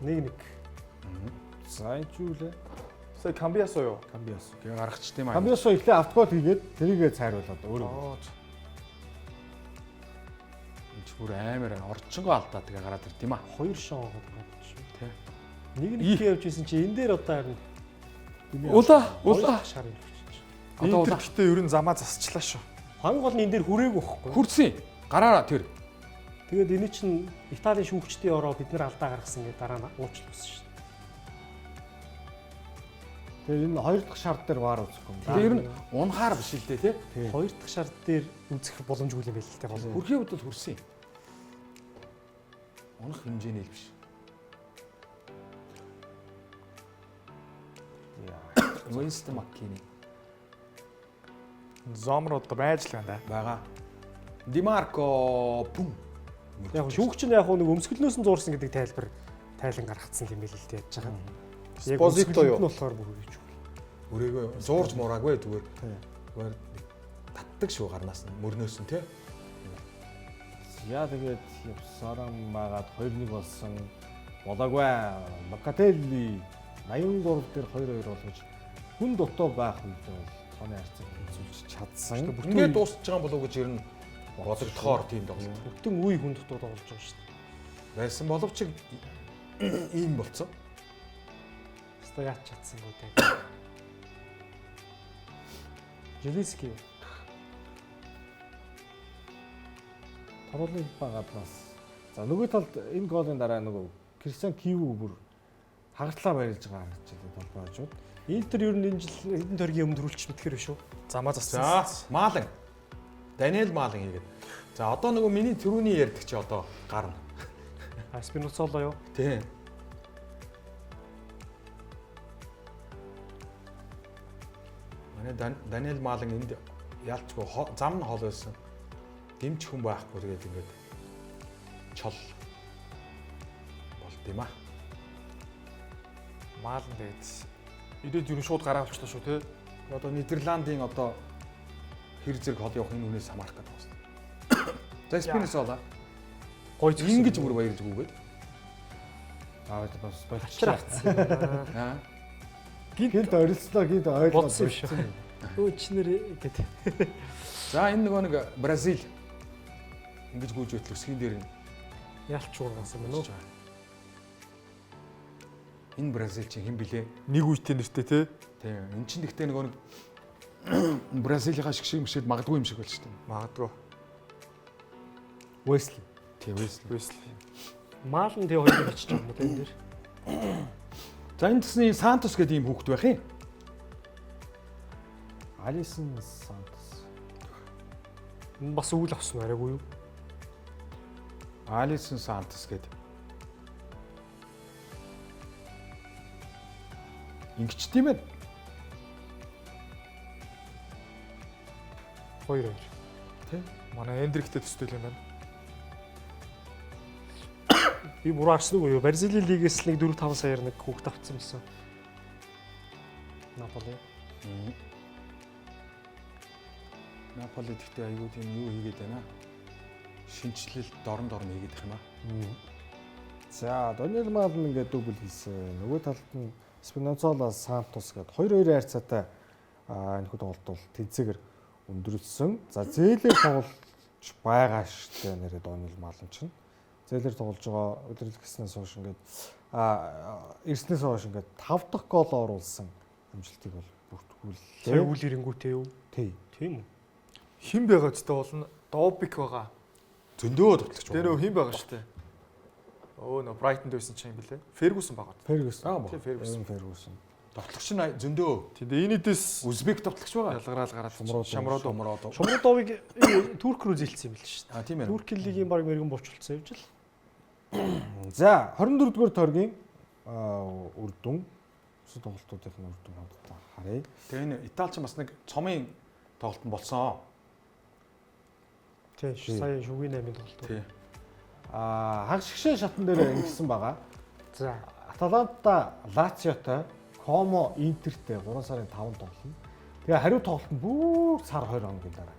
S3: 1-1.
S1: За энэ ч юу лээ?
S4: Сая Камбиасо юу?
S1: Камбиас.
S2: Тэгээ гаргачих тийм аа.
S1: Камбиасо ихлэ автогол хийгээд тэрийгээ цайруулаад өөрөө.
S2: Энэ ч бүр амар орчингоо алдаа тэгээ гараад ирд юм аа.
S3: 2 шон гоод байгаа шүү.
S2: Тий.
S3: 1-1 явж исэн чи энэ дээр одоо харин
S2: Улаа.
S3: шар юм чи.
S2: Одоо
S4: Одоо гэхдээ ер нь замаа засчлаа шүү.
S3: Хамгийн гол нь энэ дээр хүрээгүй байхгүй.
S2: хүрсэн. Гараараа тэр.
S3: Тэгээд энэ чинь Италийн шүүгчдийн ороо бид нар алдаа гаргасан гэдэг дараа нь уучлалсан шүү.
S1: Тэгээ энэ хоёр дахь шард дээр вар үзэхгүй юм.
S2: Тэгээ ер нь унахаар биш л дээ тий.
S3: Хоёр дахь шар дээр үзэх боломжгүй юм байл л дээ гол.
S2: Хүрхийн хувьд бол хүрсэн. Унах хэмжээний л биш. Winston McKennie
S4: Зомрод байж л байна да.
S2: байгаа. Димарко Пум
S3: Яг шүүгч нь яг нэг өмсгөлнөөс нь зуурсан гэдэг тайлан гаргацсан юм байл л яаж байгаа.
S4: Спозито юу?
S3: нь болохоор бүр гэж.
S2: Өрөөгөө зуурж мураагүй зүгээр. Татдаг шүү гарнаас нь мөрнөөс нь тий.
S1: Яа тэгээд Сарам магаад 2-1 болсон. Болоогүй Локателли 83 дээр 2-2 болгож хүн дутуу байх үед бол тооны харьцааг үзүүлж чадсан.
S2: Ингээд дуусч байгаа болов уу гэж ер нь бодогдохоор тийм тоглолт.
S3: Бүтэн үе хүн дутуу тоглож байгаа шүү дээ.
S2: Байсан боловч ийм болцсон.
S3: Хэвээ яач чадсангүй дээ. Желиски.
S1: Тоглолын багаднаас. За нөгөө талд энэ голын дараа нөгөө Кристиан Киву бүр хагартлаа баярлж байгаа гэж толгойчуд. Интер ер нь энэ жил хэдэн төргийн өмнө төрүүлчих мэтгэр биш үү?
S4: Замаа зассан.
S2: За Маалан. Даниэл Маалан хийгээд. За одоо нөгөө миний түрүүний ярьдаг чи одоо гарна.
S3: Спиноцоло юу?
S2: Тийм. Манай Даниэл Маалан энд яалчгүй зам нь хол байсан. Дэмч хүн байхгүй тэгээд ингээд чол болд юм аа.
S4: Маалан тэгээд ирээд юу шууд гараа авчлаа шүү те.
S2: Одоо Нидерландын одоо хэр зэрэг хол явах энэ үнээс хамаарах гэдэг байна. За Спинесола
S3: Гой
S2: ингэж бүр баярлж өгөөд.
S1: Бас
S3: болчихлаа.
S2: Аа.
S1: Гинт орилслоо гинт ойлгоод
S3: Бодсон биш үү? Өөчнөр гэдэг.
S2: За энэ нөгөө нэг Бразил ингэж гүйж байтал өсгийн дээр
S3: Ялч уургасан байна уу?
S2: энэ Бразил чинь хэн блэ?
S4: Нэг үйтэй нэртэй те.
S2: Тийм. Эн чинь гэхдээ нөгөө нэг Бразилийн шиг мшил магадгүй юм шиг болж байна.
S4: Магадгүй.
S1: Wesley.
S2: Тийм Wesley.
S3: Маалан тэг хоёрыг очиж байгаа юм уу энэ дээр?
S2: За энэ тэсний Сантос гэдэг ийм хүүхэд байх юм.
S1: Алисон Сантос.
S3: Энэ бас үйл авсан арайгүй юу?
S2: Алисон Сантос гэдэг. Ингич тийм ээ.
S3: 2-2.
S2: Тэ?
S4: Манай Эндриктэй төстэй юм байна.
S3: Би буруу харсан уу юу? Бразилийн лигээс л нэг 4-5 саяар нэг хүүхд авцсан байсан. Наполи.
S2: Наполи гэхдээ аюу тийм юу хийгээд байна. Шинжлэл дорн хийгээд их юм аа.
S1: За Даниэл Маалан ингээд дубль хийсэн. Нөгөө талд нь Спинозола Сантос гэдэг 2-2 харьцаатай энэ хүү тоглолт бол тэнцээгээр өндөрлсөн. За зээлээр тоглож байгаа штэ нэрээ Даниэл Маалан чинь. Зээлээр тоглож байгаа өдрөл гиснээс хойш ингээд эрснээс хойш ингээд 5 дахь гол оруулсан амжилтыг бол бүртгүүллээ.
S3: Сая үйл ирэнгүүтэй юу? Тийм үү?
S4: Хэн байгаа ч та болно. Добик байгаа.
S2: Зөндөө тоглож
S4: Тэр хэн байгаа штэ. Нөө Брайтонд байсан ч юм блэ. Фергюсон байгаа.
S1: Фергюсон.
S4: Тийм Фергюсон.
S1: Фергюсон.
S2: Тоглогч нь зөндөө.
S4: Тийм энэдээс
S2: Узбек тоглогч байгаа.
S4: ялгараал гараад
S2: Шамродо.
S3: Шомродовыг Турк руу зээлсэн юм л шүү дээ.
S2: Тийм ээ.
S3: Туркийн лигийн баг мэрэгэн буучлалцсан явж л.
S1: За 24-р тойргийн үр дүн өсөд тоглолтуудын үр дүн хамтдаа харъя.
S2: Тэгээ энэ Итали ч бас нэг цомын тоглолт нь болсон.
S3: Тийм сая шүгийн 8-ын тоглолт.
S2: Тий.
S1: Хагшигшээ шатн дээр ингэсэн байгаа.
S3: За
S1: Аталанта Лациотой, Комо Интертэй 3 сарын 5-нд тоглоно. Тэгээ хариу тоглолт нь бүр сар 20 хоногийн дараа.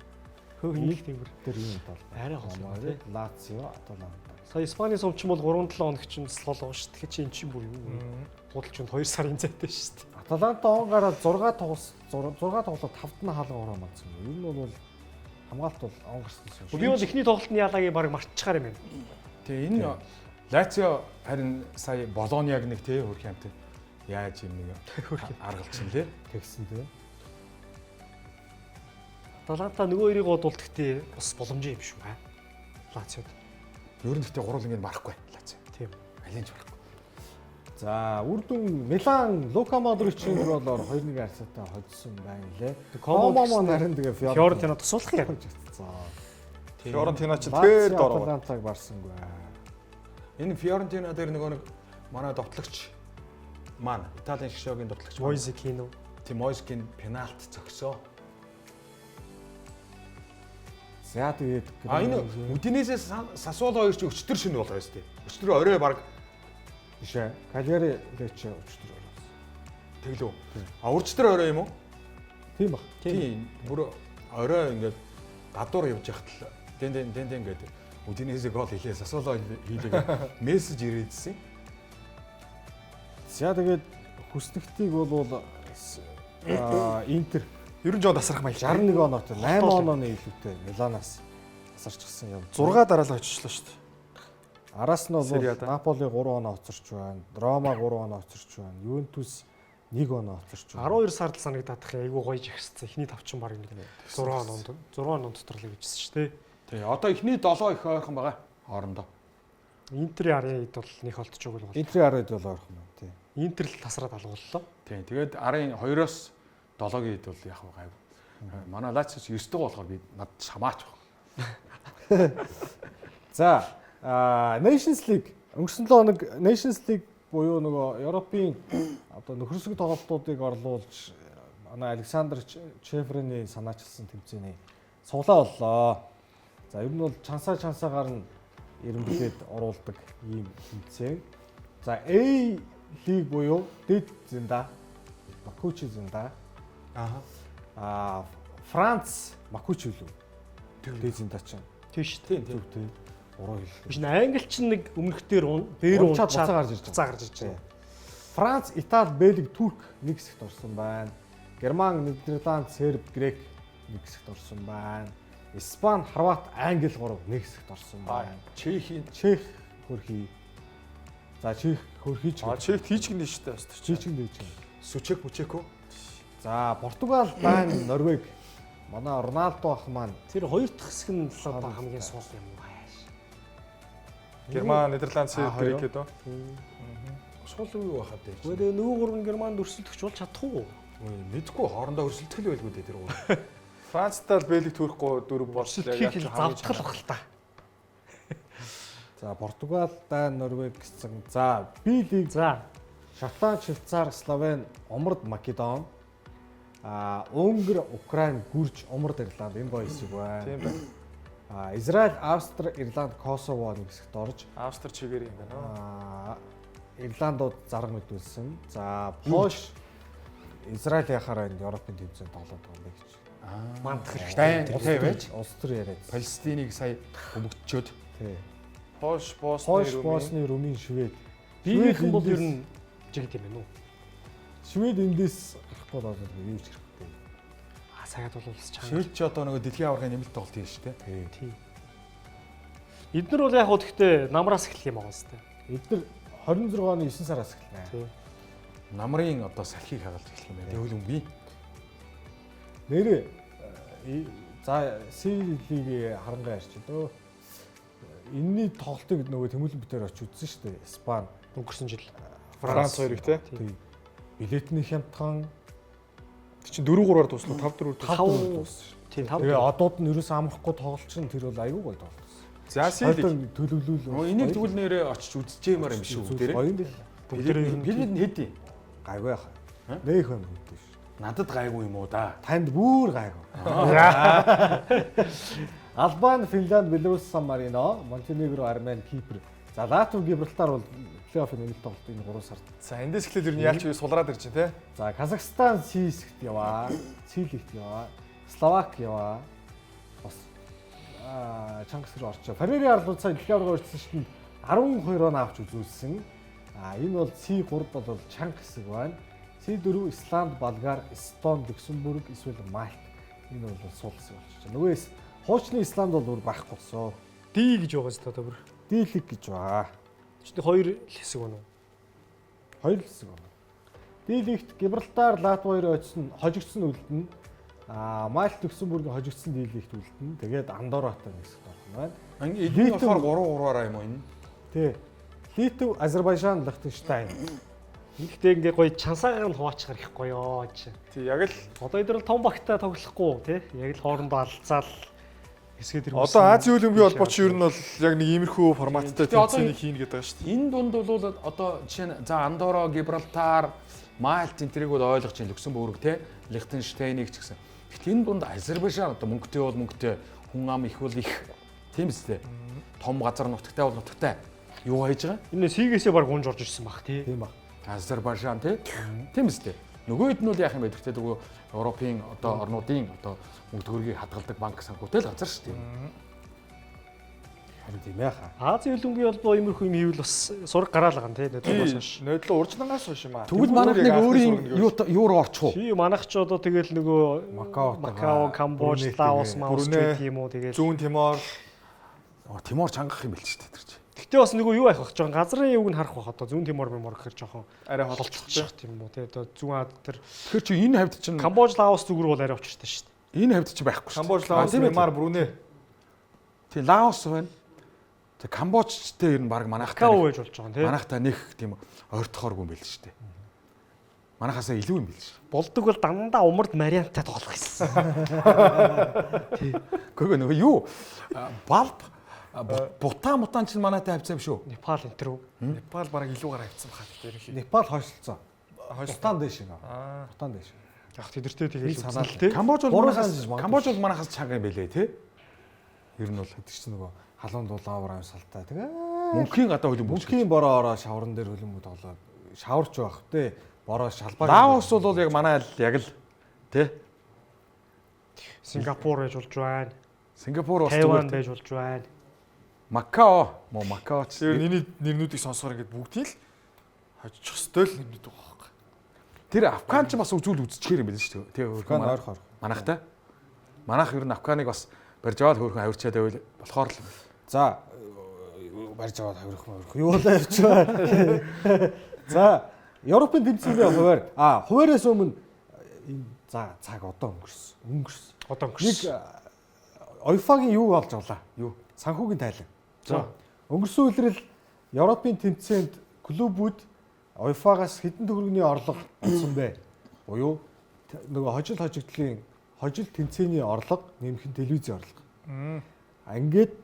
S3: хөөг тиймэр.
S1: Тэр юм бол.
S3: Арай хол тий.
S1: Лацио, Аталанта.
S3: Сая Испаний сувч бол 3-7 хоног чинь слолоо шүү дээ. Тэгэхээр чи эн чинь бүр юу? Худалч нь 2 сарын зайтай шүү дээ.
S1: Аталанта он гараад 6 тоглолт 5-д нь хаалга ороо мадсан. Ер нь бол хамгаалт бол он гарсан шүү.
S3: Би бол эхний тоглолтын яалагийг баг марцчихаар юм байна.
S2: Тэгээ энэ Лацио харин сая Болониаг нэг тий хөрх юмтай яаж юм нэг аргалцсан лээ.
S1: Тэгсэн тий.
S3: Аталанта нөгөө хоёрыг бодвол гэхдээ бас боломжтой юм шүү. Лациод.
S2: Ер нь гэхдээ гурван ингэ марахгүй Лацио.
S3: Тийм.
S2: Алинч марахгүй.
S1: За үр дүн Милан Лука Модричийн голоор 2-1 харьцаатай хоцсон байна лээ. Комо нарийн тэгээ
S3: Фиорентино тусуулах юм.
S1: За.
S4: Фиорентино ч тэр дор.
S1: Аталантаг барсангүй.
S2: Энэ Фиорентино дээр нөгөө нэг манай довтлогч маань Италийн шгшөөгийн довтлогч
S3: Moise Kean.
S2: Тимойскин пенальт зогсоо.
S1: За тэгээд
S2: Энэ Удинесээс Сасуоло хоёр ч өчтөр шинэ болоо шүү дээ. Өчтөр орой баг
S1: бишээ. Калгари леч өчтөр.
S2: тэглүү. А урчтөр орой юм уу?
S1: Тийм баг.
S2: Тийм. Бүр орой ингээд гадуур явж яхад л дэн ингээд Удинесээ гол хийлээ Сасуоло хийлээ мессеж ирээдсэн.
S1: За тэгээд хүснэгтийг бол Интер
S4: Ер нь жоо тасрах маягтай.
S1: 61 оноотой 8 онооны илүүтэй Миланаас тасарчихсан юм.
S4: 6 дараалал очичлаа шүү дээ.
S1: Араас нь бол
S4: Сериада.
S1: Наполи 3 оноо оцорч байна. Рома 3 оноо оцорч байна. Ювентус 1 оноо оцорч байна.
S3: 12 сард санагдаад их айгүй гоё жигссэн. Эхний тавчин баг нэг 6 оноо дотор л гэжсэн шүү дээ.
S2: Тий. Одоо эхний 7 их ойрхон байгаа хоорондоо.
S3: Интерийн арын хэд бол нэг холтож өгөл бол.
S1: Интерийн ард бол ойрхон байна тий.
S3: Интер л тасраад алгууллаа.
S2: Тий. Тэгээд арын 2-оос 7-гийн хэд бол яг гайв. Манай Лацио 9 дугаар болохоор би над шамаач баг.
S1: За Nations League өнгөрсөн 7 хоног Nations League буюу нөгөө Европын одоо нөхөрсөг тоглолтуудыг орлуулж манай Александр Чефрины санаачилсан тэмцээний суглаа боллоо. За ер нь бол чансаагаар нь эренбихэд оруулдаг ийм тэмцээн. За A лиг буюу дэд зэнда Макучи зэнда Франц Макучи лүү. Дэд зэнда чинь.
S3: Тийш
S2: Тийм
S1: Зөв тийм. Уруу хэллээ.
S3: биш нэ англи чинь нэг өмнөхдөр бээр
S1: Унчаад буцаа гарч ирж
S3: буцаа гарч ирж байгаа.
S1: Франц, Итали, Бельги, Турк нэг хэсэгт орсон байна. Герман, Нидерланд, Серб, Грек нэг хэсэгт орсон байна. Испани, Хорват, Англи 3 нэг хэсэгт орсон байна. Чех хөрхий. За Чех хөрхий ч.
S4: Чех тийчгэн дээ шүү дээ.
S1: Чичгэн дэж.
S2: Сүчек бүчэкөө.
S1: За Португал, Дани, Норвег. Манай Роналдо ах маань
S3: Тэр хоёр дахь хэсэг нь л одоо хамгийн сул юм байна.
S4: Герман, Нидерланд, Серб, Грек гэдэг.
S2: Сул юу байхад дээ.
S3: Гэхдээ нөгөө гурван Германд өрсөлдөгч бол чадахгүй.
S2: Мэдгүй хоорондоо өрсөлдөх л байлгүй дээ тэр гурав.
S4: Францтай л Бельгик төрөхгүй 4 болчихлоо.
S3: Өрсөлдөхийг л завтгал бах л та.
S1: за Португал, Дани, Норвег гэсэн. За B лиг
S3: За
S1: Шотланд, Швейцар, Словен, Умард, Македон, Унгар, Украин, Гүрж, Умард, Ирланд энэ гоё хэсэг байна.
S4: Тийм байна.
S1: Израиль, Австри, Ирланд, Косово нэг хэсэгт орж,
S4: Австри чигээр юм байна.
S1: Ирландууд зарга мэдүүлсэн. За Польш, Израиль яхаараа энэ Европын төвцөнд тоглоод байгаа юм байна гэж.
S3: мандах
S2: Дайн
S3: хэрэгтэй.
S2: байж
S1: Улс төр яриад.
S2: Палестиныг сая бөмбөгчөөд
S1: Тий.
S4: Польш,
S1: Польш,
S4: Босни,
S1: Босны, Румын, Швед.
S3: Биеийнхэн бол ер нь жигд юм байна уу?
S1: Швед эндээс гарахгүй болоод юу ч хэрэггүй.
S3: Цагаад бол улс чанга.
S2: Швед ч одоо нөгөө дэлхийн аваргын нэмэлт тоглолт хийж штэ.
S3: Тийм. Эднэр бол яг хөө гэхдээ намраас эхлэх юм байгаа сте.
S1: Эдгээр 26 оны 9 сараас эхэлнэ.
S3: Тийм.
S2: Намрын одоо салхийг хагалж эхлэх юм байна. Тэгвэл үгүй.
S1: Нэрээ за C-лигийн харангаа ярьч дөө. Энэний тоглолтыг нөгөө тэмүүлэн битээр очиж үзсэн шүү дээ. Испани,
S3: Өнгөрсөн жил
S4: Франц хоёрыг те.
S1: тий. Билетний хямдхан
S4: Тэг чинь 4-3-аар дуслаа 5-4
S1: 5
S3: тийм
S1: Тэгээ одууд нь ерөөсөө амрахгүй тоглолч нь тэр бол аюу гой тоглолт.
S4: За Силиг
S1: төлөвлөл.
S2: Энийг тэгвэл нэрээ очиж үзчихэмээр юм шүү дээ.
S1: Гоё юм дээ.
S2: Билет нь хэдий?
S1: Гайгүй яхаа. Нэх юм гэдэг шүү.
S2: Надад гайгүй юм уу да?
S1: Танд бүр гайгүй. Албани, Финланд, Беларусь, Сан Марино, Монтенегро, Армени, Кипр. За Латви, Гибралтар бол плей-оффын нэмэлт тоглолт энэ 3 сард.
S4: За эндээс эхлээд ер нь яалч сулраад ирж байна те.
S1: За Казахстан C-лигт яваа, C-лигт яваа, Словак яваа. Бас чангас руу орчоо. Феррари арлууд сая дэлхийн аварга өрчсөн шидэнд 12 он авч үзүүлсэн. Энэ бол C3 бол чанга хэсэг байна. C4 Исланд, Болгар, Эстон, Люксембург, эсвэл Мальт. Энэ бол сул хэсэг болчихсон. Нөгөөс хуучны Исланд бол бүр байхгүй болсон.
S3: D гэж байгаа зү одоо бүр.
S1: D-лиг гэж байгаа.
S3: Чи хоёр хэсэг байна уу?
S1: Хоёр хэсэг байна. D-лигт Гибралтар, Латви хоёр очсон, хожигдсон үлдэнэ. Мальт, Люксембургийн хожигдсон D-лигт үлдэнэ. Тэгээд Андорратай нэг хэсэг байна.
S2: Энийг болохоор 3-3-аараа юм уу энэ?
S1: Тий. Литв, Азербайджан, Лихтенштайн.
S3: Гэхдээ ингээ гоё чансаагаар нь хуваачих их гоёо чи.
S4: Тий яг л
S3: Одоо эдгээр том багтаа тоглохгүй тий. Яг л хоорондоо алцаал хэсгээд ирсэн.
S4: одоо Азийн Олимпийн холбоо чи ер нь бол яг нэг иймэрхүү форматтай тэмцээнийг хийнэ гэдэг шүү дээ.
S2: Энэ дунд бол одоо жишээ нь за Андорра, Гибралтар, Мальт энтрийг бол ойлгож чинь Люксембург те Лихтенштейнийг ч гэсэн. Гэхдээ энэ дунд Азербайджан одоо мөнгөтэй бол мөнгөтэй хүн ам их бол их. Тийм үстэй. Том газар нутагтай бол нутагтай. Юу хийж байгаа?
S3: Энэ сигээсээ баг унж орж ирсэн баг тий.
S1: Тийм баг.
S2: Азербайджан тийм үстэй. Нөгөөд нь бол яах юм бэ гэхдээ нөгөө Европын одоо орнуудын одоо мөнгө төгрөгийг хадгалдаг банк санхүүтэй л газар шүү дээ.
S1: Харин тийм яха.
S3: Азийн хөлбөмбөгийн холбоо иймэрхүү юм хийвэл бас сураг гараал байгаа тий. Нөтлөөс хойш.
S4: Нөдлөө уржнангаас хойш юм аа.
S2: Тэгвэл манайх нэг өөрийн юу руу орчих уу?
S3: Чи манайх ч одоо тэгэл нөгөө Макао, Камбож, Лаос, Маус гэх юм уу тэгэл.
S4: Зүүн Тимор.
S2: Тимор чангах юм байл шүү дээ тэр чинь.
S3: Гэтэ бас нөгөө юу байх вэ? Жохон газрын юуг нь харах байх одоо зүүн Тимор гэхээр жохон
S4: Арай
S3: холцчих тийм үү тий. Одоо зүүн Ад тэр
S2: Тэгэхээр чи энэ хавьд чинь
S3: Камбож, Лаос зүг рүү бол арай очиртай шүү дээ.
S2: энэ хавьд чи байхгүй шүү.
S4: Камбож, Лаос, Мьянмар, Бруней.
S2: Тэг Лаос байна. Тэг Камбожчтэй ер нь баг манайхтай
S3: Макао байж болж байгаа тий.
S2: манайхтай нэг тийм ойртохооргүй юм байл шүү дээ. Манайхаасаа илүү юм байл шүү.
S3: Болдог бол дандаа умард варианттай тоглох гэсэн.
S2: Гүг нөгөө юу балб Бутан чинь манайтай хавцаа юм шүү.
S3: Непал энэ төр үү?
S4: Непал бараг илүү гараа авцсан бахад дээр их.
S1: Непал хойшлцсон.
S4: Хойш
S1: Бутан дэш юм.
S2: Аа.
S1: Бутан дэш.
S3: Яг тэдэртэй тэгээд
S1: санаа
S3: санаал тий.
S2: Камбож бол
S1: Гурван
S2: манайхаас
S1: санаж магадгүй.
S2: Камбож бол манайхаас чанга юм байлээ тий. Ер нь бол
S1: Гэдэг чинь нөгөө халуун дулаан амсалтай. Тэгээ
S2: мөнхийн гадаа хөлбөмбөг.
S1: мөнхийн бороо ороо шавран дээр хөлбөмбөг тоглоод шаварч байх те. Бороо шалбар.
S2: Лаос бол яг манай яг л тий.
S3: Сингапур байж болж байна.
S2: Сингапур бас
S3: Тайван
S2: зүгээр.
S3: байж болж байна.
S2: Макао ч
S4: Тэр энэ нэрнүүдийг сонсохоор ингээд бүгдийг л хожих ёстой л нэрнүүд байгаа байхгүй.
S2: тэр Афган ч бас үзүүл үзчихээр юм байл шүү дээ. Тий
S1: Афган ойрхоор.
S2: манайхтай. Манайх ер нь Афганыг бас барьж аваад хөөрхөн авирчаад байвал болохоор л.
S1: За барьж аваад хавирах. Юу болоо явчихваа. За Европын тэмцээний хуваар хуваараас өмнө энэ за цаг одоо өнгөрсөн.
S3: Одоо
S1: Нэг
S3: өнгөрсөн.
S1: ОИФА-гийн юу олж авлаа?
S2: Юу?
S1: Санхүүгийн тайлан.
S3: За.
S1: Өнгөрсөн үеэрл Европын тэмцээнд клубүүд ОИФА-гаас хэдэн төгрөгийн орлого олсон бэ? Буюу нөгөө хожил тэмцээний орлого нэмэх нь телевизийн орлого. Ингээд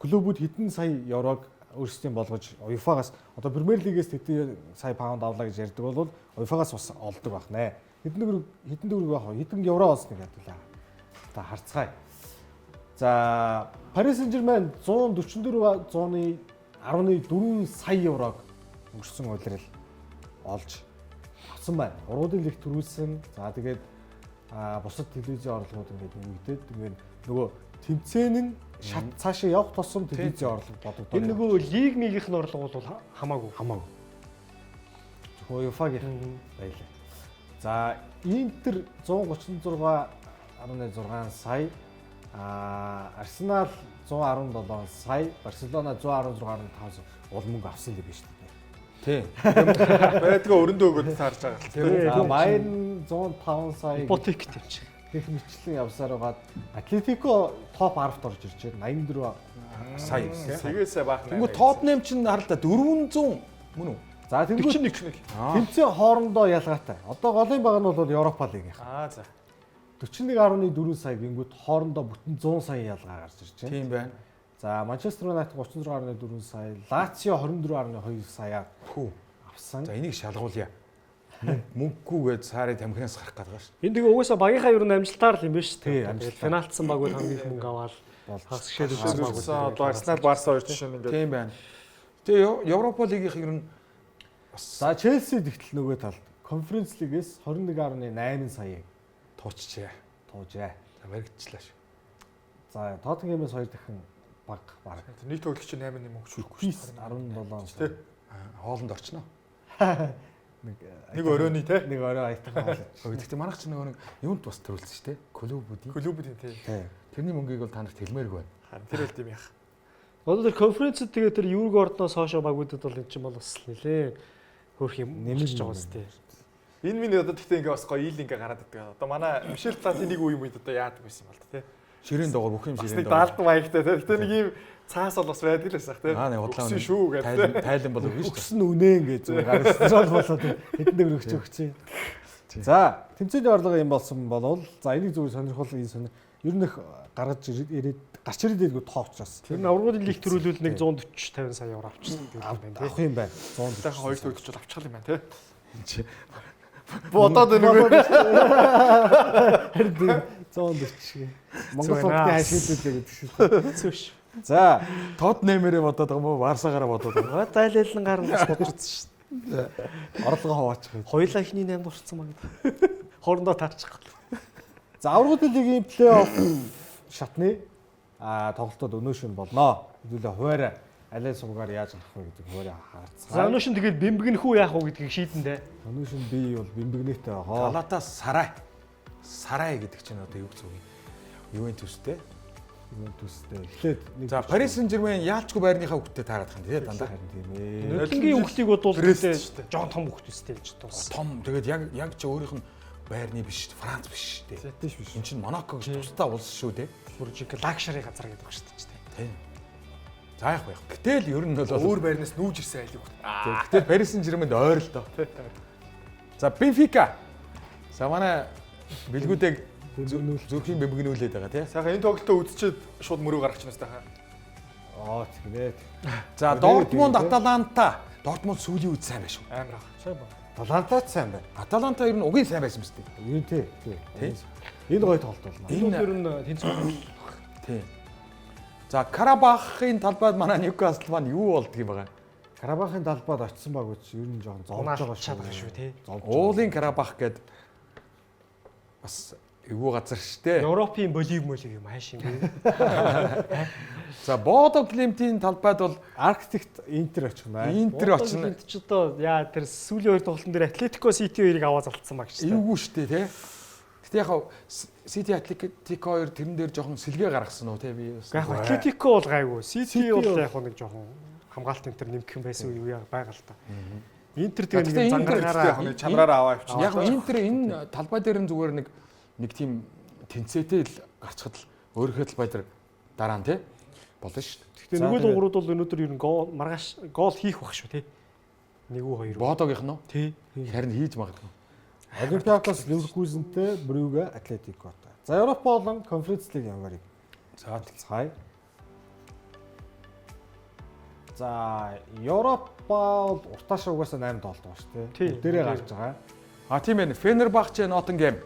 S1: клубүүд хэдэн сая еврог өөрсдийн болгож ОИФА-гаас одоо Премьер лигээс хэдэн сая паунд авлаа гэж ярьдаг бол ОИФА-гаас бас олдог байх нэ. Хэдэн төгрөг байх вэ? Хэдэн евро олсныг хадгалаа. Та харцгаая. За Paris Saint-Germain 144.14 сая еврог өнгөрсөн удирал олж авсан байна. Уруудын лиг төрүүлсэн. За тэгээд бусад телевизийн орлогууд ингээд нэмэгдээд тэгээд нөгөө тэмцээн нь шат цаашаа явах тусам телевизийн орлого бодогдоо.
S3: Энэ нөгөө лиг мигийнх нь орлого бол хамаагүй.
S1: Зөвхөн UEFA-гийн байлаа. За Интер 136.6 сая, Арсенал 117 сая, Барселона 116.5 сая мөнгө авсан л биш үү?
S2: Тий.
S4: Байдгаа өрөндөө өгөөд таарж байгаа.
S1: За Bayern 105 сая
S3: Ипотек тэмч.
S1: гэх мэтлэн явсаар байгаад Атлетико топ 10-т орж ирж байна. 84
S2: Сая.
S4: Тэгээсээ баах нэ.
S2: Тэгвэл Тотнем чинь харалтаа 400 мөн үү?
S1: За тэгвэл
S3: 41.
S1: тэмцээн хоорондоо ялгаатай. Одоо голын баг нь бол Европа лиг.
S4: За.
S1: 41.4 сая гингүүд хоорондоо бүтэн 100 сая ялгаа гарч ирж байна.
S2: Тийм байна.
S1: За Манчестер Юнайтед 36.4 сая, Лацио 24.2 сая авсан.
S2: За энийг шалгуулъя. Мөнгөгүйгээд сарын тамхинаас гарах гэдэг байна шүү.
S3: Энэ тэгээ угаасаа багийнхаа ер нь амжилтаар л юм байна шүү
S1: Тий,
S3: дээ.
S1: амжилтаар.
S3: Финалцсан баг бол хамгийн их мөнгө аваад хагас гişэдсэн баг.
S4: Одоо Арсенал Барса хоёр жишээ нь ингээд.
S2: Тийм байна. Тэгээ Европа лигийнх ер нь
S1: За Челси тэгтэл нөгөө талд Конференц лигээс 21.8 сая
S2: туучжээ.
S1: туужээ.
S2: За мэрэгчлээ шүү.
S1: За Тоттенхэмээс 2 дахин баг баг.
S4: Нийт тоглогч чинь 8 юм өгч хүрхгүй
S1: Пис
S4: шүү.
S1: 17
S4: Тий.
S2: Хоолнд орчихно.
S4: Нэг өрөөний те.
S1: Нэг орой аятхан хоол.
S2: Гэхдээ манайх ч нэг юунд бас төрүүлсэн шүү дээ. Клубүүдийн.
S4: Клубүүдийн те.
S1: Тий.
S2: Тэрний мөнгийг бол та нарт хэлмээргүй байна.
S4: Харин тэр үл юм яах.
S3: Одоо тэр конференцэд тэгээ тэр Еврог ордноос хоошоо багуудад бол эн чинь бол бас нэлээ хөөх юм нэмж байгаа бас тий.
S4: Энэ миний одоо тэгтээ ингээ бас гоё ил ингээ гараад иддэг. Одоо манай Мишель Платины нэг үе үед одоо яадаг байсан юм бол те.
S2: Ширээн доогор бүх юм
S4: Бас
S2: ширээн
S4: нэг
S2: доогор.
S4: даалдан маягтай те. Гэтэ нэг юм цаас бол бас байдаг л байсан те.
S2: Аа нэг удлаа.
S4: Өксөн шүү гэдэг.
S2: Тайлан бол өгнө шүү.
S1: Өгсөн үнэ ингээд зүгээр гарсан болоод хэдэн өгч өгчээ. За тэмцээний орлого юм болсон бол за энийг зүгээр сонирхол энэ сонир ер нь гарч ирээд тоовчаас.
S3: Тэр нь аврагын лиг төрүүлвэл нэг 140 50 сая евро авчихсан гэдэг юм байна тий.
S1: Авах юм байна. 100
S4: Дахин хоёр төгөлч бол авчихлаа юм байна те.
S2: Чи
S4: Бодоод байна.
S1: Харин 140 шиг. Монгол улсын ашиглуулаа гэдэг шүү.
S3: Зөөш.
S1: За,
S2: Тот нэмэрээ бодоод байгаа юм уу? Варсаагаараа бодоод байгаа.
S3: Зайлайлан гарна гэж бодож үзсэн шүү.
S1: орлогоо хаваачих.
S3: Хоёулаа ихний 8 дурцсан баг. Хоорондоо таарчих.
S1: За, аврагын лигийн плей-офф шатны тоглолтод өнөө шөнө болноо. Хэдүүлээ хуваараа алей сувгаар яаж авах вэ гэдэг хуваараа харцгаа.
S3: За өнөө шин тэгээд бэмбэгнэх үү яах вэ гэдгийг шийдэндээ.
S1: Өнөө шөнө би бол бэмбэгнээтэй байгаа.
S2: Галатаа Сарай гэдэг чинь одоо юу гэсэн үг юм? Ювентустэй.
S1: Ювентустэй. Эхлээд
S2: За Парис Сен-Жермен яалчгүй байрныхаа хүүхдэд таарах юм тий дандаа.
S1: тийм ээ.
S3: Нөлөнгийн хүүхдийг бодвол тэгээд Жон том хүүхд үстэй гэж дууссан.
S2: Том тэгээд яг ч өөрийнх нь байрны биш, Франц биш тий.
S1: Тийш биш.
S2: Энд чинь Монако гэж тусдаа улс шүү тий.
S3: Бүржиг лакшери газар гэдэг ба шүү дээ.
S2: Тий. За яг байх. Гэтэл ер нь бол
S4: Өөр байрнаас нүүж ирсэн айл юу.
S2: Гэтэл Парис Сен-Жермэнд ойр л доо. За Бенфика. За манай бэлгүүдийг зүрхийн бэмбэгнүүлээд байгаа тий.
S4: Сайхан энэ тоглолтоо үзчихэд шууд мөрөө гаргачихсан юм байна.
S1: Тэгээд.
S2: За Дортмунд Аталанта. Дортмунд сүүлийн үед сайн байсан шүү.
S4: Амар ах.
S3: Сайн ба.
S1: Талантаач сайн байна.
S2: Аталанта ер нь угийн сайн байсан мэт.
S1: Юу тий. Энэ гоё тоглолт болно.
S3: Энэ ер нь тэнцвэр.
S2: Тий. За Карабахын талбайд манай Ньюкасл маань юу болдгийм байгаа?
S1: Карабахын талбайд очсон баг үуч ер нь жоохон зовж байгаа
S3: чадах шүү тий.
S2: Уулын Карабах гээд бас эвгүй газар штэ.
S3: Европын болив юм хааш юм бэ?
S2: За Бодо Глимтийн талбайд бол
S1: Арктикт Интер очих маа.
S2: Интер очно.
S3: Ч одоо яа тэр сүүлийн хоёр тоглолтын дээр Атлетико Сити 2-ыг аваад залцсан баг шүү дээ.
S2: Эвгүй штэ тий. Гэтэ яг Сити Атлетико 2 тэрэн дээр жоохон сэлгээ гаргасан уу тий би бас.
S3: Яг Атлетико бол гайгүй. Сити бол яг нэг жоохон хамгаалт энтер нэмэх юм байсан уу яа байгаа л та. Интер тэгээ нэг зангараараа
S4: чанараараа аваа явчихсан.
S2: Яг Интер энэ талбай дээр нь зүгээр нэг тийм тэнцээтэй л гарчхад л өөрийнхөө талбай дээр дараа нь тий болно шүү дээ.
S3: Гэхдээ нөгөө дуурууд бол өнөөдөр ер нь маргааш гол хийх баг шүү тий. 1-2.
S2: Бодогийнх нь
S3: тий.
S2: харин хийж магадгүй.
S1: Олимпиакос Ливеркузентэй Брюге Атлетикотой. За Европ болон Конференц лиг яваарыг.
S2: За
S1: цай. За Европ бол уртаашаа угаасаа 8 тоглолт байна шүү дээ. Дээрээ гарч байгаа.
S2: тийм ээ. Фенербахче Ноттингем.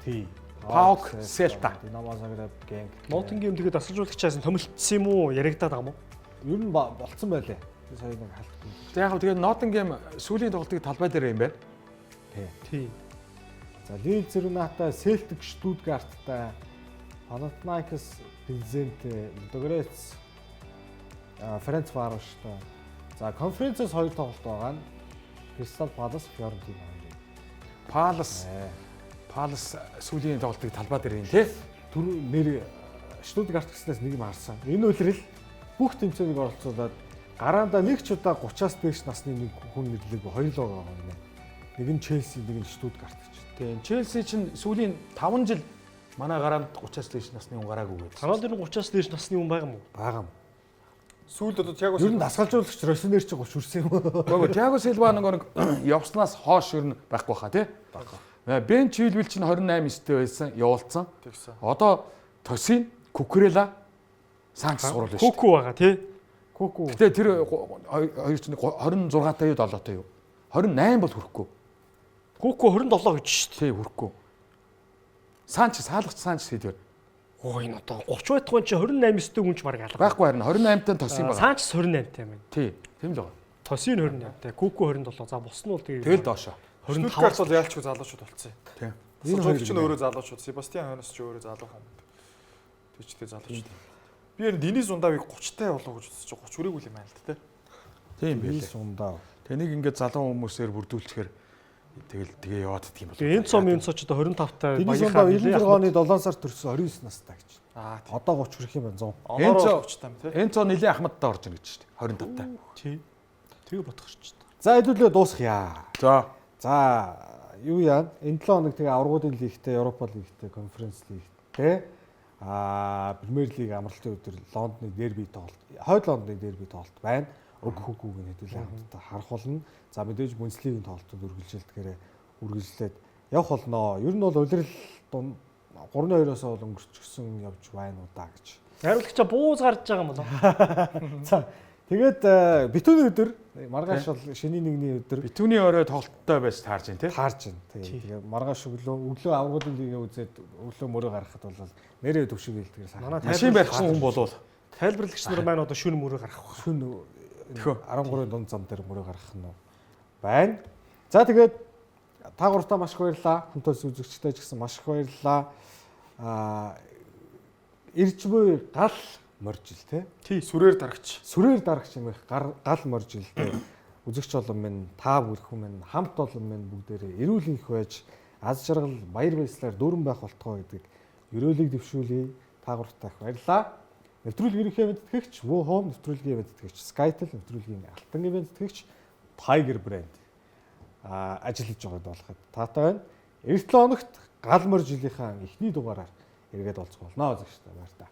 S1: Тий.
S2: Паук Селта.
S1: Динамо Загреб Генк.
S3: Ноттингем тэгээд асалжуулагчаас нь томилдсон юм уу? Яригадаад байгаа юм уу?
S1: Ер нь болцсон байлээ. Би сая нэг халтгүй.
S2: За яг тэгээд Ноттингем сүүлийн тоглолтыг талбай дээр юм байна.
S3: Тий.
S1: За Лидс Юнайтед, Селтик Штутгарттай, Панатинаикос Пилзентэй, Лудогорец Ференц Вароштой. За конференцээс 2 тоглолт байгаа нь Кристал Палас, Фьорентина.
S2: Палас сүүлийн тоглолтыг талбай дээр юм тий.
S1: Түр нэр Штутгарт гэснээс нэг юм харсан. Энэ үлрэл бүх тэмцээнийг оролцуулаад гараандаа нэг ч удаа 30-аас дээш насны нэг хүн нэрлээг хоёулаа байгаа юм. Нэг нь Челси, нэг нь Штутгарт гэж.
S2: Тийм. Челси чинь сүүлийн 5 жил манай гараанд 30-аас дээш насны хүн гараагүй гэдэг.
S3: Танаа дээр 30-аас дээш насны хүн байгаа юм уу?
S1: Бага юм.
S4: Сүүлд одоо Тиаго
S1: Ер нь дасгалжуулагч Росинер ч 30 хүрсэн юм.
S2: Гэхдээ Тиаго Силва нэг явснаас хойш ер нь байхгүй хаа тий. Бен Чилвэл чинь 28 өстэй байсан, явуулсан.
S4: тэгсэн.
S2: Одоо Тосин, Кукурела, Санчес суруулж шүү.
S3: Коку байгаа тий.
S1: Коку.
S2: Гэтэ тэр хоёр чинь 26 таа юу 7 таа юу? 28 бол хүрэхгүй.
S3: Коку 27 гэж шүү дээ.
S2: Тий хүрэхгүй. Санчес хаалгач Санчес хийдгээр.
S3: Оо энэ одоо 30 байтугай чи 28 өстэй хүн ч баг ялгаа.
S2: Байхгүй харин 28 таа Тосин байгаа.
S3: Санчес 28 таа юм.
S2: Тий, тийм л байгаа.
S3: Тосин 28 таа. Коку 27. За бус нь бол тэгээд
S2: Тэгэл доошоо.
S4: 25 бол яалчгүй залуучууд болцсон.
S2: Тийм.
S4: Энэ хоёр ч өөрөө залуучууд. Себастьян Хойноос ч өөрөө залуу хүн. Тэжтэй залуучууд. Би энэ Денис Ундавыг 30 таа болоо гэж үзэж 30 хүрээгүй юм байна л да.
S2: Тийм байлээ.
S1: Денис Ундав.
S2: Тэнийг ингээд залуу хүмүүсээр бүрдүүлчихээр тэгээ яваад идэх юм бол.
S3: энэ цом энэ цоч одоо 25 таа
S1: Денис Ундав 96 оны 7 сард төрсөн 29 настай гэж. Одоо 30 хүрэх юм байна 100.
S4: Оноор 30 таа юм тий.
S2: Энэ цоо нилийн Ахмадтай орж ирнэ гэж шүү дээ. 25 таа.
S3: тий. Тэгээ бодохч.
S1: За хэдүүлээ дуусгая.
S2: За
S1: юу яа? Энэ 7 хоног тэгээ аврагуудын лигтэй, Европа лигтэй, конференц лигтэй Премьер лиг амралтын өдөр Лондоны дерби тоглолт, хойд Лондоны дерби тоглолт байна. Өг хөгүүг хэдүүлээ хамтдаа харах болно. За мэдээж Бундслигийн тоглолтод үргэлжилдгээрээ үргэлжлээд явах болно. Ер нь бол улирал 3-2-оос бол өнгөрчихсөн явж байна уу да гэж.
S3: Хариулагчаа бууз гарч байгаа юм болоо.
S1: За Тэгээд битүүний өдөр маргааш бол шөнийн нэгний өдөр
S2: Битүүний орой тоглолттой байж таарж байна тий.
S1: таарж байна. Тэгээд маргааш өглөө аврагын лигээ үзээд өглөө мөрөө гаргахад бол нэрээ төвшиг хэлдгээр сайхан.
S2: Машин барьсан хүн болвол
S3: Тайлбарлагч нар маань одоо шүн мөрөө гаргах байх.
S1: Шүн 13-ын дунд зам дээр мөрөө гаргах нь байна. За тэгээд та гуравтаа маш их баярлалаа. Хүнтөөс үзэгчтэй ч гэсэн маш их баярлалаа. Ирж буй гал моржил тий.
S4: Сүрээр дарагч.
S1: Сүрээр дарагч юм их гал моржилтэй үзэгч олон минь та бүхэн минь хамт олон минь бүгдээрээ эрүүл их байж аз жаргал баяр баясгалаар дүүрэн байх болтгоо гэдэг ерөөлийг дэвшүүлье. Та гуравтаа их баярлалаа. Нэвтрүүлгийн ерөнхий мэдтгэгч Wo Home, нэвтрүүлгийн мэдтгэгч Skytel, нэвтрүүлгийн алтан мэдтгэгч Tiger brand ажиллаж байгаад болоход таатай байна. Эрт 7 хоногт гал моржилийнхаа эхний дугаараар эргээд олцох болно гэж байна.